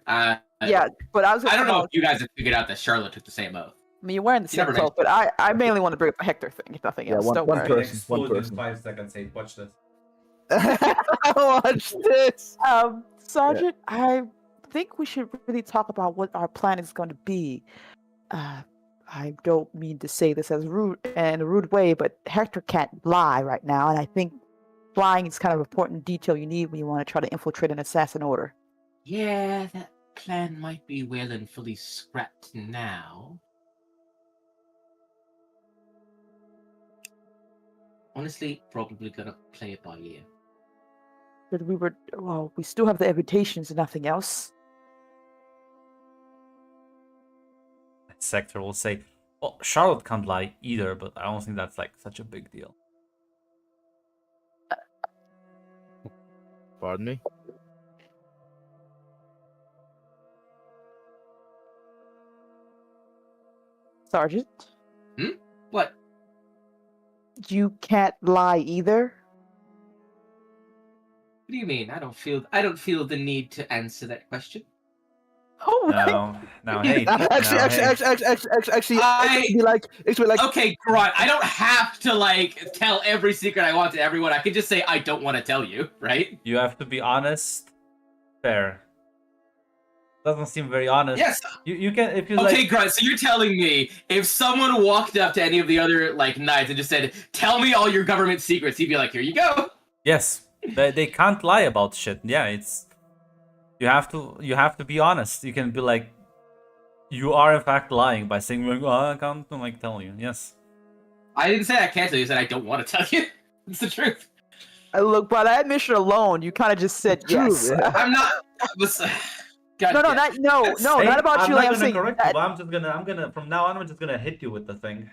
Yeah, but I was. I don't know if you guys have figured out that Charlotte took the same oath. I mean, you're wearing the You never same clothes, but I mainly want to bring up the Hector thing, if nothing Yeah, else. one Don't person. worry. One person. 5 seconds. Hey, watch this. Watch this. Sergeant, I think we should really talk about what our plan is going to be. I don't mean to say this as rude in a rude way, but Hector can't lie right now, and I think lying is kind of an important detail you need when you want to try to infiltrate an assassin order. Yeah, that plan might be well and fully scrapped now. Honestly, probably gonna play it by ear. But we still have the invitations and nothing else. Sector will say, well, Charlotte can't lie either, but I don't think that's like such a big deal. Pardon me? Sergeant, What? you can't lie either. What do you mean? I don't feel the need to answer that question. Oh my! Now, hey. Actually, it's like Okay, Grunt, I don't have to like tell every secret I want to everyone. I can just say I don't want to tell you, right? You have to be honest. Fair. Doesn't seem very honest. Yes. You can if you Okay, like. Grunt, so you're telling me if someone walked up to any of the other like knights and just said, "Tell me all your government secrets," he'd be like, "Here you go." Yes, they can't lie about shit. Yeah, it's you have to be honest. You can be like, You are in fact lying by saying, "Oh, I can't like tell you." Yes. I didn't say I can't tell you. I said I don't want to tell you. It's the truth. Look, by that admission alone, you kind of just said True, yes. yeah. I'm not. God No, damn. not about I'm you. not I'm gonna saying correct you, that, but I'm gonna from now on, I'm just gonna hit you with the thing.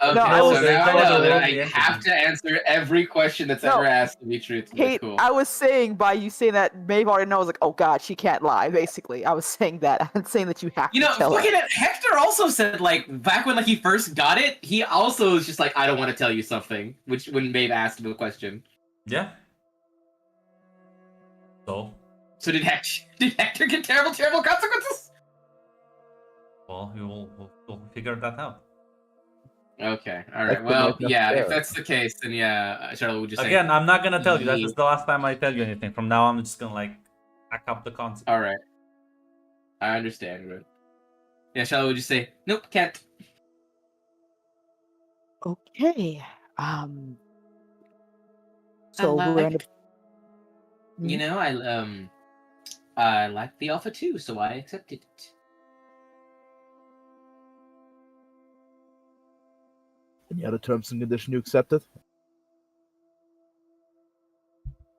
Okay, No, I so was- now I no know other that worldly I have entity. to answer every question that's No. ever asked to be truthfully. Kate, Cool. I was saying by you saying that Maeve already knows, like, oh god, she can't lie. Basically, I was saying that. I'm saying that you have You to know, tell her. fucking Hector also said like back when like he first got it, he also was just like, I don't want to tell you something. Which when Maeve asked him a question. Yeah. So, So did Hector get terrible consequences? well, we'll figure that out. Okay, all right. Hector Well, might not yeah. If care. that's the case, then yeah, Charlotte would just say. Again, I'm not gonna tell you. That "Yeah." is the last time I tell you anything. From now on, I'm just gonna like back up the concept. All right, I understand. But yeah, Charlotte would just say, nope, can't. Okay. So we're in a, You know, I like the offer too, so I accepted it. Any other terms and conditions you accepted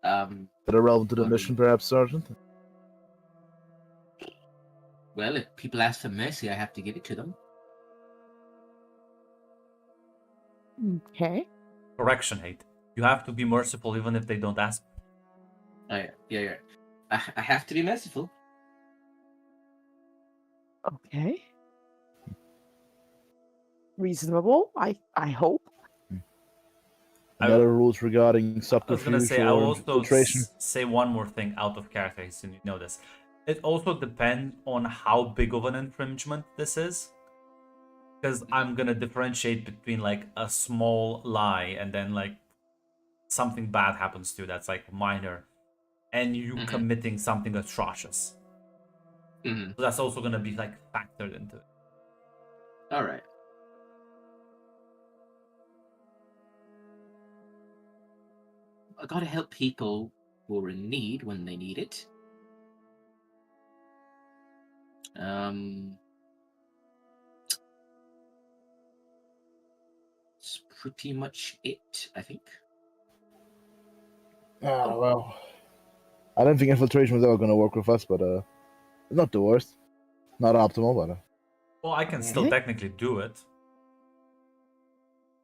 Um, that are relevant to the Well, mission, perhaps, Sergeant? well, if people ask for mercy, I have to give it to them. okay. Correction, hate. You have to be merciful even if they don't ask. Oh, yeah. I have to be merciful. Okay. Reasonable. I hope. I- Any other rules regarding I was subterfuge gonna say I will or also infiltration? say one more thing out of character, so you know this. It also depends on how big of an infringement this is, because I'm gonna differentiate between like a small lie and then like something bad happens to you that's like minor, and you Mhm. committing something atrocious. Mm-hmm. So that's also gonna be like factored into it. All right. I gotta help people who are in need when they need it. It's pretty much it, I think. Well, I don't think infiltration was ever going to work with us, but not the worst. Not optimal, but Well, I can still Okay. technically do it.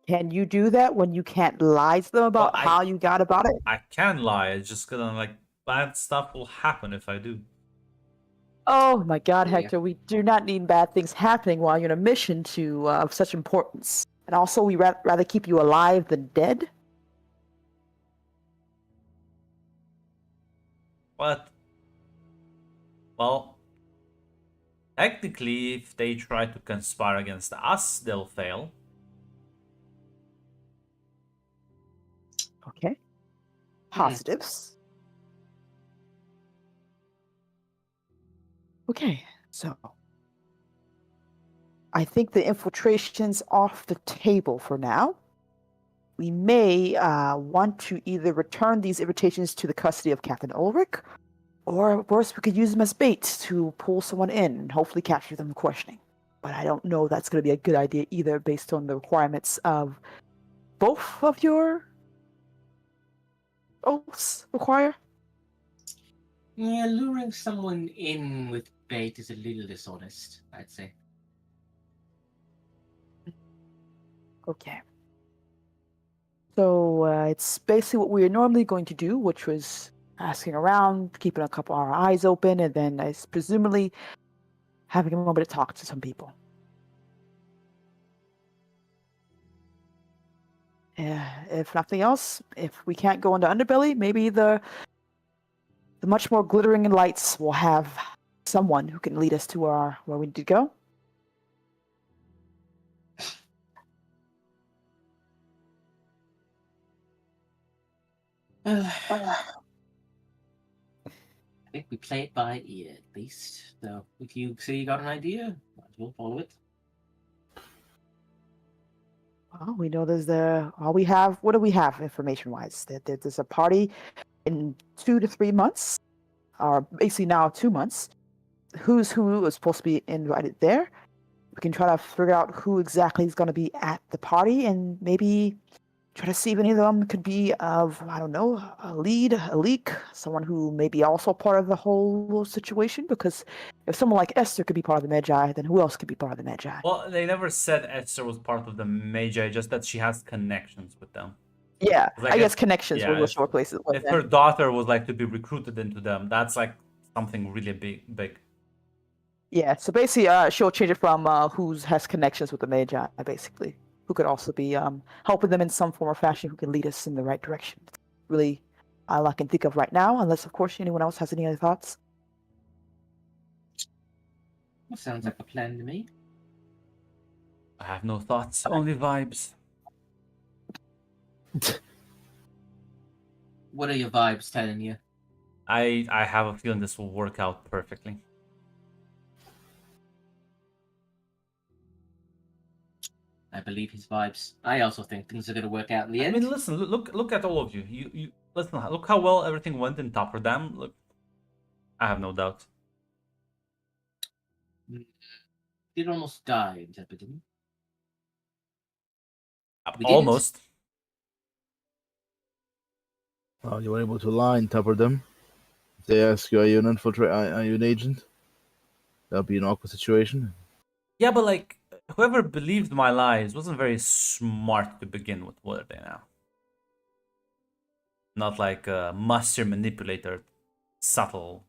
Can you do that when you can't lie to them about Well, how you got about it? I can lie. It's just gonna like bad stuff will happen if I do. Oh my God, Yeah. Hector, we do not need bad things happening while you're on a mission to of such importance. And also, we rather keep you alive than dead. But well, technically, if they try to conspire against us, they'll fail. Okay. Positives. Okay, so I think the infiltration's off the table for now. We may want to either return these invitations to the custody of Captain Ulrich, or worse, we could use them as bait to pull someone in and hopefully capture them questioning. But I don't know that's going to be a good idea either, based on the requirements of both of your oaths require. Yeah, luring someone in with bait is a little dishonest, I'd say. Okay. So it's basically what we are normally going to do, which was asking around, keeping a couple of our eyes open, and then presumably having a moment to talk to some people. If nothing else, if we can't go into Underbelly, maybe the much more glittering lights will have someone who can lead us to where we need to go. I think we play it by ear, at least. So if you say you got an idea, might as well follow it. Well, we know there's all we have. What do we have information-wise? There's a party in 2 to 3 months, or basically now 2 months. who's who is supposed to be invited there. We can try to figure out who exactly is going to be at the party, and maybe try to see if any of them could be of, I don't know, a lead, a leak, someone who may be also part of the whole situation. Because if someone like Esther could be part of the Magi, then who else could be part of the Magi? Well, they never said Esther was part of the Magi, just that she has connections with them. Yeah, 'Cause I guess connections yeah, will show places. But if then- her daughter was like to be recruited into them, that's like something really big. yeah, so basically, she'll change it from who has connections with the Magi, basically, who could also be helping them in some form or fashion, who can lead us in the right direction. Really, all I can think of right now, unless, of course, anyone else has any other thoughts. That sounds like a plan to me. I have no thoughts, only vibes. What are your vibes telling you? I have a feeling this will work out perfectly. I believe his vibes. I also think things are going to work out in the I end. mean, listen, look at all of you. You listen. Look how well everything went in Topperdam. Look, I have no doubt. Did almost die in Tepid, didn't We didn't? Almost. Well, you were able to lie and cover them. If they ask you, are you an are you an agent? That'll be an awkward situation. Yeah, but like, whoever believed my lies wasn't very smart to begin with, were they now? Not like a master manipulator, subtle.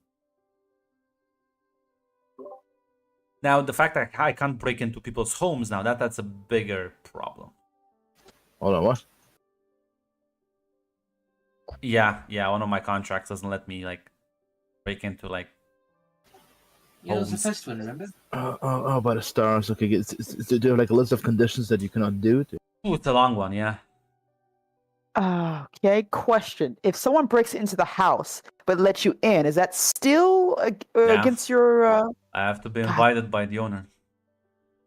Now, the fact that I can't break into people's homes now, that's a bigger problem. Hold on, what? Yeah, one of my contracts doesn't let me like break into like Yeah, that was the homes. first one, remember? Oh, by the stars. Okay, do you have like a list of conditions that you cannot do? Ooh, it's a long one, yeah. Okay, question. If someone breaks into the house but lets you in, is that still Yeah. against your... I have to be God. invited by the owner.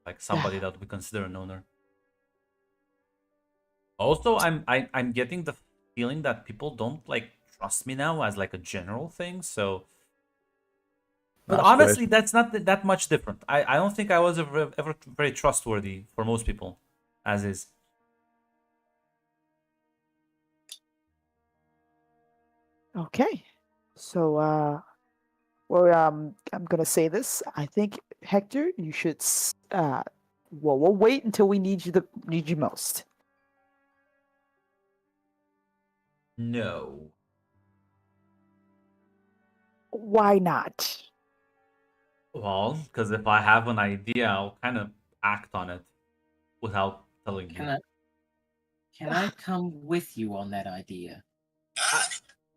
Like somebody that we consider an owner. Also, I'm getting the feeling that people don't like trust me now as like a general thing, so but That's honestly, that's not that much different. I don't think I was ever very trustworthy for most people, as is. Okay. So, I'm gonna say this. I think, Hector, you should we'll wait until we need you most. No. Why not? Well, because if I have an idea, I'll kind of act on it without telling you. Can I come with you on that idea?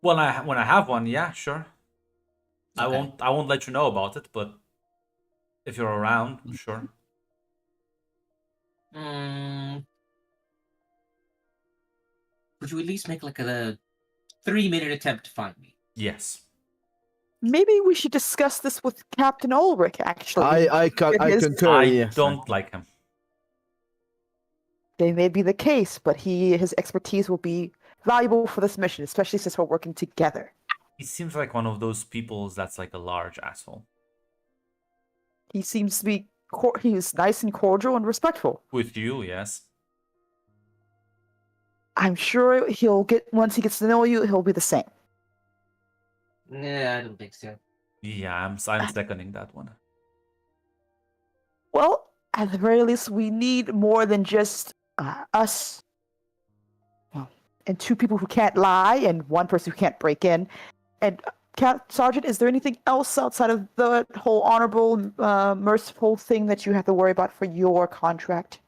When I have one, yeah, sure. I Okay. won't let you know about it, but if you're around, sure. Would you at least make like a 3-minute attempt to find me? Yes. Maybe we should discuss this with Captain Ulrich, actually. I His- concur. I Yes. don't like him. They may be the case, but his expertise will be valuable for this mission, especially since we're working together. He seems like one of those people that's like a large asshole. He seems to be he's nice and cordial and respectful. With you, yes. I'm sure once he gets to know you, he'll be the same. Nah, I don't think so. Yeah, I'm seconding that one. Well, at the very least, we need more than just us. Well, and 2 people who can't lie, and 1 person who can't break in. And Sergeant, is there anything else outside of the whole honorable, merciful thing that you have to worry about for your contract?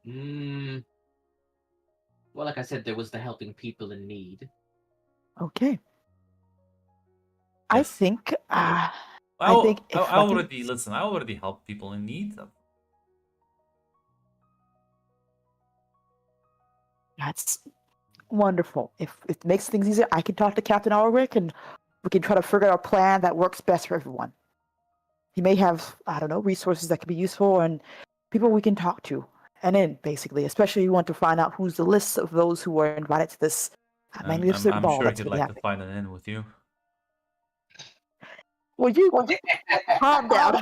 Well, like I said, there was the helping people in need. Okay. I Yes. think. I think if I already listen. I already help people in need. That's wonderful. If it makes things easier, I can talk to Captain Ulrich and we can try to figure out a plan that works best for everyone. He may have, I don't know, resources that could be useful and people we can talk to. And then, basically, especially you want to find out who's the list of those who were invited to this magnificent I'm ball sure that's he'd going to like happen. to find an in with you. Will you calm down?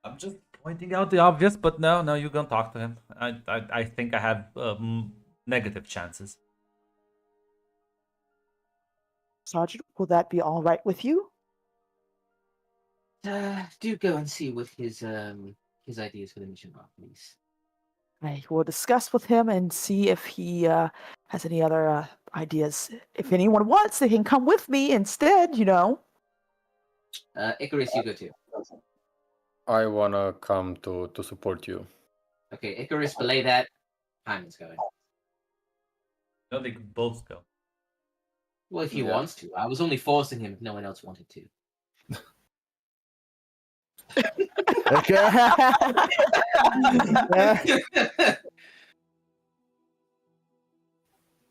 I'm just pointing out the obvious, but no, you can talk to him. I think I have negative chances. Sergeant, will that be all right with you? Do go and see what his ideas for the mission are, please. I will discuss with him and see if he has any other ideas. If anyone wants, they can come with me instead, you know. Icarus, you go too. I wanna come to support you. Okay, Icarus, belay that. Hyman's going. No, they could both go. Well, if he Yeah. wants to. I was only forcing him if no one else wanted to. Okay.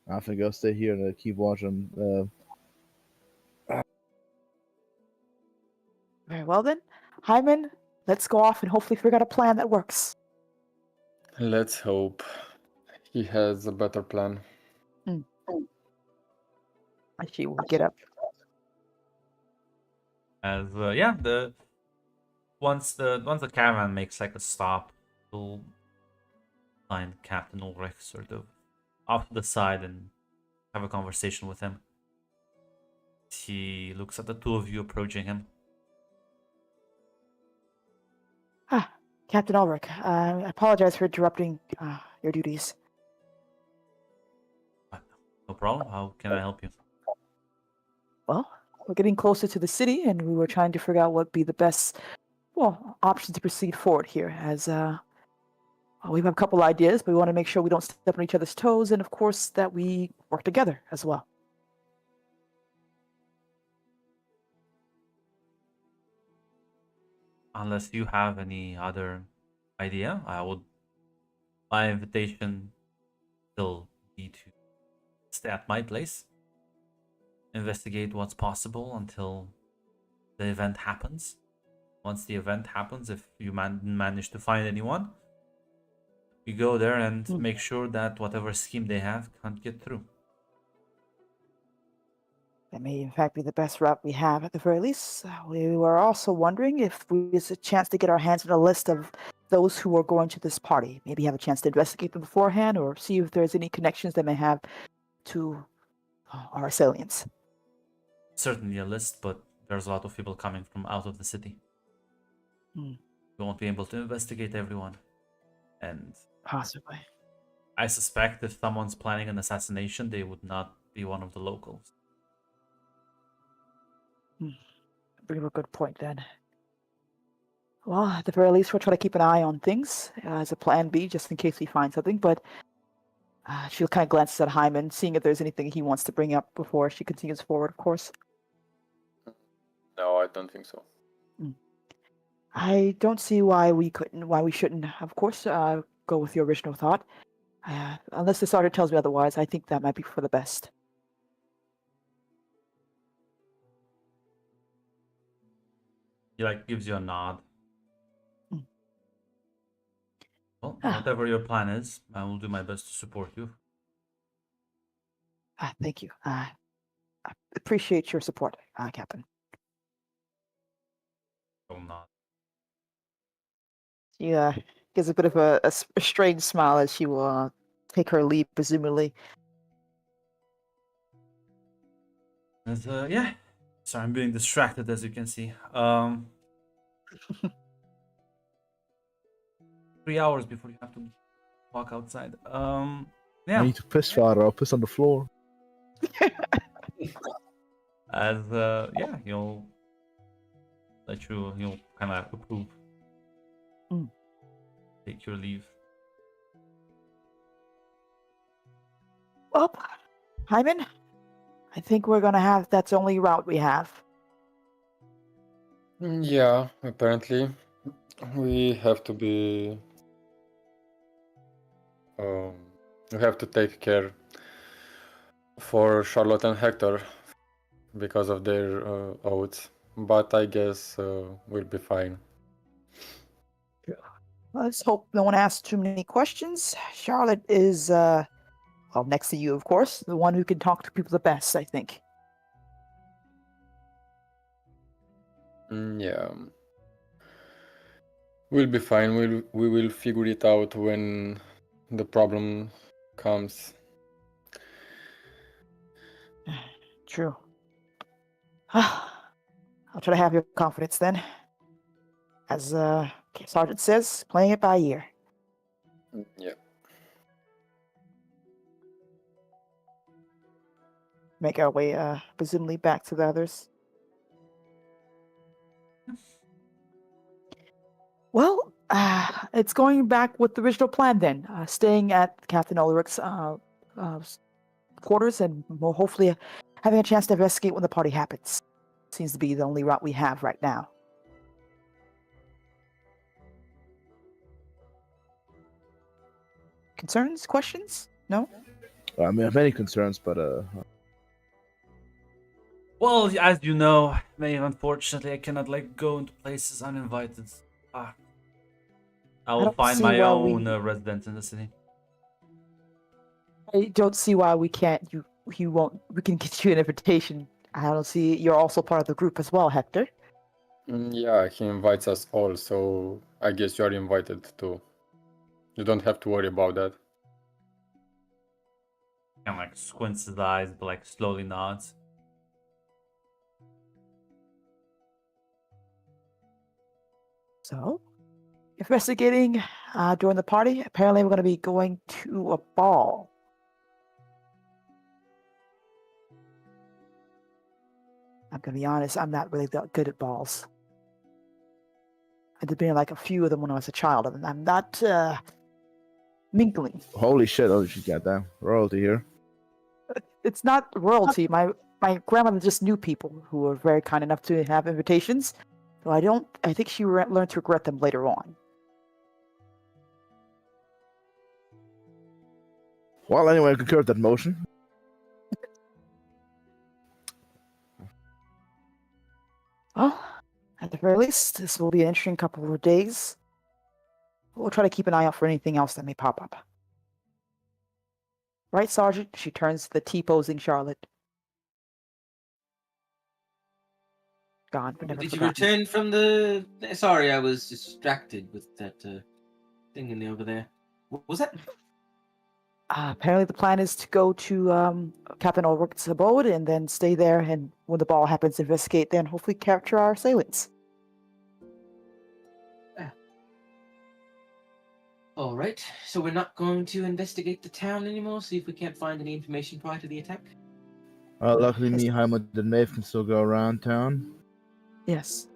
I think I'll stay here and keep watching. Very well then. Hyman, let's go off and hopefully figure out a plan that works. Let's hope he has a better plan. She will get up. As once the caravan makes like a stop, we'll find Captain Ulrich sort of off to the side and have a conversation with him. He looks at the two of you approaching him. Captain Ulrich, I apologize for interrupting your duties. No problem. How can I help you? Well, we're getting closer to the city, and we were trying to figure out what would be the best, option to proceed forward here. As we have a couple ideas, but we want to make sure we don't step on each other's toes, and of course that we work together as well. Unless you have any other idea, my invitation still be to stay at my place, investigate what's possible until the event happens. Once the event happens, if you manage to find anyone, you go there and make sure that whatever scheme they have can't get through. That may, in fact, be the best route we have at the very least. We were also wondering if there's a chance to get our hands on a list of those who are going to this party. Maybe have a chance to investigate them beforehand or see if there's any connections they may have to our assailants. Certainly a list, but there's a lot of people coming from out of the city. We won't be able to investigate everyone. And Possibly. I suspect if someone's planning an assassination, they would not be one of the locals. Bring up a good point then. Well, at the very least, we'll try to keep an eye on things as a plan B, just in case we find something. But she'll kind of glances at Hyman, seeing if there's anything he wants to bring up before she continues forward, of course. No, I don't think so. I don't see why we shouldn't, of course, go with your original thought. Unless the sergeant tells me otherwise, I think that might be for the best. He gives you a nod. Well, whatever your plan is, I will do my best to support you. Thank you. I appreciate your support, Captain. Will not. She gives a bit of a strange smile as she will take her leave, presumably. Yeah. Sorry, I'm being distracted, as you can see. 3 hours before you have to walk outside. I Yeah. need to piss, Father. I'll piss on the floor. As he'll kind of approve. Take your leave. Well, Hyman, I think we're gonna have that's the only route we have. Yeah, apparently we have to be. We have to take care for Charlotte and Hector because of their oaths, but I guess we'll be fine. Let's hope no one asks too many questions. Charlotte is, next to you, of course, the one who can talk to people the best, I think. Yeah. We'll be fine. We will figure it out when the problem comes. True. I'll try to have your confidence then. As Sergeant says, playing it by ear. Yeah. Make our way, presumably back to the others. Well, it's going back with the original plan then. Staying at Captain Ulrich's quarters and more hopefully having a chance to investigate when the party happens. Seems to be the only route we have right now. Concerns? Questions? No? I mean, I have many concerns, but Well, as you know, Maeve, unfortunately, I cannot go into places uninvited. I will don't find see my why own residence in the city. I don't see why we can't. You won't. We can get you an invitation. I don't see. You're also part of the group as well, Hector. Yeah, he invites us all, so I guess you are invited too. You don't have to worry about that. And squints his eyes, but slowly nods. So, investigating during the party. Apparently, we're going to be going to a ball. I'm going to be honest. I'm not really that good at balls. I did been a few of them when I was a child, and I'm not mingling. holy shit! Oh, she got that royalty here. It's not royalty. My grandmother just knew people who were very kind enough to have invitations. So I think she learned to regret them later on. Well, anyway, I concur with that motion. Well, at the very least, this will be an interesting couple of days. We'll try to keep an eye out for anything else that may pop up. Right, Sergeant? She turns to the T-posing Charlotte. Gone, but never Did you forgotten. return from the... Sorry, I was distracted with that thing over there. What was that? Apparently the plan is to go to Captain Ulrich's abode and then stay there, and when the ball happens, investigate there and hopefully capture our assailants. All right, so we're not going to investigate the town anymore, see if we can't find any information prior to the attack? Luckily, me, Heimat, and Maeve can still go around town. Yes.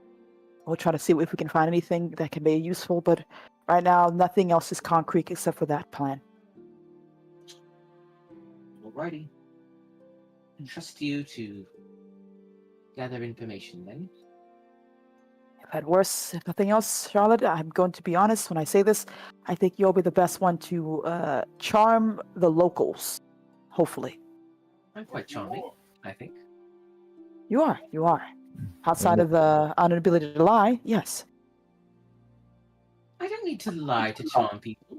We'll try to see if we can find anything that can be useful, but right now, nothing else is concrete except for that plan. Alrighty. Trust you to gather information then. If at worse, if nothing else, Charlotte, I'm going to be honest when I say this. I think you'll be the best one to charm the locals. Hopefully. I'm quite charming, I think. You are. Outside of the inability to lie, yes. I don't need to lie to charm people.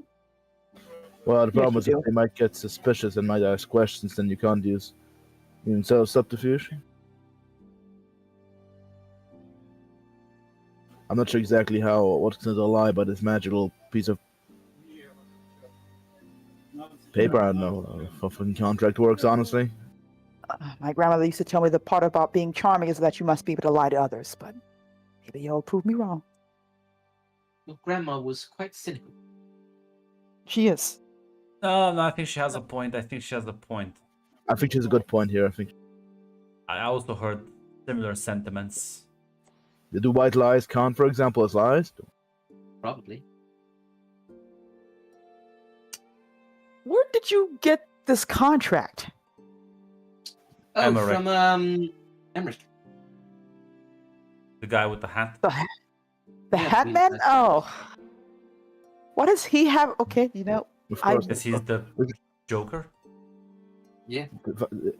Well, the problem Yes, is you that they might get suspicious and might ask questions, then you can't use subterfuge. I'm not sure exactly what's considered a lie, but this magical piece of paper, I don't know how fucking contract works, honestly. My grandmother used to tell me the part about being charming is that you must be able to lie to others, but maybe you'll prove me wrong. Well, Grandma was quite cynical. She is. No, I think she has a point. I think she has a point. I think she has a good point here. I think I also heard similar sentiments. do white lies count, for example, as lies? Probably. Where did you get this contract? Oh, Emmerich. from Emmerich. The guy with the hat. The Yeah, Hat we- Man? that's- Oh. What does he have? Okay, Of I- course. Because he's the Joker. Yeah.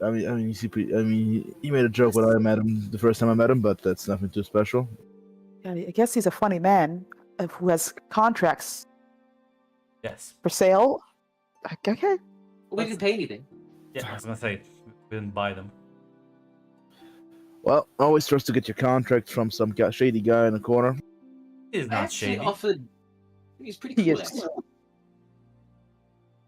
I mean, he made a joke when I met him the first time I met him, but that's nothing too special. I guess he's a funny man who has contracts Yes. for sale. Okay. We didn't pay anything. Yeah, I was gonna say we didn't buy them. Well, always trust to get your contract from some shady guy in the corner. He's I not actually shady. offered. He's pretty He cool. is. Actually.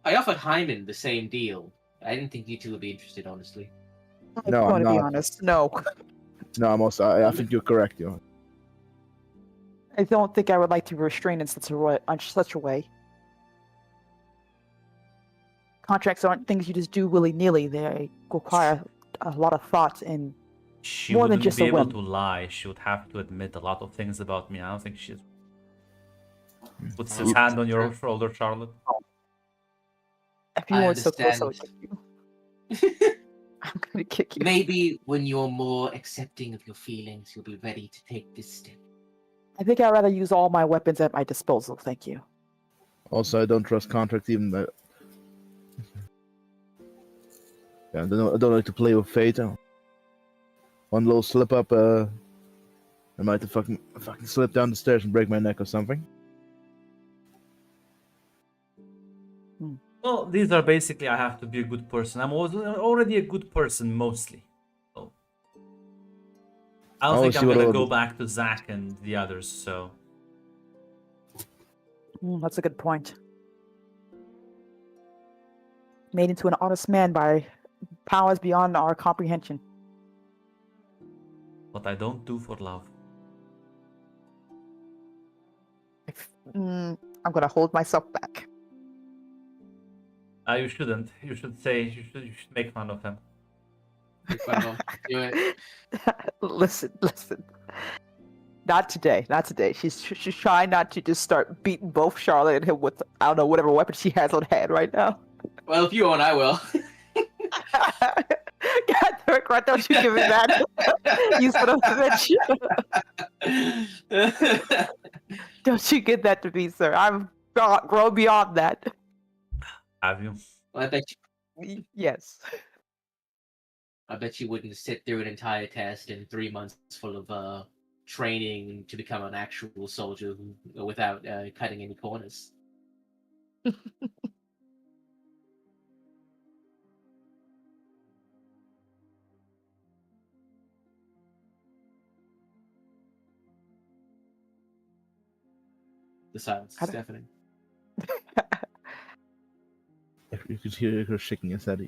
I offered Hyman the same deal. I didn't think you two would be interested, honestly. I'm No, I'm going to be not. honest. No, No, I think you're correct, you know. I don't think I would like to restrain in such a way. Contracts aren't things you just do willy nilly. They require a lot of thought and She more than wouldn't just be a able whim. to lie. She would have to admit a lot of things about me. I don't think she puts his Oh, hand on your sure. shoulder, Charlotte. If you I weren't so close, I would understand. kick you. I'm going to kick you. Maybe when you're more accepting of your feelings, you'll be ready to take this step. I think I'd rather use all my weapons at my disposal. Thank you. Also, I don't trust contracts even though. Yeah, I don't like to play with fate. One little slip up, I might have fucking slip down the stairs and break my neck or something. Well, these are basically I have to be a good person. I'm already a good person mostly. So I don't Oh, think see I'm what gonna I'll go do. back to Zach and the others. So That's a good point. Made into an honest man by powers beyond our comprehension. what I don't do for love. I'm gonna hold myself back. You shouldn't. You should say you should make fun of him. Do it. Listen. Not today. Not today. She's trying not to just start beating both Charlotte and him with I don't know whatever weapon she has on hand right now. Well, if you won't, I will. God, Dirk, why don't you give me that? You son of a bitch. Don't you get that to me, sir. I'm grown beyond that. Have you? Well, I Yes. bet you wouldn't sit through an entire test in 3 months full of training to become an actual soldier without cutting any corners. The silence is deafening. You could hear her shaking his head.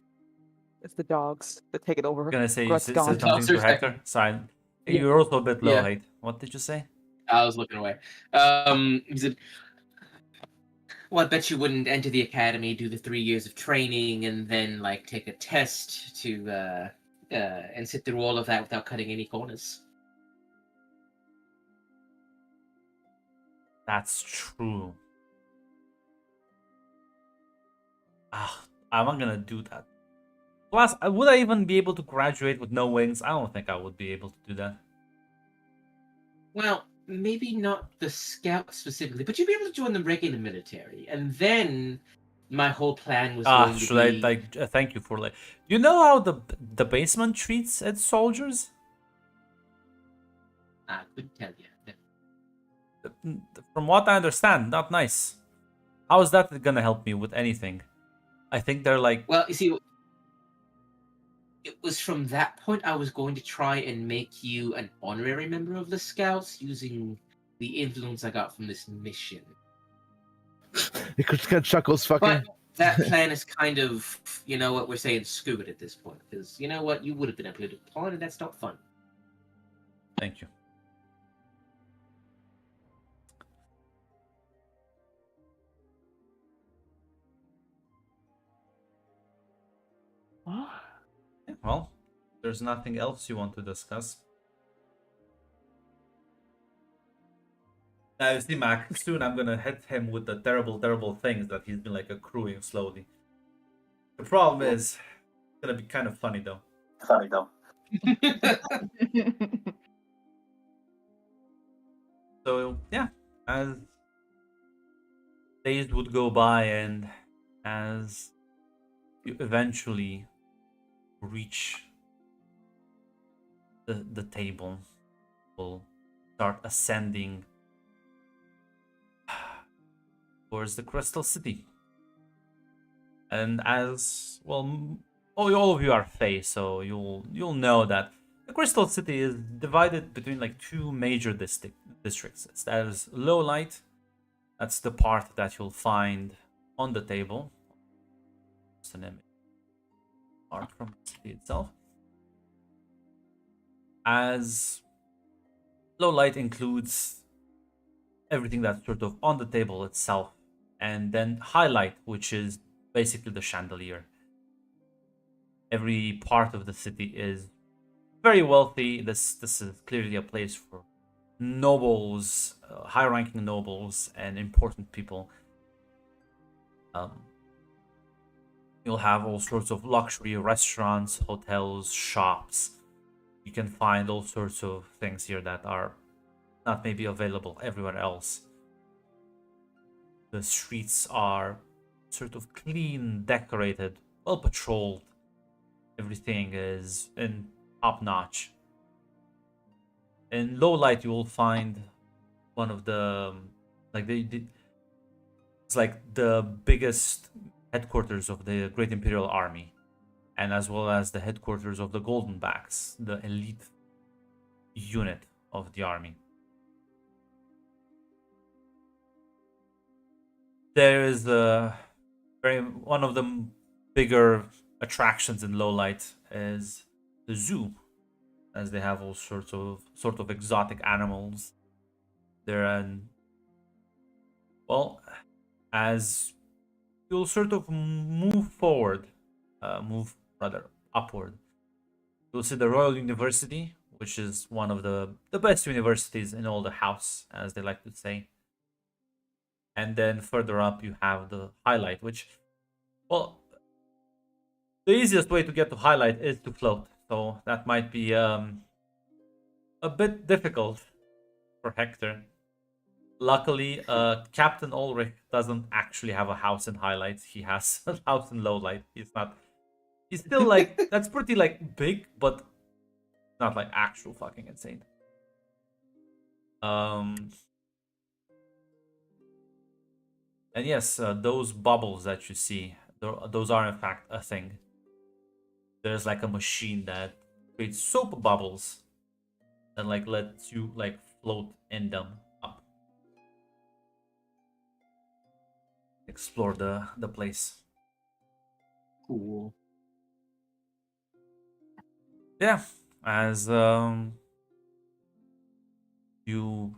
It's the dogs that take it over. I'm gonna say you Grunt's said gone. something to Hector. Sorry. Yeah. You're also a bit low, Yeah. Hate. What did you say? I was looking away. He said, well, I bet you wouldn't enter the academy, do the 3 years of training, and then like take a test to and sit through all of that without cutting any corners. That's true. I'm not gonna do that. Plus, would I even be able to graduate with no wings? I don't think I would be able to do that. Well, maybe not the scout specifically, but you'd be able to join the regular military, and then my whole plan was going to Should be. I like thank you for like. You know how the basement treats its soldiers? I couldn't tell you. From what I understand, not nice. How is that gonna help me with anything? I think they're like. Well, you see, it was from that point I was going to try and make you an honorary member of the Scouts using the influence I got from this mission. He kind of chuckles, fucking. But that plan is kind of, you know what, we're saying screw it at this point. Because, you know what, you would have been a political pawn, and that's not fun. Thank you. Yeah, well, there's nothing else you want to discuss. Now, you see, Mac, soon I'm gonna hit him with the terrible, terrible things that he's been like accruing slowly. The problem is, it's gonna be kind of funny though. So, yeah, as days would go by and as you eventually reach the table, will start ascending towards the Crystal City. And as well, all of you are Fae, so you'll know that The Crystal City is divided between like two major districts. There's low light. That's the part that you'll find on the table. It's an image art from the city itself. As low light includes everything that's sort of on the table itself, and then highlight, which is basically the chandelier. Every part of the city is very wealthy. This is clearly a place for nobles, high-ranking nobles, and important people. You'll have all sorts of luxury restaurants, hotels, shops. You can find all sorts of things here that are not maybe available everywhere else. The streets are sort of clean, decorated, well patrolled. Everything is in top notch. In low light, you will find one of the it's like the biggest headquarters of the Great Imperial Army, and as well as the headquarters of the Golden Backs, the elite unit of the army. There is one of the bigger attractions in low light is the zoo, as they have all sorts of exotic animals. As you'll sort of move forward, move rather upward, you'll see the Royal University, which is one of the best universities in all the house, as they like to say. And then further up, you have the highlight, which, well, the easiest way to get to highlight is to float. So that might be a bit difficult for Hector. Luckily, Captain Ulrich doesn't actually have a house in highlight. He has a house in low light. He's still like, that's pretty like big, but not like actual fucking insane. And yes, those bubbles that you see, those are in fact a thing. There's like a machine that creates soap bubbles and like lets you like float in them up. Explore the place. Cool. Yeah, as you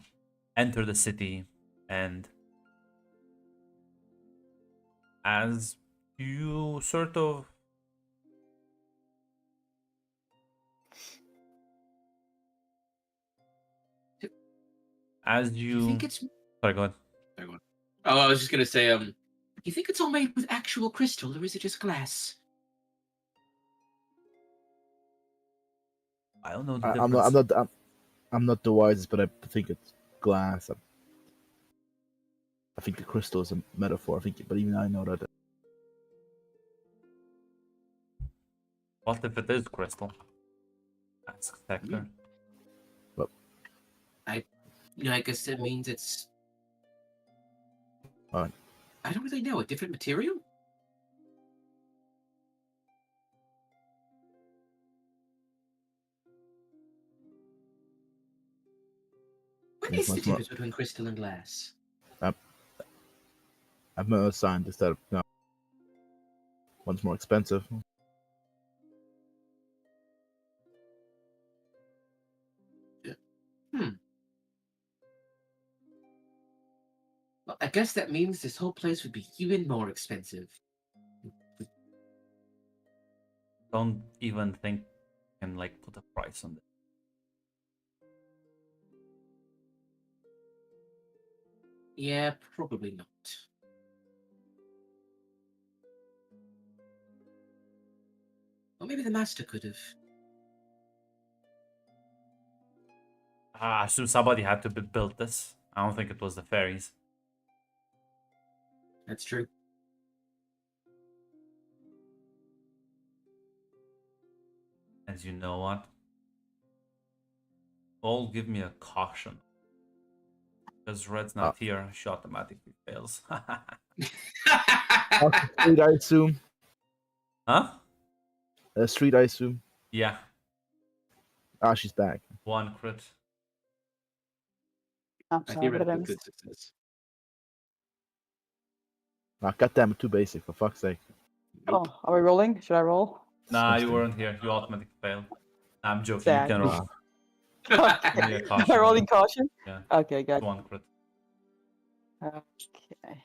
enter the city, and as you sort of You think it's sorry, go ahead. Oh, I was just gonna say, you think it's all made with actual crystal, or is it just glass? I don't know the I'm difference. not. I'm not the wisest, but I think it's glass. I think the crystal is a metaphor. But even I know that. What if it is crystal? Asks Hector. But I guess that means it's. Alright. I don't really know. A different material? What is the difference between crystal and glass? I've met a scientist that one's more expensive. Well, I guess that means this whole place would be even more expensive. Don't even think you can like put a price on it. Yeah, probably not. Or maybe the master could have. I assume somebody had to build this. I don't think it was the fairies. That's true. As you know what? All give me a caution. Because Red's not here, she automatically fails. Street, I assume. Huh? Street, I assume. Yeah. Ah, she's back. 1 crit. I'm sorry, what did I Theoretically miss? good success. Ah, goddamn, too basic, for fuck's sake. Nope. Oh, are we rolling? Should I roll? Nah, you Disgusting. weren't here. You automatically failed. Nah, I'm joking. Sad. You can roll. Okay. Give me a Am caution. I rolling caution? Yeah. Okay, good. 1 crit. Okay.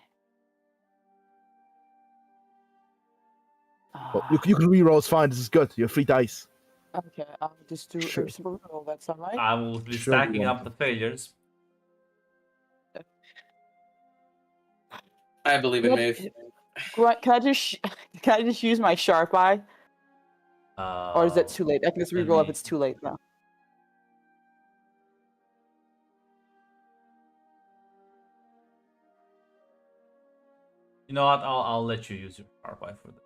Well, you can re-roll, it's fine, this is good. You're 3 dice. Okay, I'll just do Sure. a simple roll. That's all right. I will be Sure, you stacking want up the failures. I believe in Yep. Maeve. Can I just can I just use my sharp eye, or is it too late? I can just let re-roll if me- it's too late now. You know what? I'll let you use your power eye for that.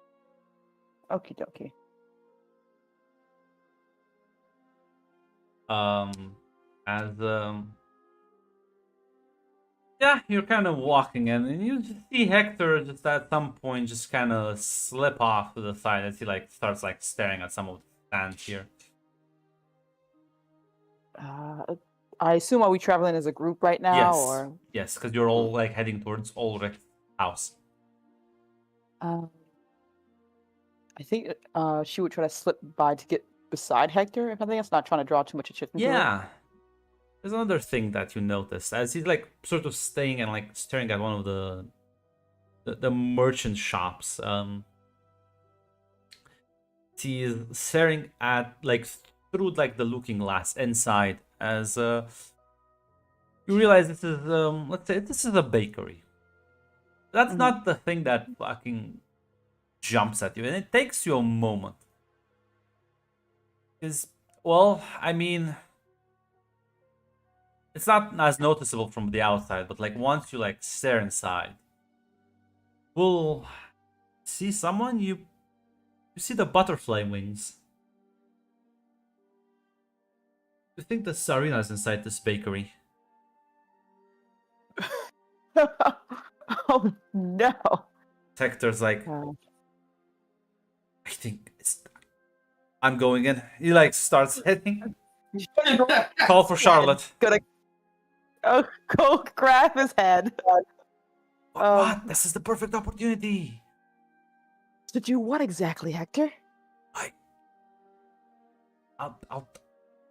Okie dokie. As yeah, you're kind of walking and you just see Hector just at some point just kind of slip off to the side as he like starts like staring at some of the stands here. I assume are we traveling as a group right now, Yes, or yes, because you're all like heading towards Ulrich's house. I think she would try to slip by to get beside Hector. If I think it's not trying to draw too much attention to her. Yeah. There's another thing that you noticed as he's like sort of staying and like staring at one of the merchant shops. He's staring at like through like the looking glass inside as you realize this is let's say this is a bakery. That's Mhm. not the thing that fucking jumps at you, and it takes you a moment. Because well, I mean, it's not as noticeable from the outside, but like once you like stare inside, we'll see someone you see the butterfly wings. You think the Sarina's inside this bakery? Oh no! Hector's like, Uh, I think it's. I'm going in. He like starts hitting. Call for Charlotte. Gonna go grab his head. What? This is the perfect opportunity. To do what exactly, Hector? I'll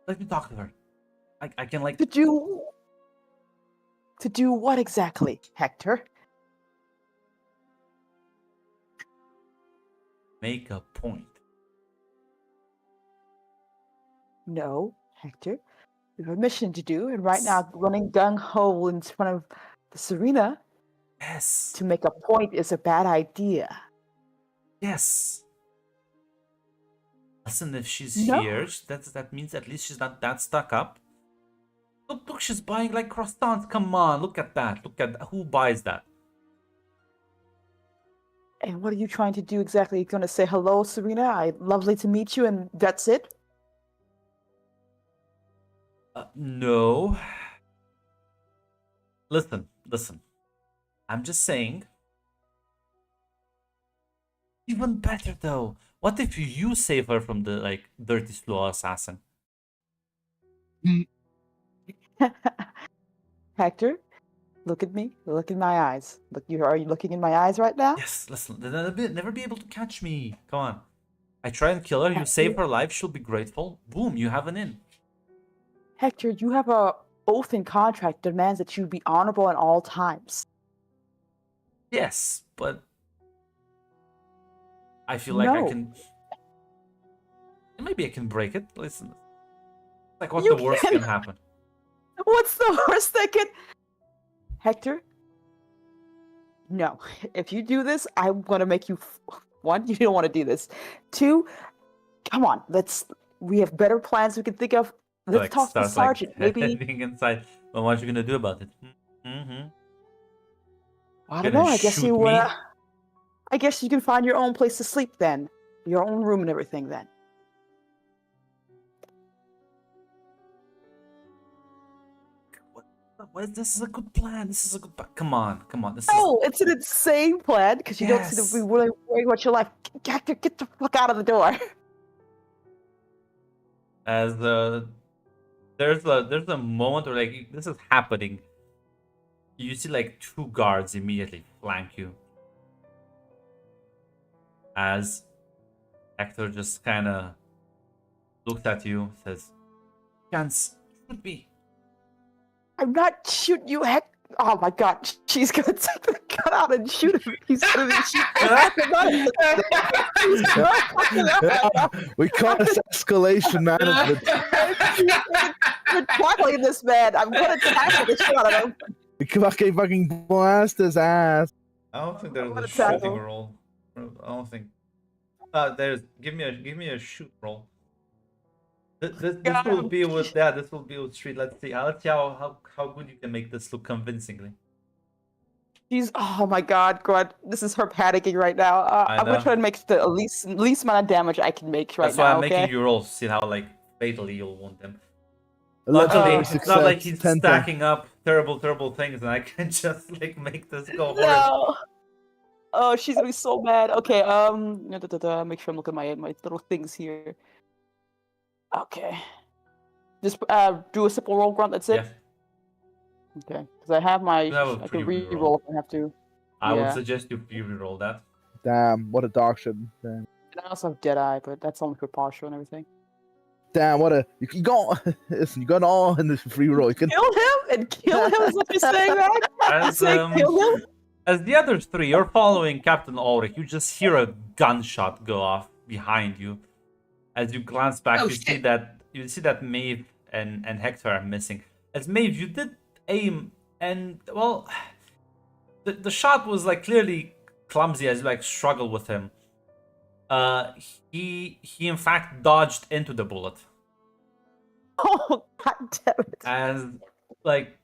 let me talk to her. I can like. To do what exactly, Hector? Make a point. No, Hector. We have a mission to do, and right now running gung ho in front of the Serena Yes. to make a point is a bad idea. Yes. Listen, if she's No. here, that means at least she's not that stuck up. Look, she's buying like croissants. Come on, look at that. Look at who buys that. And what are you trying to do exactly? You're going to say hello, Serena? Lovely to meet you, and that's it? No. Listen. I'm just saying. Even better though. What if you save her from the like dirty slow assassin? Hector, look at me. Look in my eyes. Are you looking in my eyes right now? Yes, listen. They'll never be able to catch me. Come on. I try and kill her. You save her life. She'll be grateful. Boom, you have an in. Hector, you have a oath and contract that demands that you be honorable at all times. Yes, but I feel like I No. can. Maybe I can break it. Listen, like what's You the worst can- can happen? What's the worst that can... Hector? No. If you do this, I'm going to make you... One, you don't want to do this. Two, come on. We have better plans we can think of. Let's Like talk to the starts like sergeant. Maybe... heading inside. Well, what are you gonna do about it? Mm-hmm. I don't Gonna know. I guess shoot you me? I guess you can find your own place to sleep then. Your own room and everything then. What is this? Is a good plan. This is a good. Come on. This is. Oh, it's an insane plan because you don't seem to be Yes. really worrying about your life. Hector, get the fuck out of the door. As there's a moment where like this is happening. You see like two guards immediately flank you. As Hector just kind of looks at you, says, "Chance, shoot me." I'm not shooting you, heck. Oh my god, she's gonna take the gun out and shoot him. He's gonna be We call this escalation management. You're tackling this man. I'm gonna tackle the shit out of him. We fucking blast his ass. I don't think there's gonna a shooting tackle. roll. I don't think. There's give me a shoot roll. This will be with this will be with street. Let's see. Let's see how good you can make this look convincingly. She's oh my god, this is her panicking right now. I'm know. gonna try to make the least amount of damage I can make right That's why now. I'm Okay. making you roll to see how like fatally you'll wound them. Legendary Luckily, it's not like he's 10. stacking up terrible things, and I can just like make this go horrible. No. Oh, she's gonna be so mad. Okay, make sure I'm looking at my little things here. Okay. Just do a simple roll, Grunt. That's it. Yeah. Okay, because I have my. That was I can pretty good roll. re-roll if I have to. I would Yeah. suggest you re-roll that. Damn, what a dog shit. Damn. And I also have Deadeye, but that's only for partial and everything. Damn, what a you go. Listen, you got all in this free roll. You can Kill him and kill him. Is what you're saying, man? As, Kill him. as the other three, you're following Captain Ulrich. You just hear a gunshot go off behind you. As you glance back, Oh, you shit. see that Maeve and Hector are missing. As Maeve, you did aim, and well, the shot was like clearly clumsy as you like struggle with him. He in fact dodged into the bullet. Oh god damn it! As like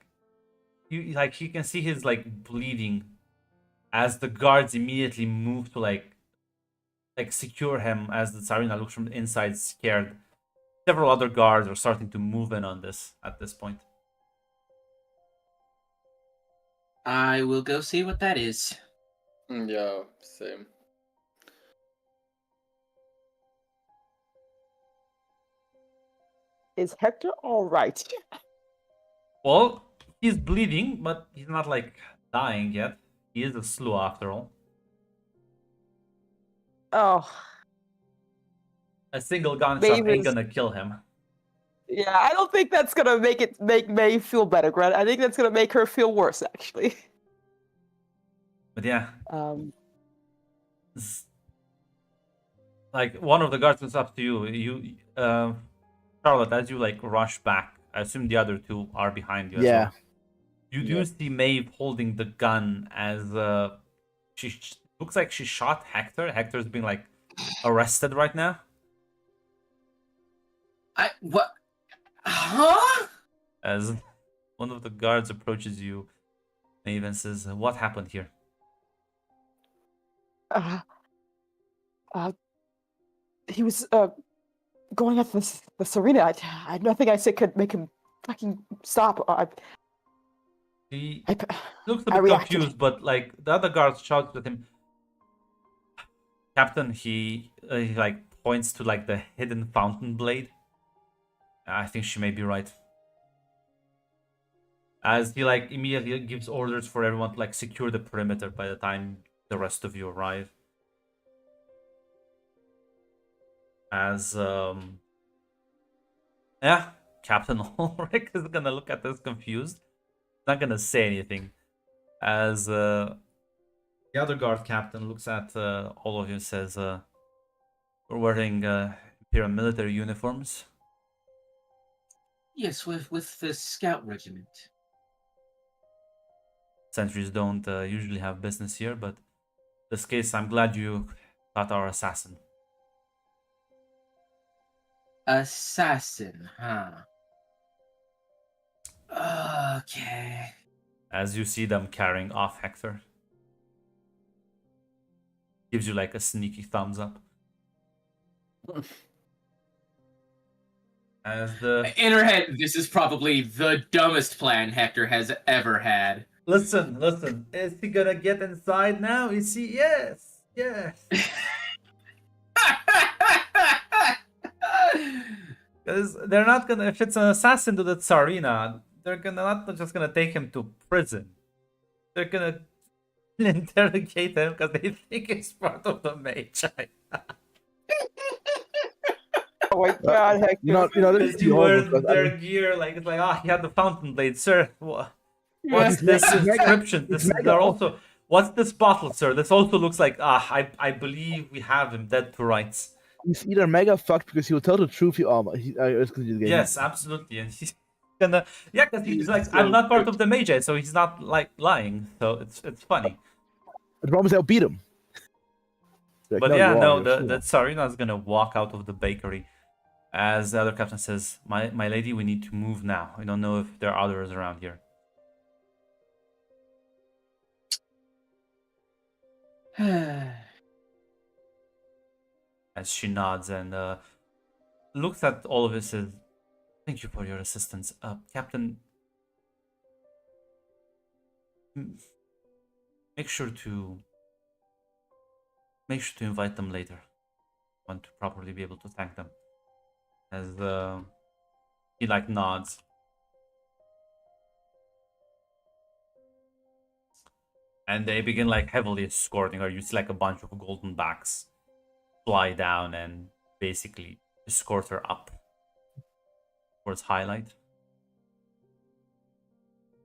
you can see his like bleeding as the guards immediately move to like secure him as the Tsarina looks from the inside scared. Several other guards are starting to move in on this at this point. I will go see what that is. Yeah, same. Is Hector all right? Well, he's bleeding, but he's not like dying yet. He is a slow after all. Oh, A single gunshot Maeve ain't is- gonna kill him. yeah. I don't think that's gonna make May feel better, Grant. I think that's gonna make her feel worse, actually. But yeah, Um, like one of the guards comes up to you. Charlotte, as you like rush back, I assume the other two are behind you. As Yeah. well. You do see Maeve holding the gun as looks like she shot Hector. Hector's being like arrested right now. What? Huh? As one of the guards approaches you, Maeve, and says, "What happened here?" he was going at the Serena. I nothing I said could make him fucking stop. He I looks a I bit reacted. confused, but like the other guards shouts at him, "Captain!" He like points to like the hidden fountain blade. I think she may be right. As he like immediately gives orders for everyone to like secure the perimeter by the time the rest of you arrive. As yeah, Captain Ulrich is gonna look at this confused. Not gonna say anything. As the other guard captain looks at all of you and says, "We're wearing Imperial military uniforms." Yes, with the scout regiment. Sentries don't usually have business here, but in this case, I'm glad you got our assassin. Assassin, huh? Okay. As you see them carrying off Hector, gives you like a sneaky thumbs up. As the In her head, this is probably the dumbest plan Hector has ever had. listen, is he gonna get inside now? Is he? Yes. Because they're not gonna. If it's an assassin to the Tsarina, they're not just gonna take him to prison. They're gonna interrogate him because they think he's part of the Magi. Oh my God, Hector. This Because is you horrible. wear 'Cause, I their mean, gear, like it's like, he had the fountain blade, sir. What's He's this mega- inscription? he's This is mega they're awesome. also. What's this bottle, sir? This also looks like I believe we have him dead to rights. he's either mega fucked because he will tell the truth. It's gonna do the game. Yes, absolutely, and he's gonna because he's like I'm not part of the Magi, so he's not like lying. So it's funny. The problem is they'll beat him. Like, But no, yeah, you are, no, you're the sure. the Tsarina is gonna walk out of the bakery, as the other captain says, "My lady, we need to move now. I don't know if there are others around here." As she nods and looks at all of us, says, "Thank you for your assistance, Captain. Make sure to invite them later. I want to properly be able to thank them." As he like nods. And they begin like heavily escorting her. You see like a bunch of golden backs fly down and basically escort her up towards Highlight.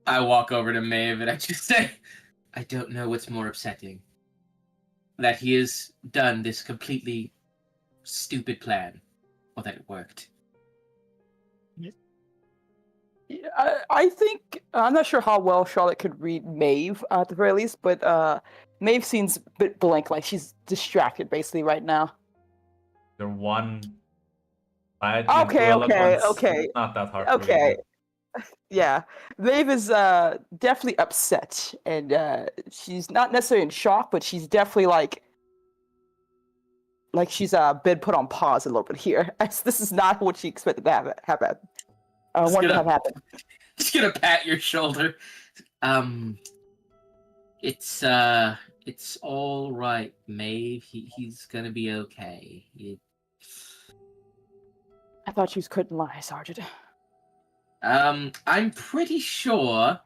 I walk over to Maeve and I just say, I don't know what's more upsetting. That he has done this completely stupid plan, or that it worked. I think I'm not sure how well Charlotte could read Maeve at the very least, but Maeve seems a bit blank, like she's distracted basically right now. They're one side. Okay. Not that hard. To read. Yeah, Maeve is definitely upset, and she's not necessarily in shock, but she's definitely like she's been put on pause a little bit here. This is not what she expected to have happen. Wanted to have happen. Just gonna pat your shoulder. It's all right, Maeve. He's gonna be okay. I thought you couldn't lie, Sergeant. I'm pretty sure.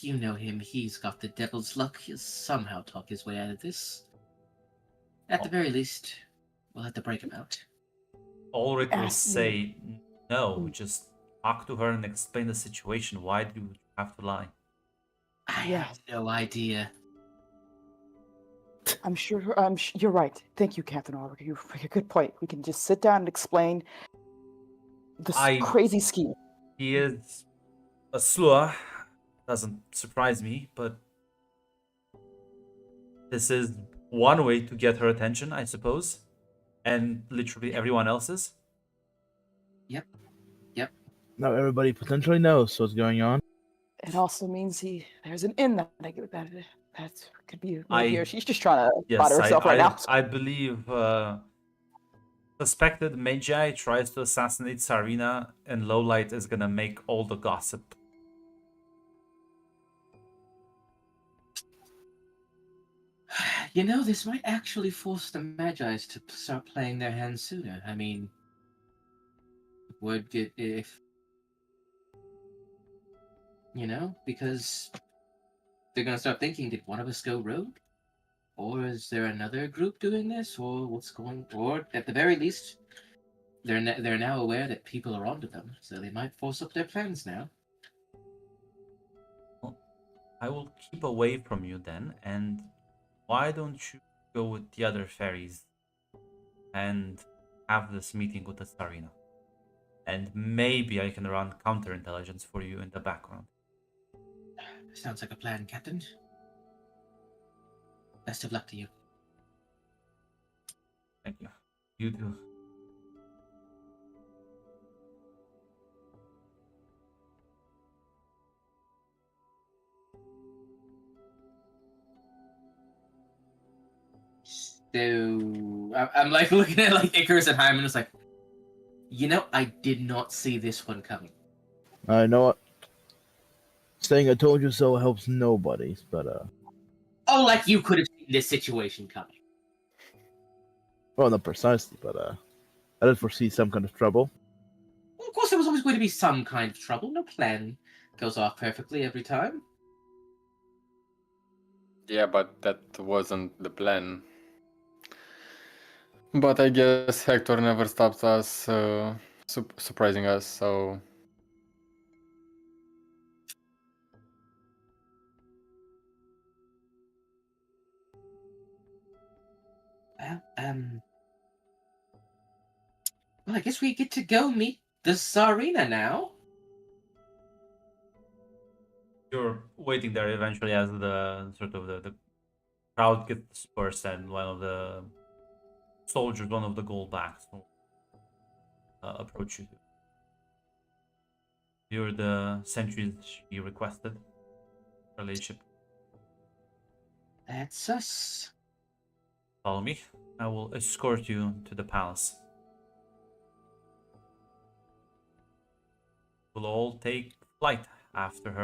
You know him. He's got the devil's luck. He'll somehow talk his way out of this. At the very least, we'll have to break him out. Ulrich will say, no, just talk to her and explain the situation. Why do you have to lie? I have no idea. I'm sure. You're right. Thank you, Captain Ulrich. You make a good point. We can just sit down and explain this crazy scheme. He is a slur. Doesn't surprise me, but this is one way to get her attention, I suppose, and literally everyone else's. Yep. Now everybody potentially knows what's going on. It also means there's an in that could be right here. She's just trying to bother herself right now. I believe suspected Magi tries to assassinate Tsarina, and Lowlight is gonna make all the gossip. You know, this might actually force the Magi's to start playing their hand sooner. I mean, if you know, because they're gonna start thinking, did one of us go rogue? Or is there another group doing this? Or what's going or at the very least, they're now aware that people are onto them, so they might force up their plans now. Well, I will keep away from you then, and why don't you go with the other fairies and have this meeting with the Tsarina? And maybe I can run counterintelligence for you in the background. Sounds like a plan, Captain. Best of luck to you. Thank you. You too. So I'm like looking at like Icarus and Hyman. It's like, you know, I did not see this one coming. I know what. Saying "I told you so" helps nobody, but Oh, like you could have seen this situation coming. well, not precisely, but I did foresee some kind of trouble. Well, of course, there was always going to be some kind of trouble. No plan goes off perfectly every time. Yeah, but that wasn't the plan. But I guess Hector never stops us, surprising us, so... Well, well, I guess we get to go meet the Tsarina now. You're waiting there eventually as the sort of the crowd gets dispersed and one of the soldiers, one of the goldbacks, will approach you. You're the sentries she requested. Relationship. That's us. Follow me. I will escort you to the palace. We'll all take flight after her.